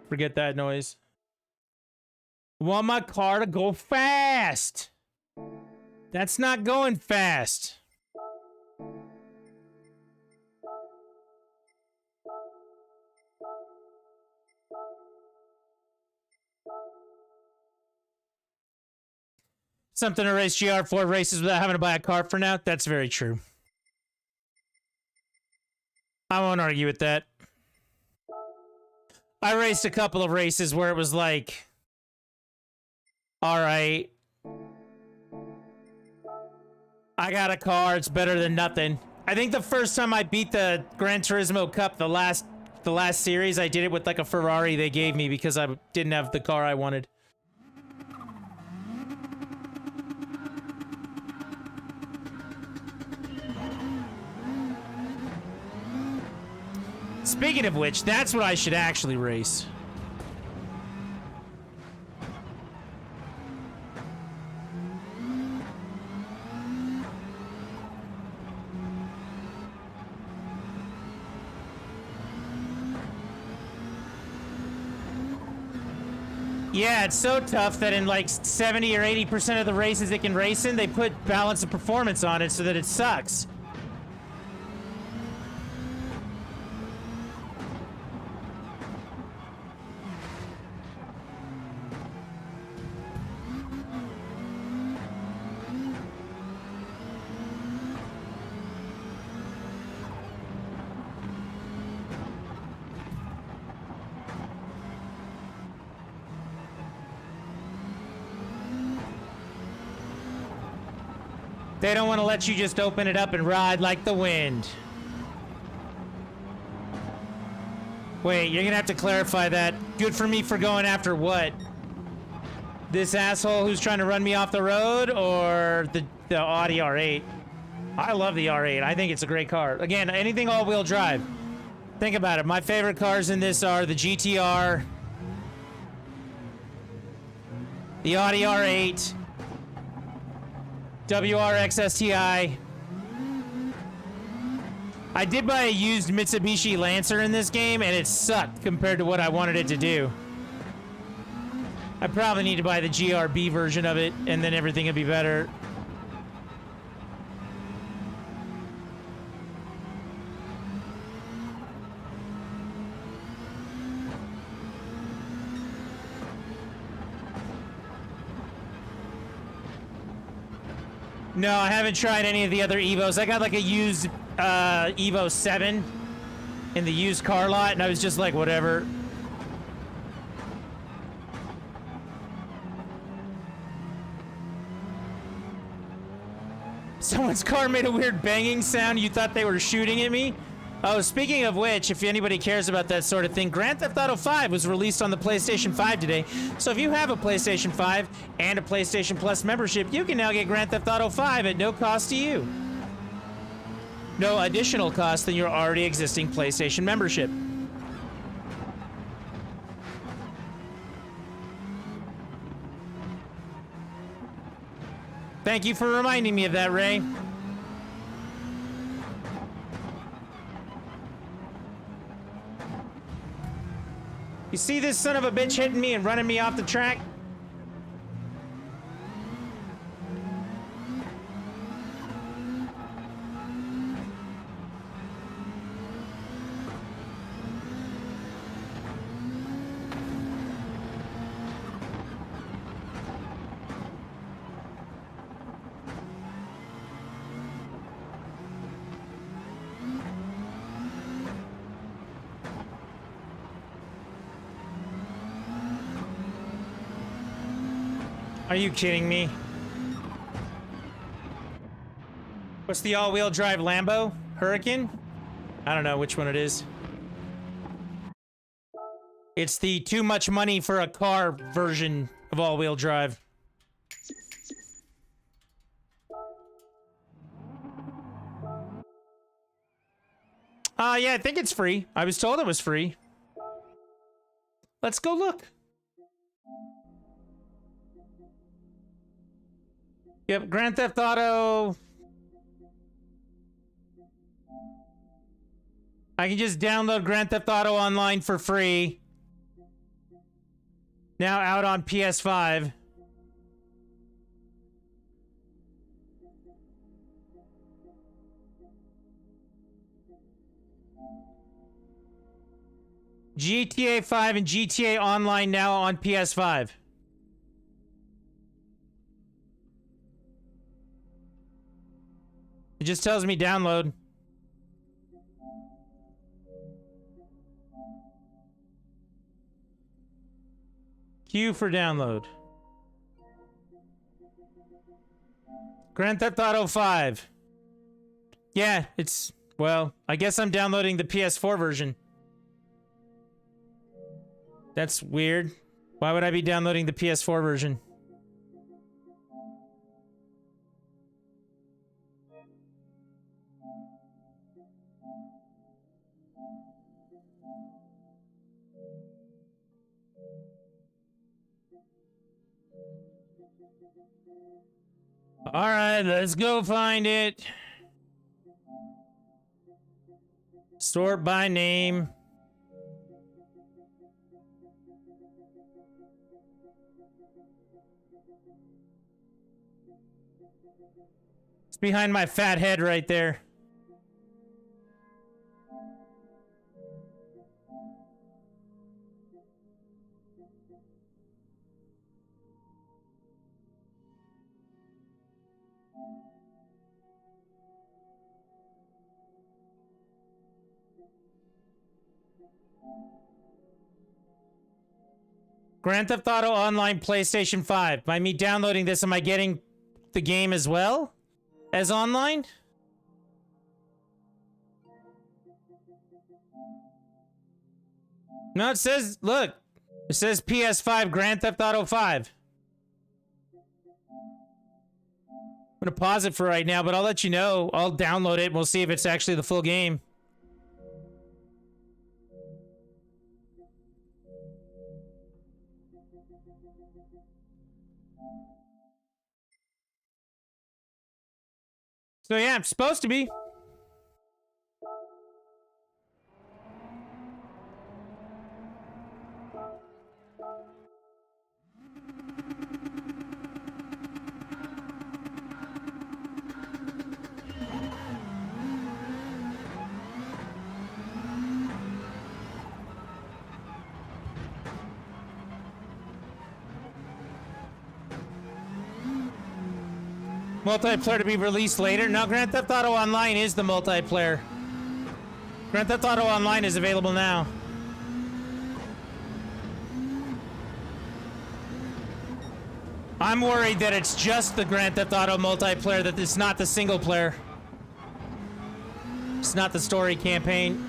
Forget that noise. I want my car to go fast. That's not going fast. Something to race GR4 races without having to buy a car for now? That's very true. I won't argue with that. I raced a couple of races where it was like, alright, I got a car, it's better than nothing. I think the first time I beat the Gran Turismo Cup, the last series, I did it with like a Ferrari they gave me because I didn't have the car I wanted. Speaking of which, that's what I should actually race. Yeah, it's so tough that in like 70 or 80% of the races it can race in, they put balance of performance on it so that it sucks. They don't want to let you just open it up and ride like the wind. Wait, you're gonna have to clarify that. Good for me for going after what? This asshole who's trying to run me off the road, or the Audi R8? I love the R8. I think it's a great car. Again, anything all-wheel drive. Think about it. My favorite cars in this are the GTR, the Audi R8, WRX STI. I did buy a used Mitsubishi Lancer in this game, and it sucked compared to what I wanted it to do. I probably need to buy the GRB version of it, and then everything will be better. No, I haven't tried any of the other Evos. I got like a used Evo 7 in the used car lot, and I was just like, whatever. Someone's car made a weird banging sound. You thought they were shooting at me? Oh, speaking of which, if anybody cares about that sort of thing, Grand Theft Auto 5 was released on the PlayStation 5 today. So if you have a PlayStation 5 and a PlayStation Plus membership, you can now get Grand Theft Auto 5 at no cost to you. No additional cost than your already existing PlayStation membership. Thank you for reminding me of that, Ray. You see this son of a bitch hitting me and running me off the track? Are you kidding me? What's the all-wheel drive Lambo? Hurricane? I don't know which one it is. It's the too much money for a car version of all-wheel drive. Yeah, I think it's free. I was told it was free. Let's go look. Yep, Grand Theft Auto. I can just download Grand Theft Auto Online for free. Now out on PS5. GTA 5 and GTA Online now on PS5. It just tells me download. Queue for download. Grand Theft Auto 5. Yeah, it's... well, I guess I'm downloading the PS4 version. That's weird. Why would I be downloading the PS4 version? All right, let's go find it. Sort by name. behind my fat head right there. Grand Theft Auto Online PlayStation 5. By me downloading this, am I getting the game as well as online? No, it says, look, it says PS5 Grand Theft Auto 5. I'm gonna pause it for right now, but I'll let you know. I'll download it and we'll see if it's actually the full game. So yeah, it's supposed to be. Multiplayer to be released later. No, Grand Theft Auto Online is the multiplayer. Grand Theft Auto Online is available now. I'm worried that it's just the Grand Theft Auto multiplayer, that it's not the single player. It's not the story campaign.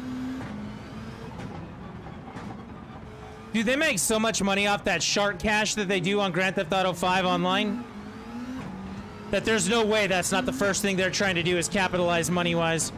Dude, they make so much money off that shark cash that they do on Grand Theft Auto 5 Online, that there's no way that's not the first thing they're trying to do is capitalize money-wise.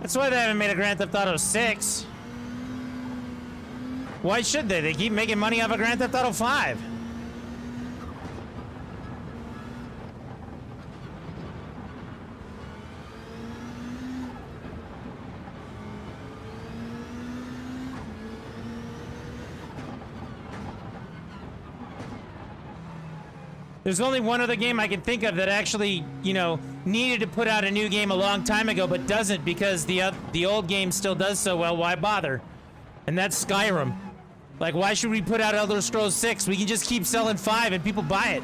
That's why they haven't made a Grand Theft Auto 6. Why should they? They keep making money off of Grand Theft Auto 5. There's only one other game I can think of that actually, you know, needed to put out a new game a long time ago, but doesn't because the old game still does so well. Why bother? And that's Skyrim. Like, why should we put out Elder Scrolls 6? We can just keep selling 5 and people buy it.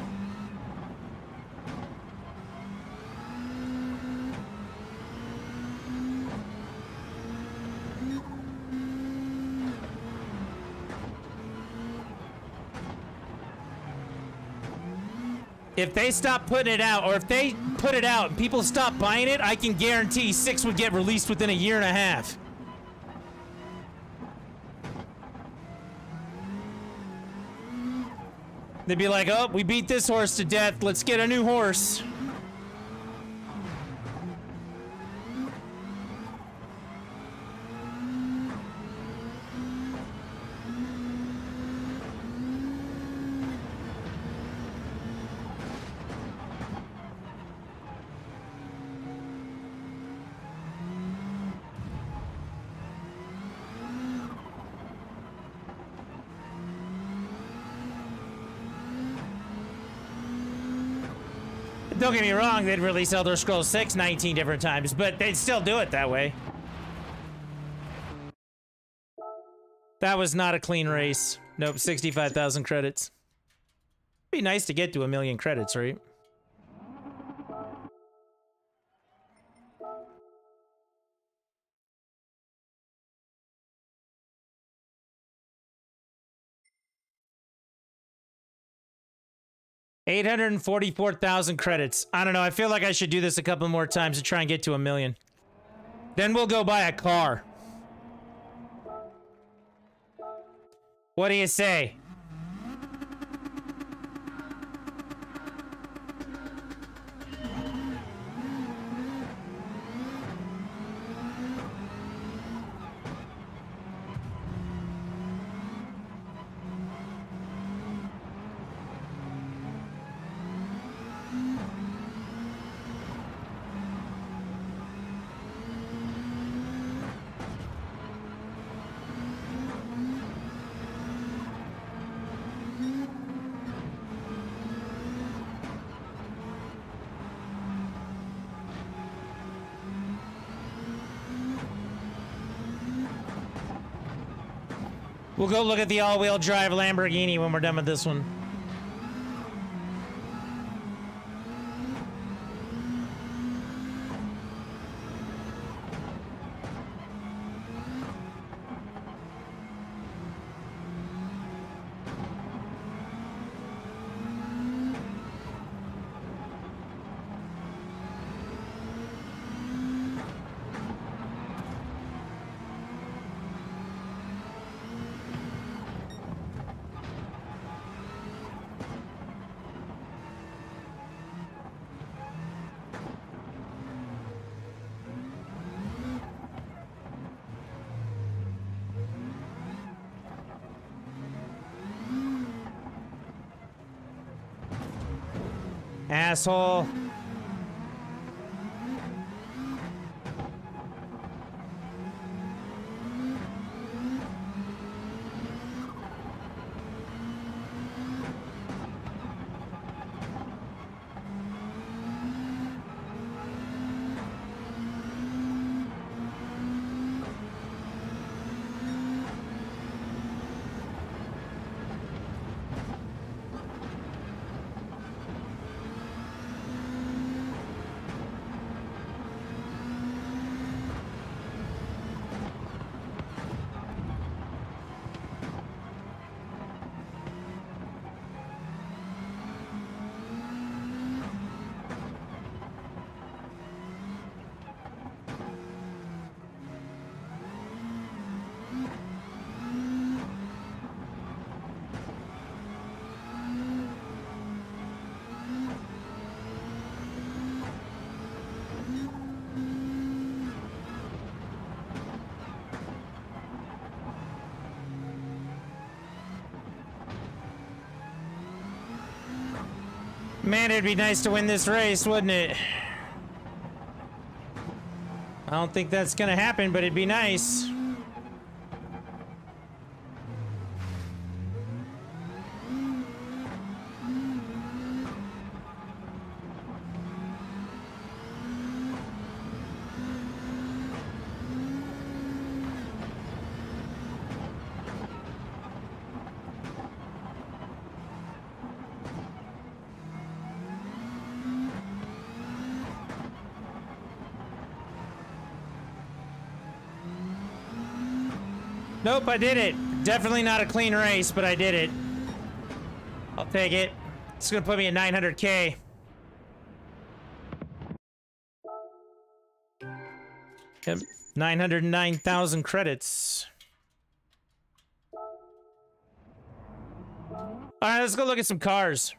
If they stop putting it out, or if they put it out and people stop buying it, I can guarantee 6 would get released within a year and a half. They'd be like, oh, we beat this horse to death, let's get a new horse. Don't get me wrong, they'd release Elder Scrolls 6 19 different times, but they'd still do it that way. That was not a clean race. Nope, 65,000 credits. Be nice to get to 1 million credits, right? 844,000 credits. I don't know. I feel like I should do this a couple more times to try and get to 1 million. Then we'll go buy a car. What do you say? We'll go look at the all-wheel drive Lamborghini when we're done with this one. Asshole. Man, it'd be nice to win this race, wouldn't it? I don't think that's gonna happen, but it'd be nice. Nope, I did it. Definitely not a clean race, but I did it. I'll take it. It's gonna put me at 900K. Yep, 909,000 credits. All right, let's go look at some cars.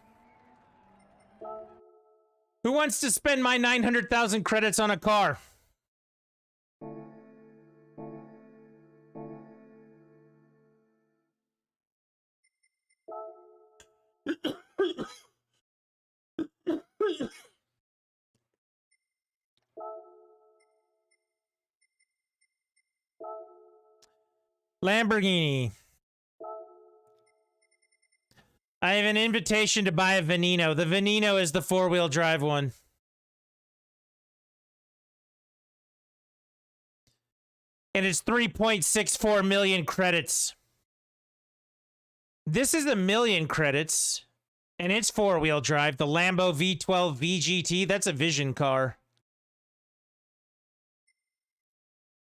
Who wants to spend my 900,000 credits on a car? Lamborghini. I have an invitation to buy a Veneno. The Veneno is the four-wheel drive one. And it's 3.64 million credits. This is a million credits. And it's four-wheel drive. The Lambo V12 VGT, that's a Vision car.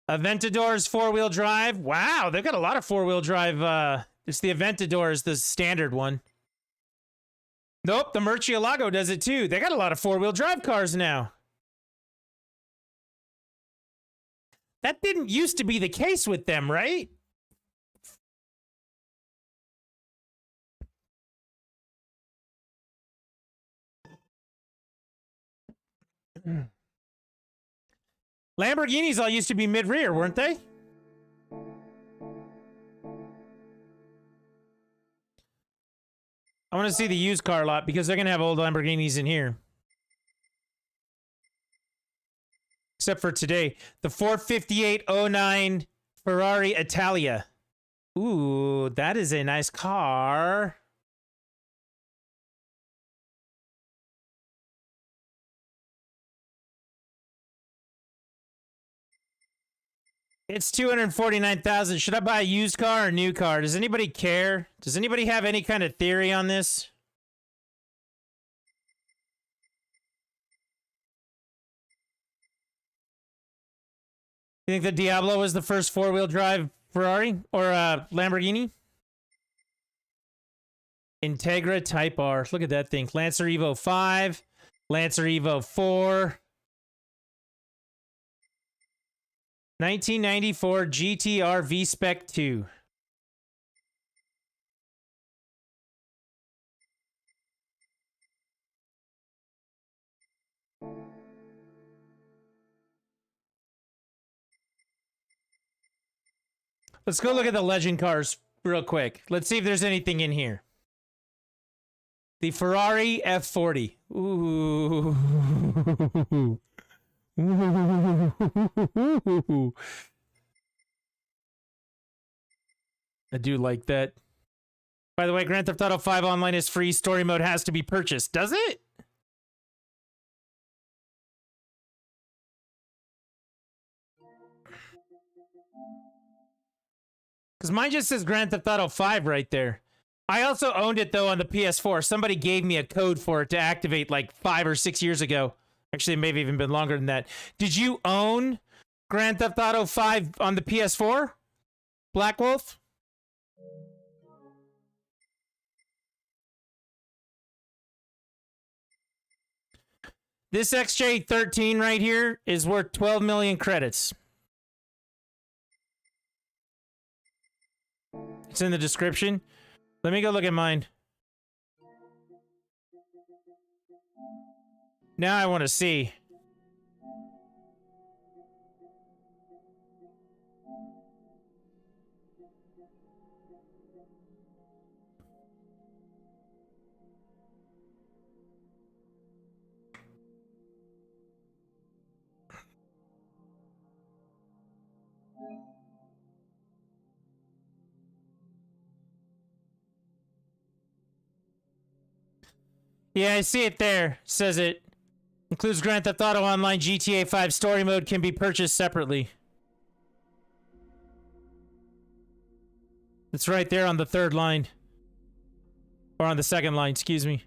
Aventador's four-wheel drive. Wow, they've got a lot of four-wheel drive. It's the Aventador is the standard one. Nope, the Murcielago does it too. They got a lot of four-wheel drive cars now. That didn't used to be the case with them, right? Lamborghinis all used to be mid-rear, weren't they? I want to see the used car lot because they're going to have old Lamborghinis in here. Except for today. The 45809 Ferrari Italia. Ooh, that is a nice car. It's 249,000. Should I buy a used car or a new car? Does anybody care? Does anybody have any kind of theory on this? You think the Diablo was the first four-wheel drive Ferrari or Lamborghini? Integra Type R. Look at that thing. Lancer Evo 5, Lancer Evo 4. 1994 GTR V-Spec 2. Let's go look at the legend cars real quick. Let's see if there's anything in here. The Ferrari F40. Ooh. Ooh. I do like that. By the way, Grand Theft Auto 5 Online is free. Story mode has to be purchased. Does it? Because mine just says Grand Theft Auto 5 right there. I also owned it, though, on the PS4. Somebody gave me a code for it to activate like 5 or 6 years ago. Actually, it may have even been longer than that. Did you own Grand Theft Auto 5 on the PS4? Black Wolf? This XJ13 right here is worth 12 million credits. It's in the description. Let me go look at mine. Now I want to see. Yeah, I see it there. Says it includes Grand Theft Auto Online GTA 5 story mode can be purchased separately. It's right there on the third line. Or on the second line, excuse me.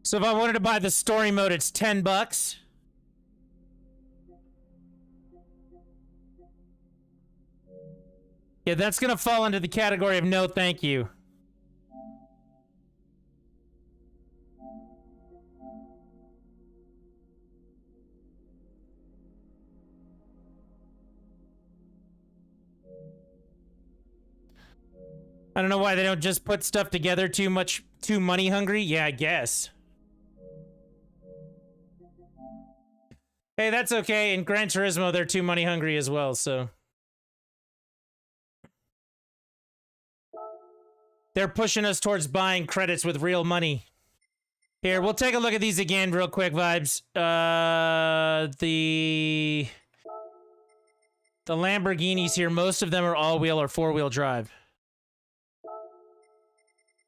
So if I wanted to buy the story mode, it's $10. Yeah, that's gonna fall into the category of no thank you. I don't know why they don't just put stuff together too money hungry. Yeah, I guess. Hey, that's okay. In Gran Turismo, they're too money hungry as well, so. They're pushing us towards buying credits with real money. Here, we'll take a look at these again real quick, Vibes. The Lamborghinis here, most of them are all-wheel or four-wheel drive.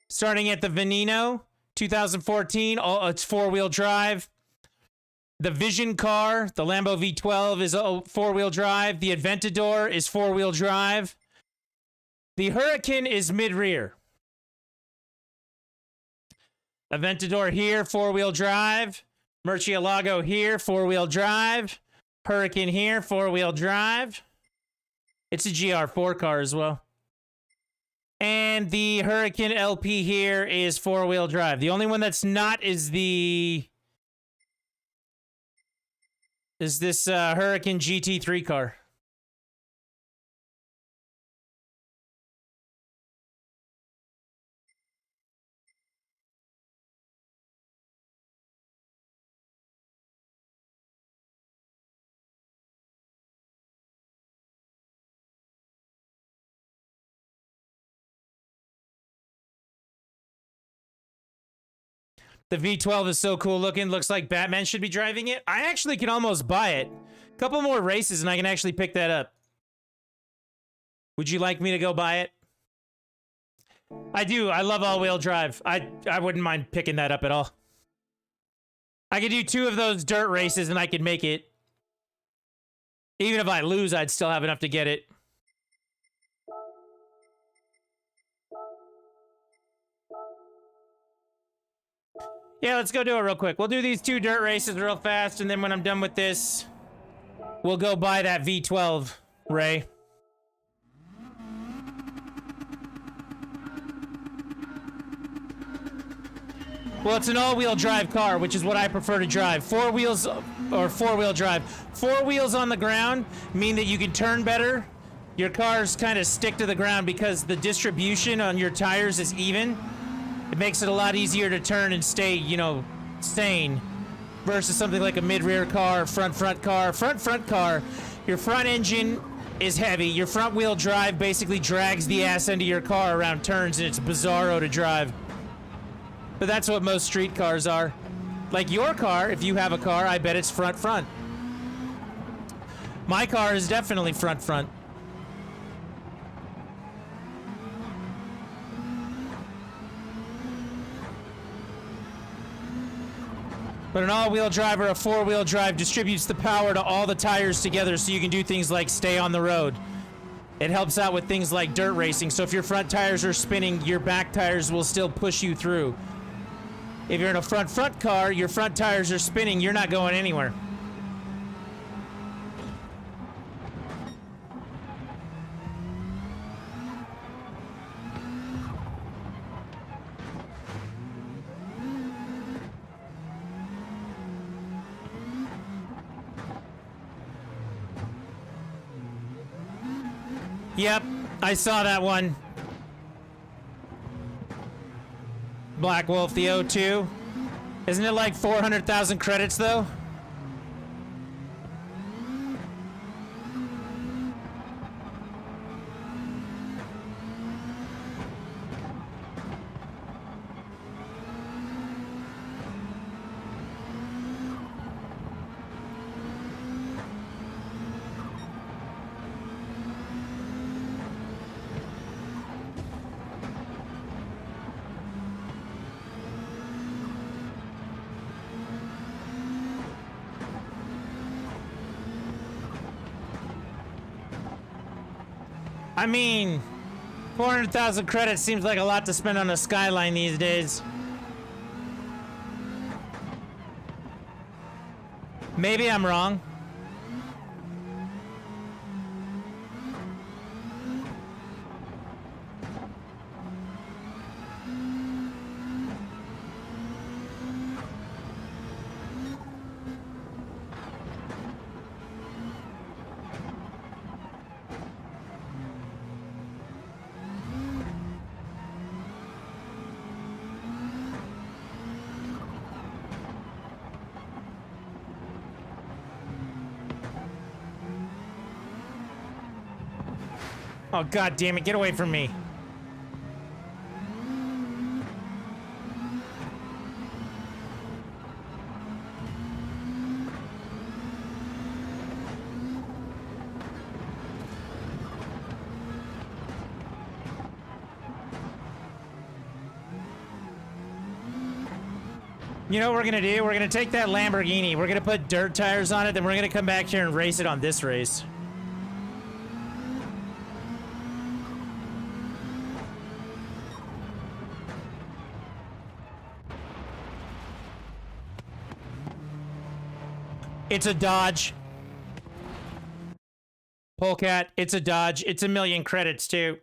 Starting at the Veneno, 2014, it's four-wheel drive. The Vision car, the Lambo V12 is four-wheel drive. The Aventador is four-wheel drive. The Hurricane is mid-rear. Aventador here, four-wheel drive. Murcielago here, four-wheel drive. Hurricane here, four-wheel drive. It's a GR4 car as well. And the Hurricane LP here is four-wheel drive. The only one that's not is this Hurricane GT3 car. The V12 is so cool looking. Looks like Batman should be driving it. I actually can almost buy it. A couple more races and I can actually pick that up. Would you like me to go buy it? I do. I love all-wheel drive. I wouldn't mind picking that up at all. I could do 2 of those dirt races and I could make it. Even if I lose, I'd still have enough to get it. Yeah, let's go do it real quick. We'll do these 2 dirt races real fast, and then when I'm done with this, we'll go buy that V12, Ray. Well, it's an all-wheel drive car, which is what I prefer to drive. 4 wheels, or four-wheel drive. 4 wheels on the ground mean that you can turn better. Your cars kind of stick to the ground because the distribution on your tires is even. It makes it a lot easier to turn and stay, you know, sane. Versus something like a mid-rear car, front car. Front car, your front engine is heavy. Your front-wheel drive basically drags the ass end of your car around turns, and it's bizarro to drive. But that's what most street cars are. Like your car, if you have a car, I bet it's front. My car is definitely front. But an all-wheel drive or a four-wheel drive distributes the power to all the tires together so you can do things like stay on the road. It helps out with things like dirt racing, so if your front tires are spinning, your back tires will still push you through. If you're in a front car, your front tires are spinning, you're not going anywhere. Yep, I saw that one. Black Wolf, the O2. Isn't it like 400,000 credits, though? I mean, 400,000 credits seems like a lot to spend on a Skyline these days. Maybe I'm wrong. Oh, god damn it, get away from me. You know what we're gonna do? We're gonna take that Lamborghini, we're gonna put dirt tires on it, then we're gonna come back here and race it on this race. It's a Dodge. Polecat, it's a Dodge. It's 1,000,000 credits, too.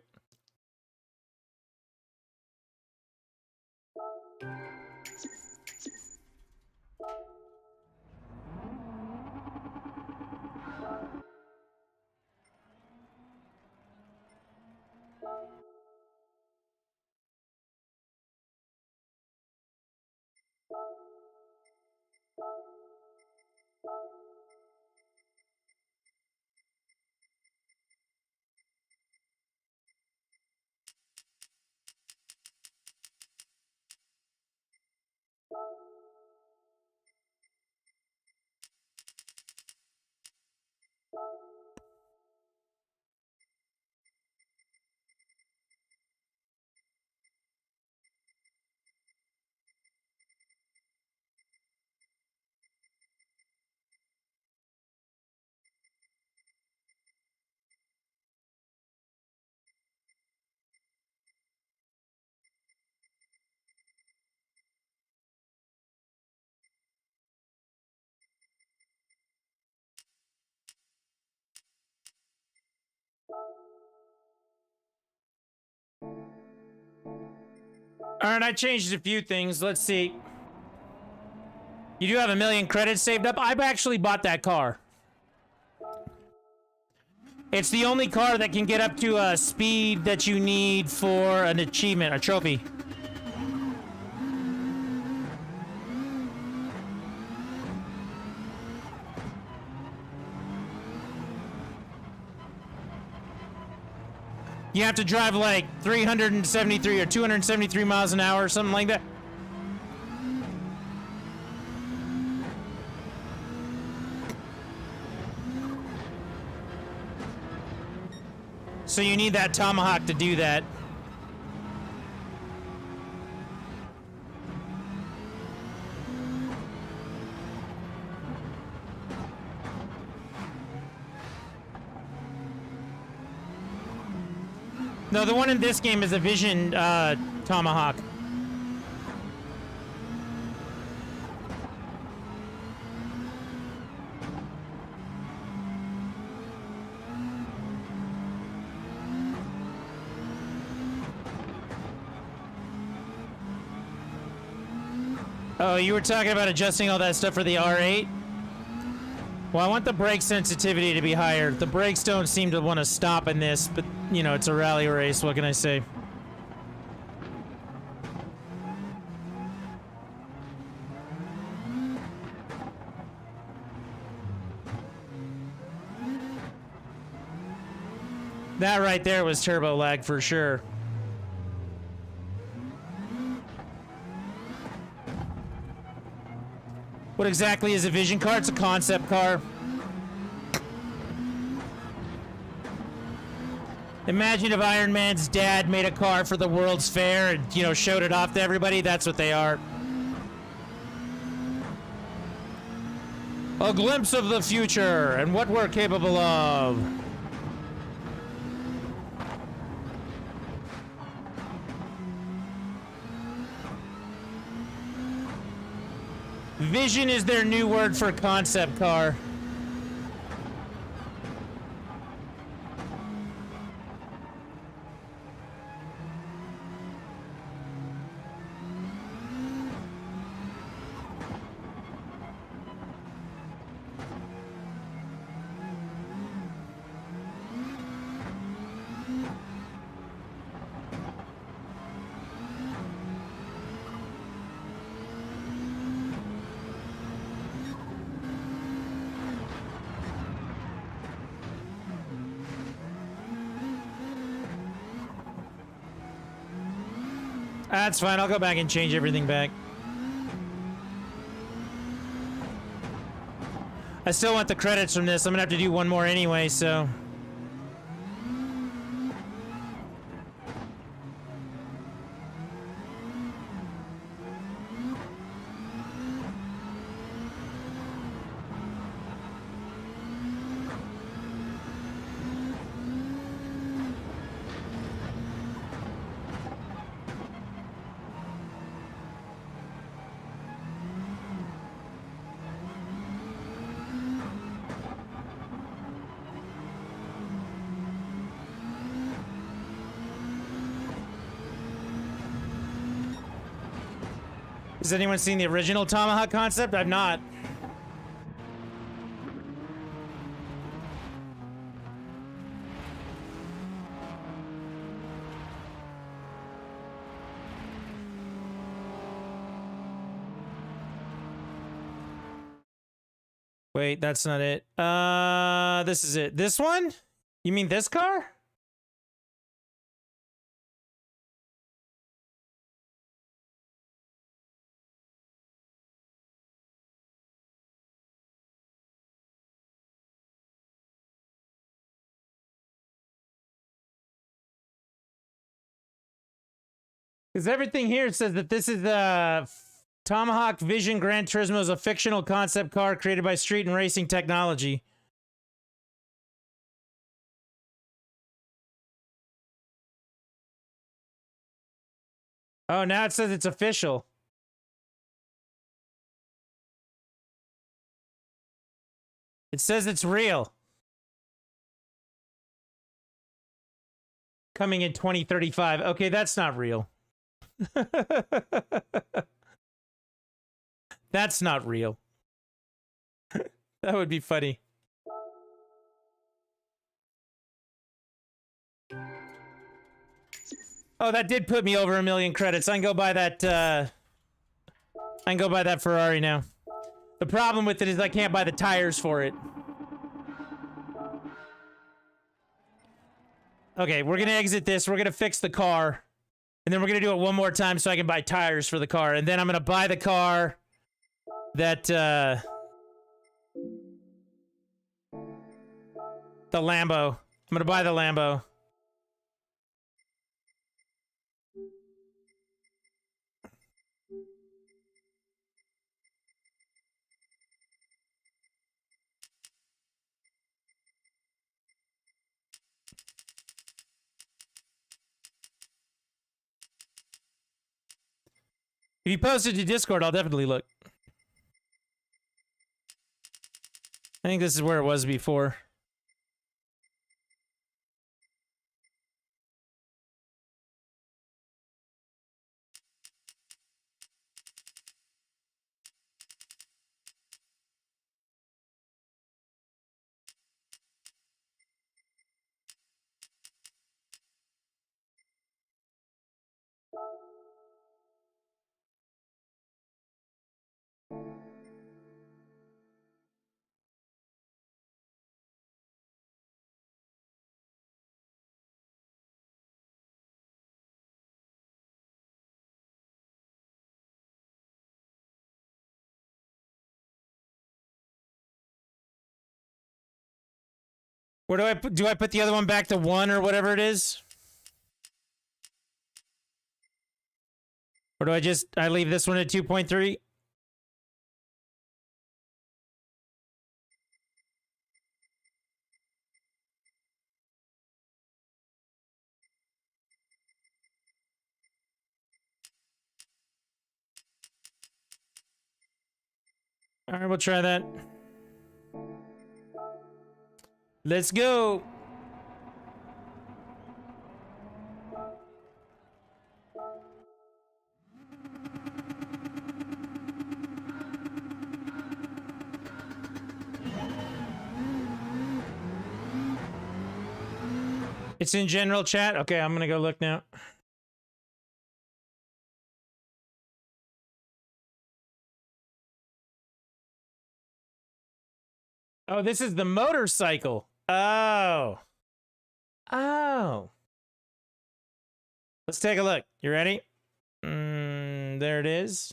All right, I changed a few things. Let's see. You do have 1,000,000 credits saved up. I've actually bought that car. It's the only car that can get up to a speed that you need for an achievement, a trophy. You have to drive like 373 or 273 miles an hour or something like that. So you need that tomahawk to do that. No, the one in this game is a Vision tomahawk. Oh, you were talking about adjusting all that stuff for the R8? Well, I want the brake sensitivity to be higher. The brakes don't seem to want to stop in this, but, you know, it's a rally race. What can I say? That right there was turbo lag for sure. What exactly is a Vision car? It's a concept car. Imagine if Iron Man's dad made a car for the World's Fair and, you know, showed it off to everybody. That's what they are. A glimpse of the future and what we're capable of. Vision is their new word for concept car. That's fine. I'll go back and change everything back. I still want the credits from this. I'm gonna have to do one more anyway, so. Has anyone seen the original Tomahawk concept? I've not. Wait, that's not it. This is it. This one? You mean this car? Because everything here says that this is Tomahawk Vision Gran Turismo is a fictional concept car created by Street and Racing Technology. Oh, now it says it's official. It says it's real. Coming in 2035. Okay, that's not real. That's not real. That would be funny. Oh, that did put me over 1 million credits. I can go buy that, I can go buy that Ferrari now. The problem with it is I can't buy the tires for it. Okay, we're gonna exit this. We're gonna fix the car. And then we're gonna do it one more time so I can buy tires for the car. And then I'm gonna buy the car that, the Lambo. I'm gonna buy the Lambo. If you post it to Discord, I'll definitely look. I think this is where it was before. Where do I put, do I put the other one back to 1 or whatever it is? Or do I leave this one at 2.3? All right, we'll try that. Let's go. It's in general chat. Okay, I'm gonna go look now. Oh, this is the motorcycle. Oh. Oh. Let's take a look. You ready? There it is.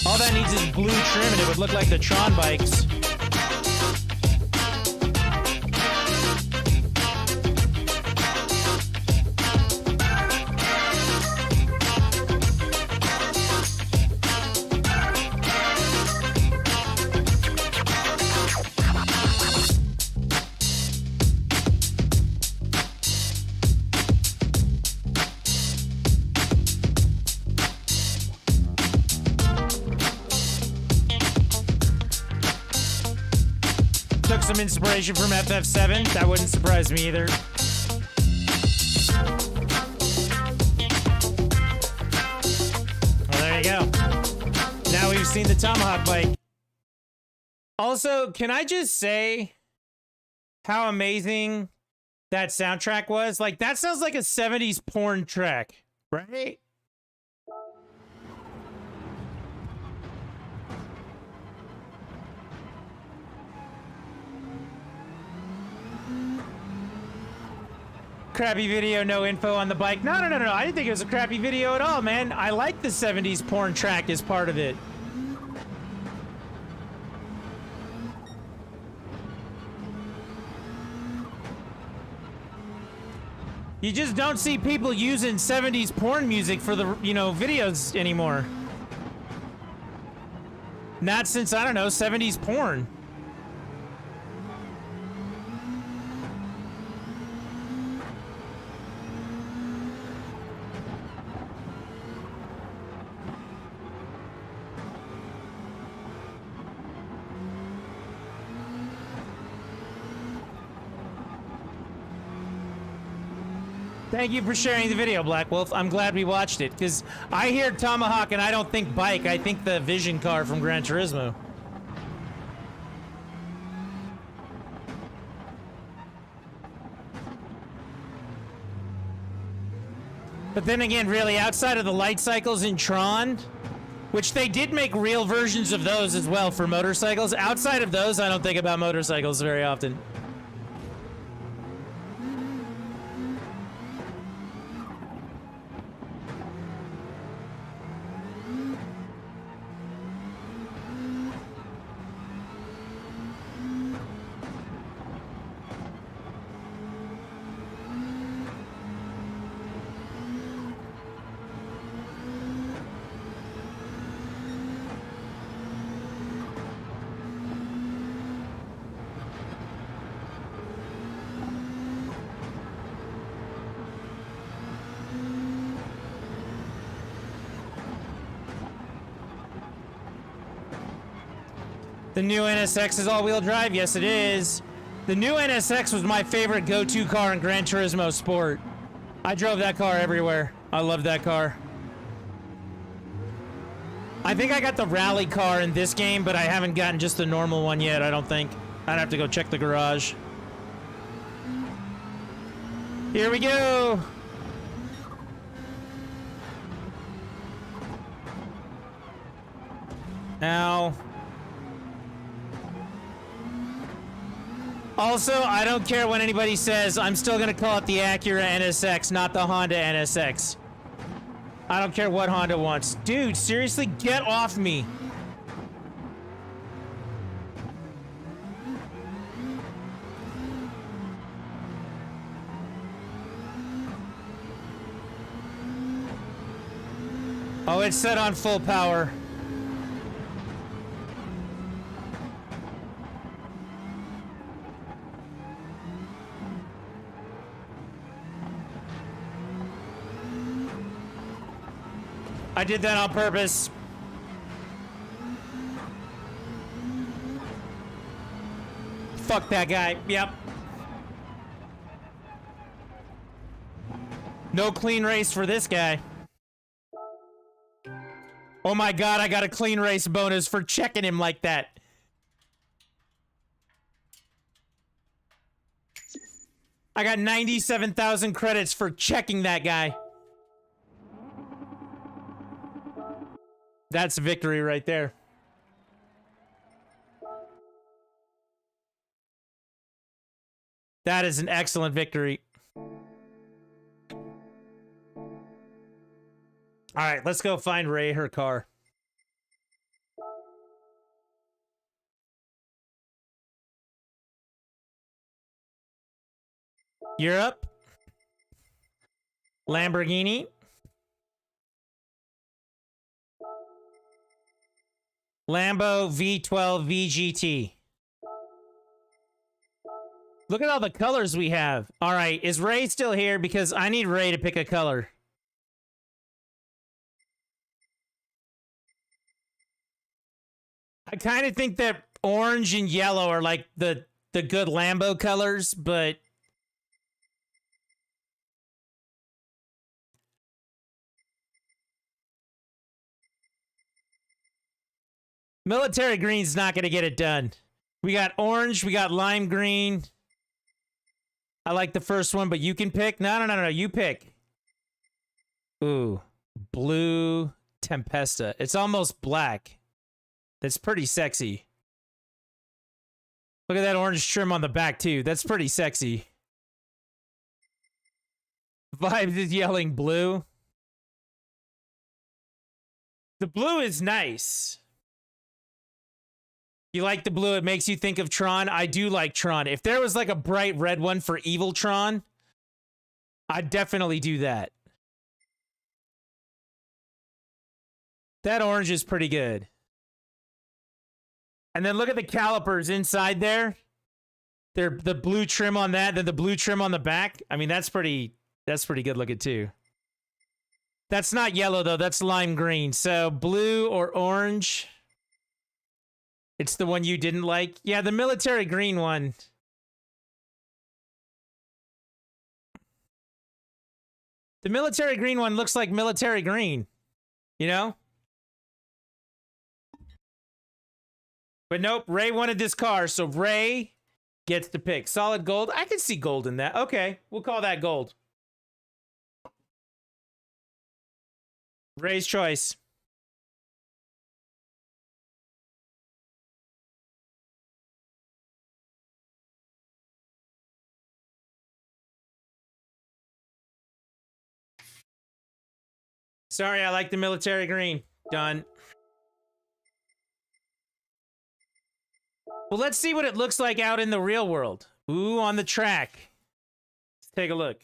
All that needs is blue trim and it would look like the Tron bikes. took some inspiration from FF7. That wouldn't surprise me either. Well, there you go. Now we've seen the Tomahawk bike. Also, can I just say how amazing that soundtrack was? Like, that sounds like a 70s porn track, right? Crappy video, no info on the bike. No. I didn't think it was a crappy video at all, man. I like the 70s porn track as part of it. You just don't see people using 70s porn music for the, you know, videos anymore. Not since, I don't know, 70s porn. Thank you for sharing the video, Black Wolf. I'm glad we watched it, because I hear Tomahawk and I don't think bike, I think the Vision car from Gran Turismo. But then again, really, outside of the light cycles in Tron, which they did make real versions of those as well for motorcycles, outside of those, I don't think about motorcycles very often. The new NSX is all-wheel drive? Yes, it is. The new NSX was my favorite go-to car in Gran Turismo Sport. I drove that car everywhere. I love that car. I think I got the rally car in this game, but I haven't gotten just the normal one yet, I don't think. I'd have to go check the garage. Here we go! Ow. Also, I don't care what anybody says. I'm still going to call it the Acura NSX, not the Honda NSX. I don't care what Honda wants. Dude, seriously, get off me. Oh, it's set on full power. I did that on purpose. Fuck that guy. Yep. No clean race for this guy. Oh my god, I got a clean race bonus for checking him like that. I got 97,000 credits for checking that guy. That's a victory right there. That is an excellent victory. All right, let's go find Ray her car. Europe. Lamborghini. Lambo V12 VGT. Look at all the colors we have. All right, is Ray still here? Because I need Ray to pick a color. I kind of think that orange and yellow are like the the good Lambo colors, but military green's not going to get it done. We got orange, we got lime green. I like the first one, but you can pick. No, you pick. Ooh, blue Tempesta. It's almost black. That's pretty sexy. Look at that orange trim on the back, too. That's pretty sexy. Vibes is yelling blue. The blue is nice. You like the blue? It makes you think of Tron. I do like Tron. If there was like a bright red one for Evil Tron, I'd definitely do that. That orange is pretty good. And then look at the calipers inside there. They're the blue trim on that, then the blue trim on the back. I mean, that's pretty good looking too. That's not yellow though, that's lime green. So blue or orange. It's the one you didn't like. Yeah, the military green one. The military green one looks like military green. You know? But nope, Ray wanted this car, so Ray gets to pick. Solid gold. I can see gold in that. Okay, we'll call that gold. Ray's choice. Sorry, I like the military green. Done. Well, let's see what it looks like out in the real world. Ooh, on the track. Let's take a look.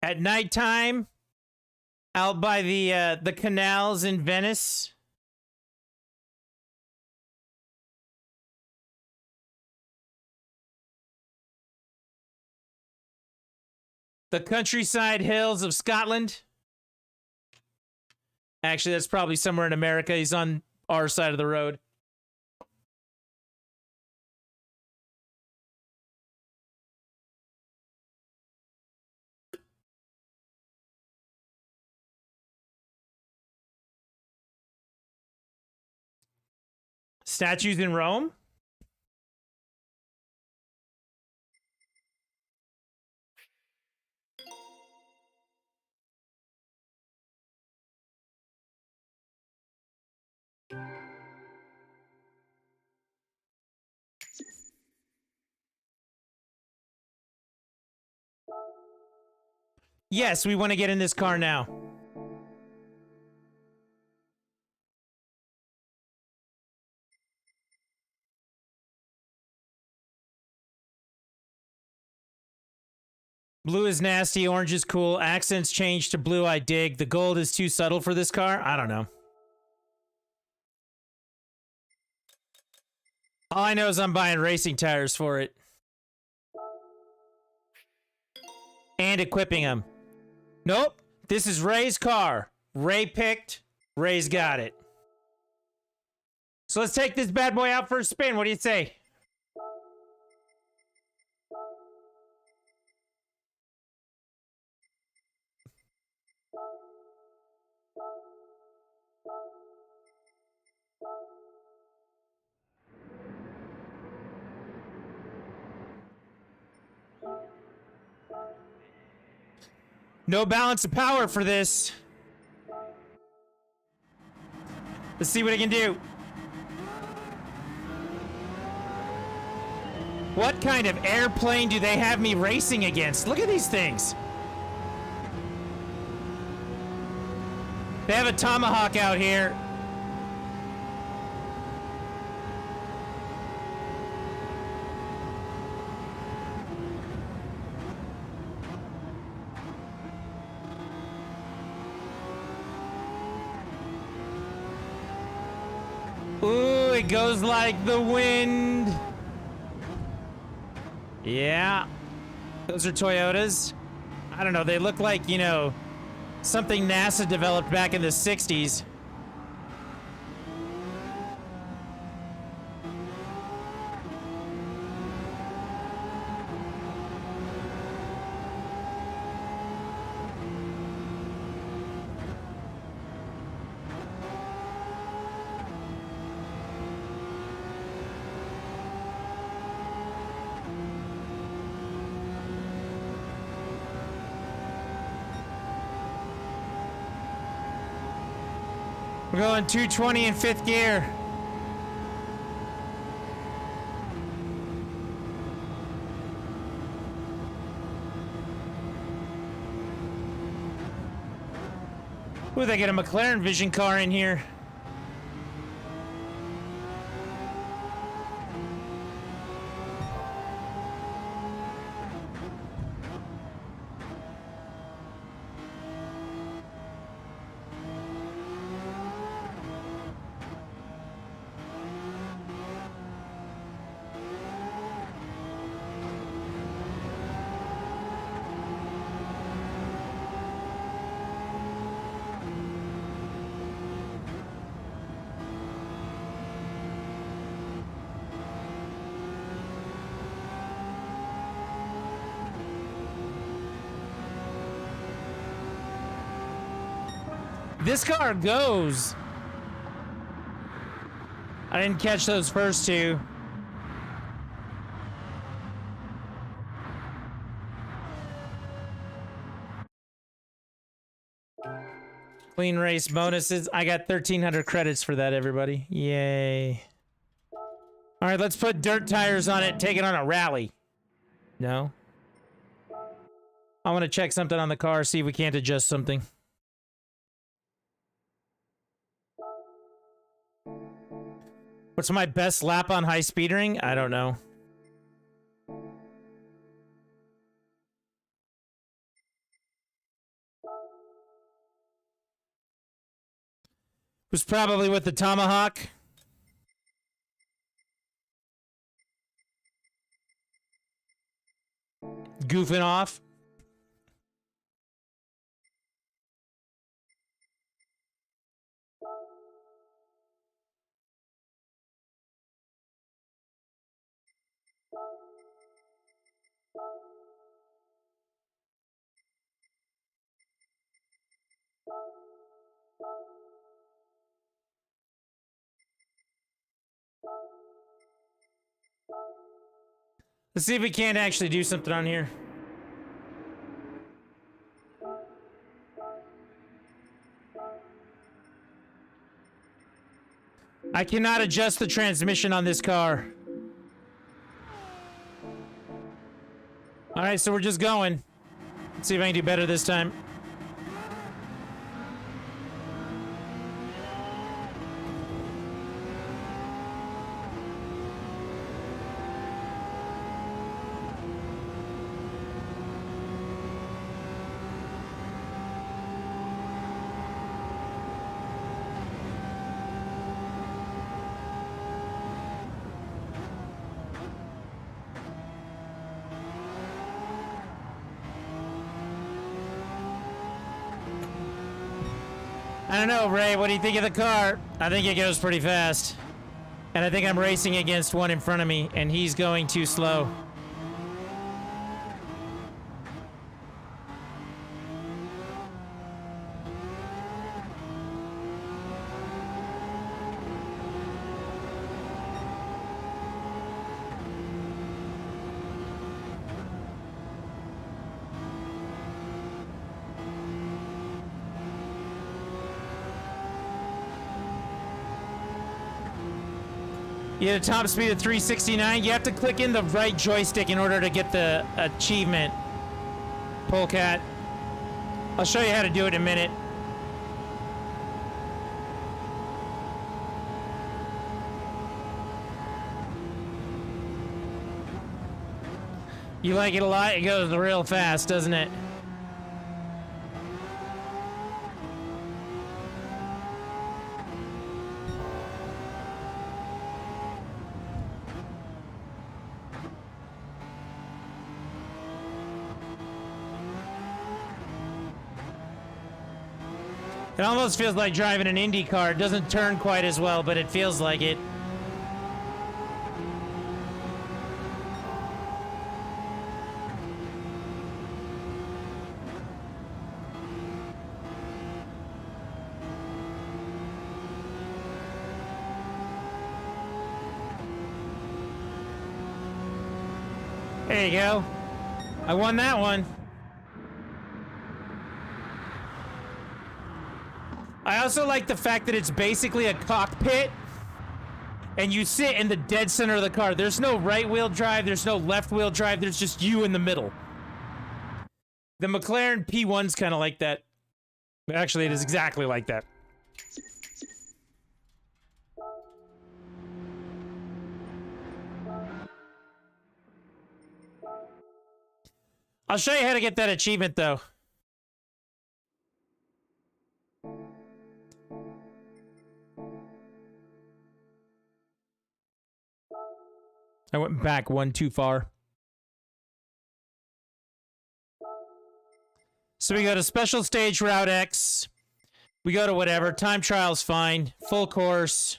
At nighttime, out by the canals in Venice. The countryside hills of Scotland. Actually, that's probably somewhere in America. He's on our side of the road. Statues in Rome? Yes, we want to get in this car now. Blue is nasty, orange is cool. Accents change to blue, I dig. The gold is too subtle for this car? I don't know. All I know is I'm buying racing tires for it. And equipping them. Nope. This is Ray's car. Ray picked. Ray's got it. So let's take this bad boy out for a spin. What do you say? No balance of power for this. Let's see what it can do. What kind of airplane do they have me racing against? Look at these things. They have a Tomahawk out here. Ooh, it goes like the wind. Yeah. Those are Toyotas. I don't know. They look like, you know, something NASA developed back in the 60s. We're going 220 in 5th gear. Ooh, they get a McLaren Vision car in here. This car goes. I didn't catch those first two. Clean race bonuses. I got 1,300 credits for that, everybody. Yay. All right, let's put dirt tires on it. Take it on a rally. No? I want to check something on the car, see if we can't adjust something. What's my best lap on high speedering? I don't know. Was probably with the Tomahawk. Goofing off. Let's see if we can't actually do something on here. I cannot adjust the transmission on this car. Alright, so we're just going. Let's see if I can do better this time. I don't know, Ray, what do you think of the car? I think it goes pretty fast. And I think I'm racing against one in front of me, and he's going too slow. You had a top speed of 369. You have to click in the right joystick in order to get the achievement. Polecat. I'll show you how to do it in a minute. You like it a lot? It goes real fast, doesn't it? It almost feels like driving an Indy car. It doesn't turn quite as well, but it feels like it. There you go. I won that one. I also like the fact that it's basically a cockpit and you sit in the dead center of the car. There's no right wheel drive, there's no left wheel drive, there's just you in the middle. The McLaren P1's kind of like that. Actually, it is exactly like that. I'll show you how to get that achievement, though. I went back one too far. So we go to Special Stage Route X. We go to whatever. Time trial's fine. Full course.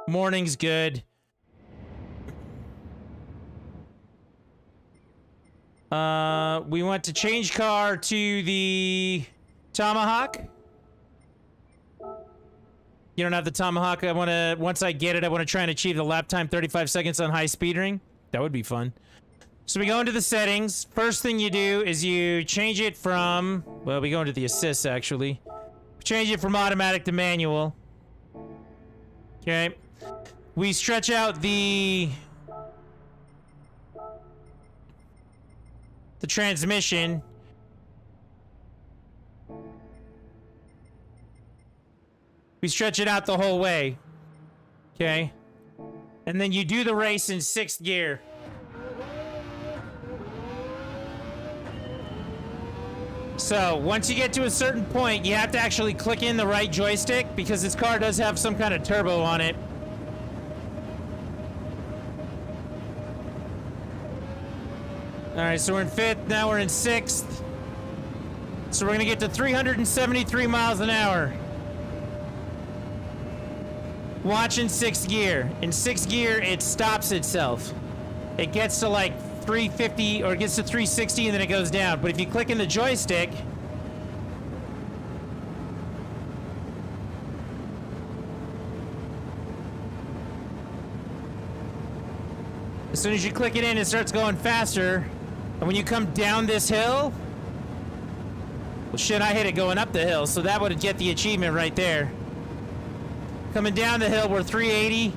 Morning's good. We want to change car to the Tomahawk. You don't have the Tomahawk. I want to, once I get it, I want to try and achieve the lap time 35 seconds on high speed ring. That would be fun. So we go into the settings. First thing you do is you change it from, well, we go into the assists actually. Change it from automatic to manual. Okay. We stretch out the transmission. We stretch it out the whole way. Okay. And then you do the race in 6th gear. So, once you get to a certain point, you have to actually click in the right joystick because this car does have some kind of turbo on it. Alright, so we're in 5th, now we're in 6th. So we're gonna get to 373 miles an hour. Watch in 6th gear. In 6th gear, it stops itself. It gets to like 350, or it gets to 360 and then it goes down. But if you click in the joystick, as soon as you click it in, it starts going faster. And when you come down this hill, well shit, I hit it going up the hill, so that would get the achievement right there. Coming down the hill, we're 380.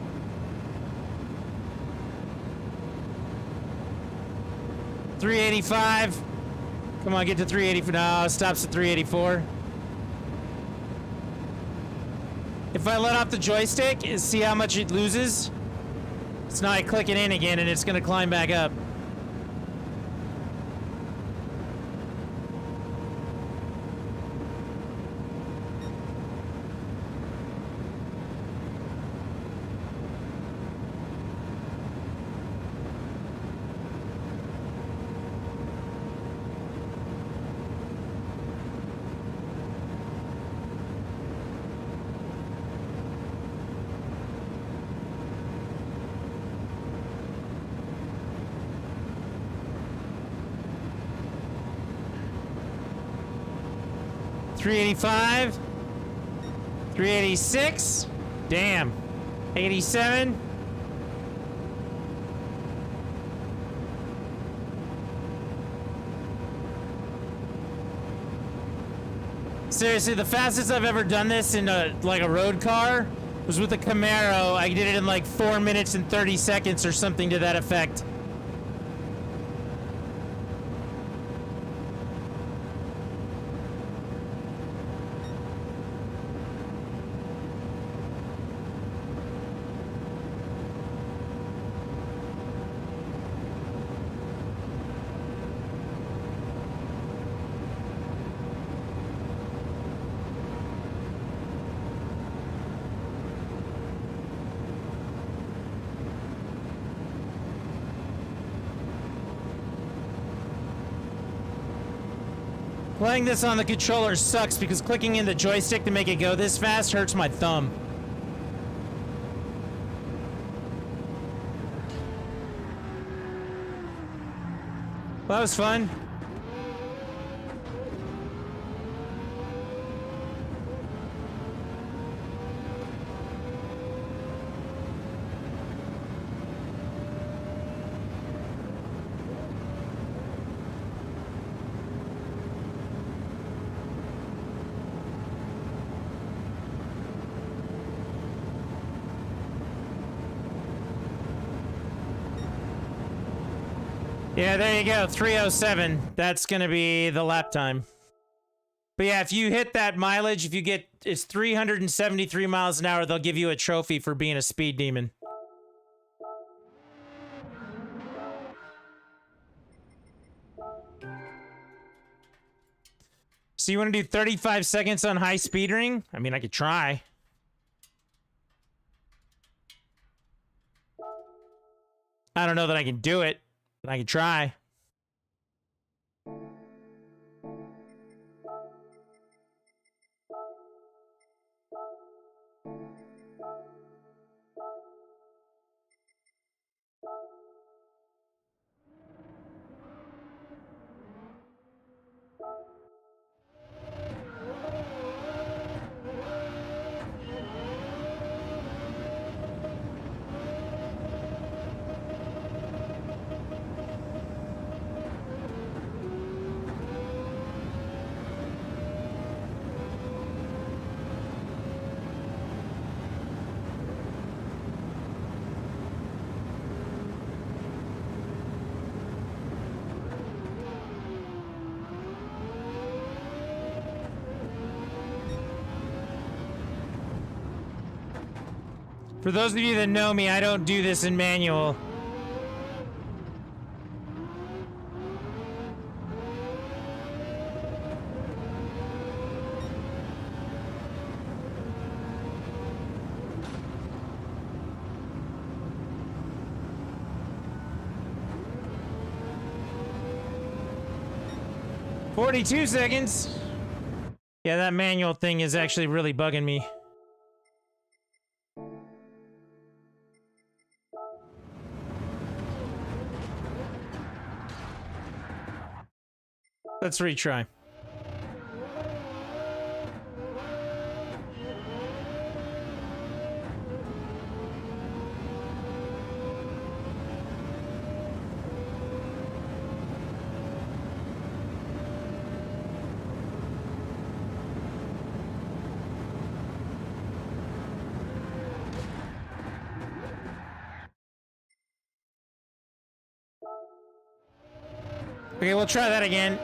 $385. Come on, get to 380. No, it stops at 384. If I let off the joystick, see how much it loses? So now I click it in again and it's gonna climb back up. $385, $386, damn, 87. Seriously, the fastest I've ever done this in a road car was with a Camaro. I did it in like 4 minutes and 30 seconds or something to that effect. Playing this on the controller sucks because clicking in the joystick to make it go this fast hurts my thumb. Well, that was fun. Yeah, there you go, 307. That's gonna be the lap time. But yeah, if you hit that mileage, if you get, it's 373 miles an hour, they'll give you a trophy for being a speed demon. So you want to do 35 seconds on high speed ring? I mean, I could try. I don't know that I can do it, but I can try. For those of you that know me, I don't do this in manual. "42 seconds. Yeah, that manual thing is actually really bugging me. Let's retry. Okay, we'll try that again.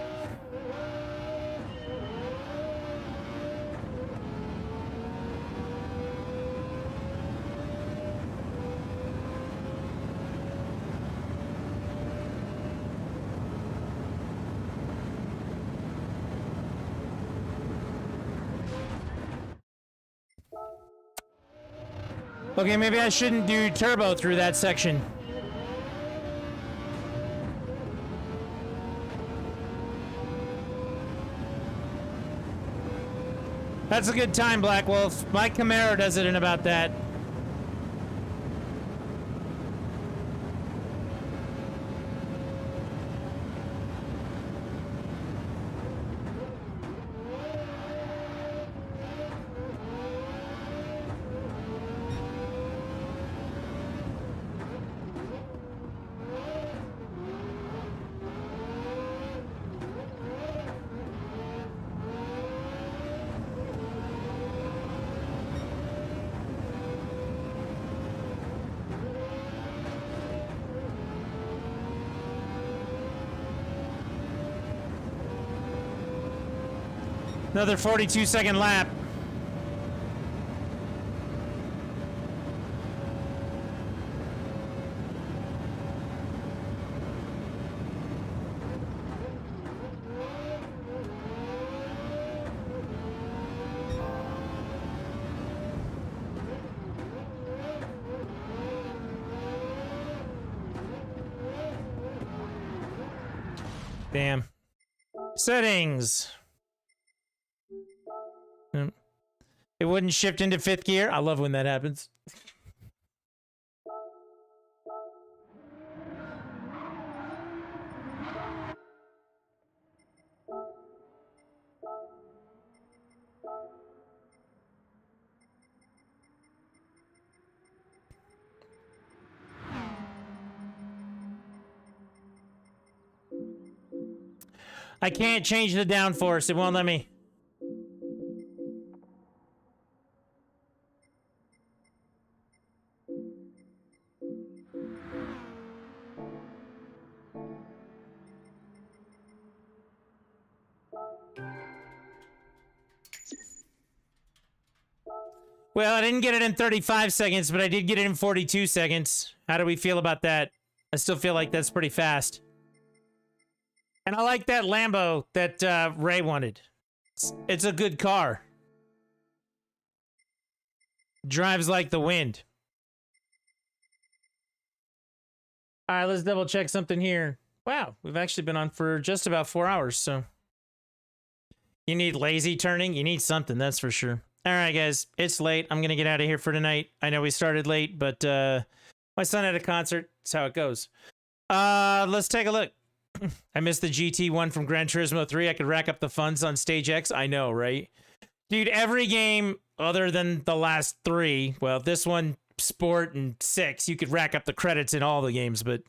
Okay, maybe I shouldn't do turbo through that section. That's a good time, Black Wolf. My Camaro does it in about that. Another 42-second lap. Damn. Settings. It wouldn't shift into 5th gear. I love when that happens. I can't change the downforce. It won't let me. Well, I didn't get it in 35 seconds, but I did get it in 42 seconds. How do we feel about that? I still feel like that's pretty fast. And I like that Lambo that Ray wanted. It's a good car. Drives like the wind. All right, let's double check something here. Wow, we've actually been on for just about 4 hours, so. You need lazy turning? You need something, that's for sure. All right, guys, it's late. I'm going to get out of here for tonight. I know we started late, but my son had a concert. That's how it goes. Let's take a look. I missed the GT one from Gran Turismo 3. I could rack up the funds on Stage X. I know, right? Dude, every game other than the last 3, well, this one, Sport, and 6, you could rack up the credits in all the games, but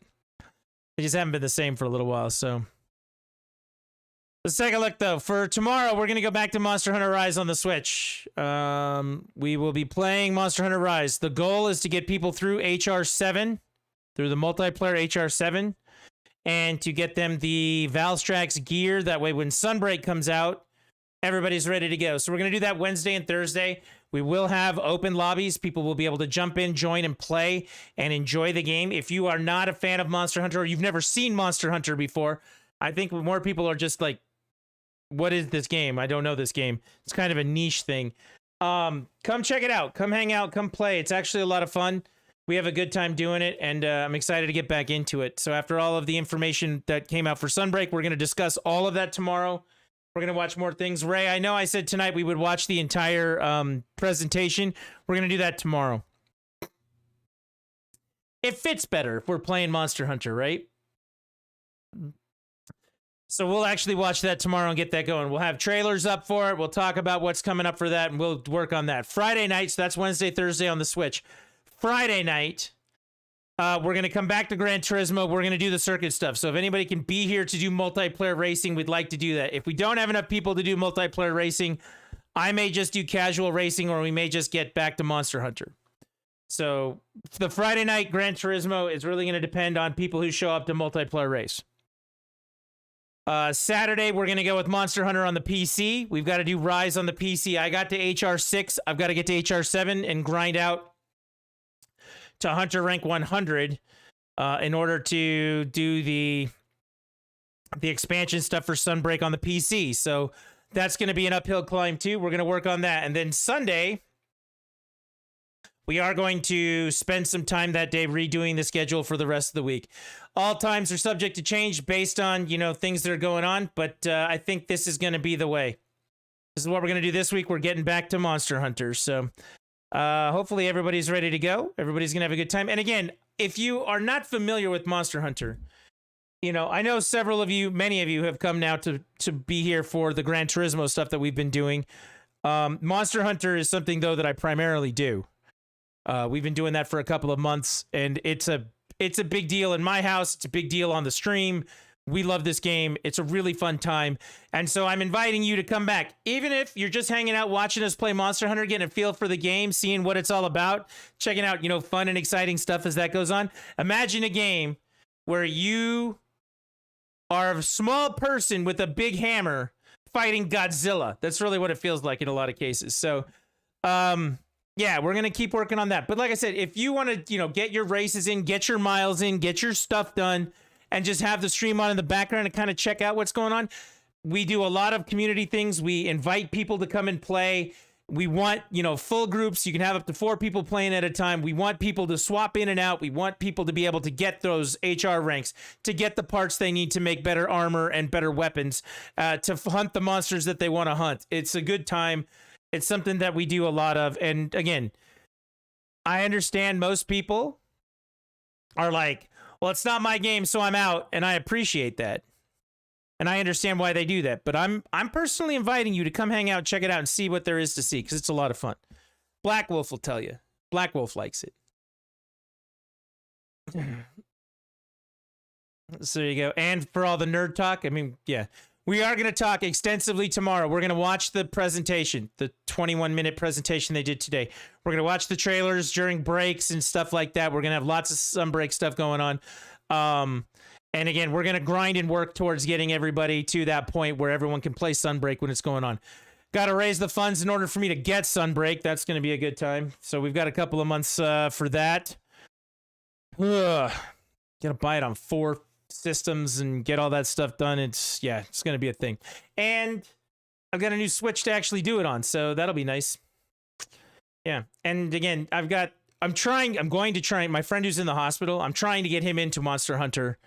they just haven't been the same for a little while, so. Let's take a look, though. For tomorrow, we're going to go back to Monster Hunter Rise on the Switch. We will be playing Monster Hunter Rise. The goal is to get people through HR7, through the multiplayer HR7, and to get them the Valstrax gear. That way, when Sunbreak comes out, everybody's ready to go. So we're going to do that Wednesday and Thursday. We will have open lobbies. People will be able to jump in, join, and play and enjoy the game. If you are not a fan of Monster Hunter or you've never seen Monster Hunter before, I think more people are just like, what is this game? I don't know this game. It's kind of a niche thing. Come check it out. Come hang out. Come play. It's actually a lot of fun. We have a good time doing it, and I'm excited to get back into it. So after all of the information that came out for Sunbreak, we're going to discuss all of that tomorrow. We're going to watch more things. Ray, I know I said tonight we would watch the entire presentation. We're going to do that tomorrow. It fits better if we're playing Monster Hunter, right? So we'll actually watch that tomorrow and get that going. We'll have trailers up for it. We'll talk about what's coming up for that, and we'll work on that. Friday night, so that's Wednesday, Thursday on the Switch. Friday night, we're going to come back to Gran Turismo. We're going to do the circuit stuff. So if anybody can be here to do multiplayer racing, we'd like to do that. If we don't have enough people to do multiplayer racing, I may just do casual racing, or we may just get back to Monster Hunter. So the Friday night Gran Turismo is really going to depend on people who show up to multiplayer race. Saturday, we're going to go with Monster Hunter on the PC. We've got to do Rise on the PC. I got to HR6. I've got to get to HR7 and grind out to Hunter rank 100 in order to do the expansion stuff for Sunbreak on the PC. So that's going to be an uphill climb too. We're going to work on that. And then Sunday, we are going to spend some time that day redoing the schedule for the rest of the week. All times are subject to change based on, things that are going on, but I think this is going to be the way. This is what we're going to do this week. We're getting back to Monster Hunter, so hopefully everybody's ready to go. Everybody's going to have a good time. And again, if you are not familiar with Monster Hunter, I know several of you, many of you have come now to be here for the Gran Turismo stuff that we've been doing. Monster Hunter is something, though, that I primarily do. We've been doing that for a couple of months, and it's a big deal in my house. It's a big deal on the stream. We love this game. It's a really fun time. And so I'm inviting you to come back. Even if you're just hanging out, watching us play Monster Hunter, getting a feel for the game, seeing what it's all about, checking out, fun and exciting stuff as that goes on. Imagine a game where you are a small person with a big hammer fighting Godzilla. That's really what it feels like in a lot of cases. So, yeah, we're going to keep working on that. But like I said, if you want to, get your races in, get your miles in, get your stuff done, and just have the stream on in the background and kind of check out what's going on, we do a lot of community things. We invite people to come and play. We want, full groups. You can have up to 4 people playing at a time. We want people to swap in and out. We want people to be able to get those HR ranks, to get the parts they need to make better armor and better weapons, to hunt the monsters that they want to hunt. It's a good time. It's something that we do a lot of. And again, I understand most people are like, well, it's not my game, so I'm out. And I appreciate that. And I understand why they do that. But I'm personally inviting you to come hang out, check it out, and see what there is to see, because it's a lot of fun. Black Wolf will tell you. Black Wolf likes it. So there you go. And for all the nerd talk, I mean, yeah. We are going to talk extensively tomorrow. We're going to watch the presentation, the 21-minute presentation they did today. We're going to watch the trailers during breaks and stuff like that. We're going to have lots of Sunbreak stuff going on. And again, we're going to grind and work towards getting everybody to that point where everyone can play Sunbreak when it's going on. Got to raise the funds in order for me to get Sunbreak. That's going to be a good time. So we've got a couple of months for that. Got to buy it on 4 systems and get all that stuff done. It's going to be a thing. And I've got a new Switch to actually do it on, so that'll be nice. Yeah. And again, I'm going to try, my friend who's in the hospital, I'm trying to get him into Monster Hunter.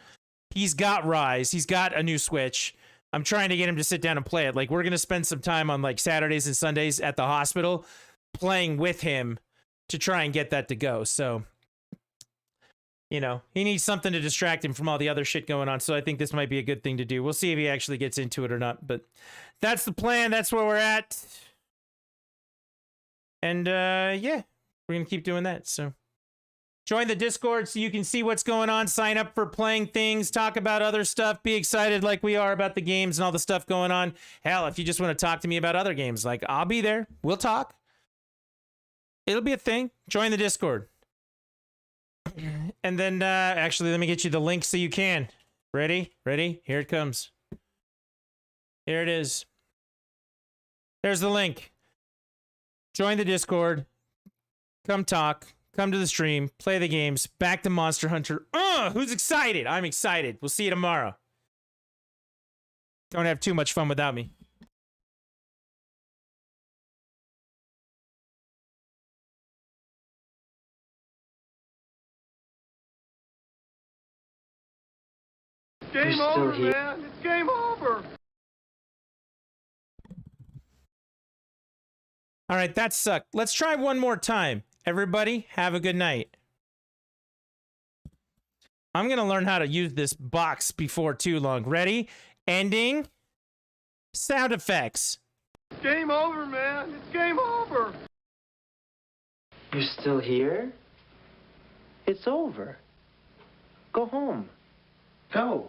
He's got Rise. He's got a new Switch. I'm trying to get him to sit down and play it. Like, we're going to spend some time on like Saturdays and Sundays at the hospital playing with him to try and get that to go. So, you know, he needs something to distract him from all the other shit going on. So I think this might be a good thing to do. We'll see if he actually gets into it or not. But that's the plan. That's where we're at. And yeah, we're going to keep doing that. So join the Discord so you can see what's going on. Sign up for playing things. Talk about other stuff. Be excited like we are about the games and all the stuff going on. Hell, if you just want to talk to me about other games, like, I'll be there. We'll talk. It'll be a thing. Join the Discord. And then, actually, let me get you the link so you can. Ready? Ready? Here it comes. Here it is. There's the link. Join the Discord. Come talk. Come to the stream. Play the games. Back to Monster Hunter. Who's excited? I'm excited. We'll see you tomorrow. Don't have too much fun without me. Game over, man. It's game over. All right, that sucked. Let's try one more time. Everybody, have a good night. I'm going to learn how to use this box before too long. Ready? Ending. Sound effects. Game over, man. It's game over. You're still here? It's over. Go home. Go.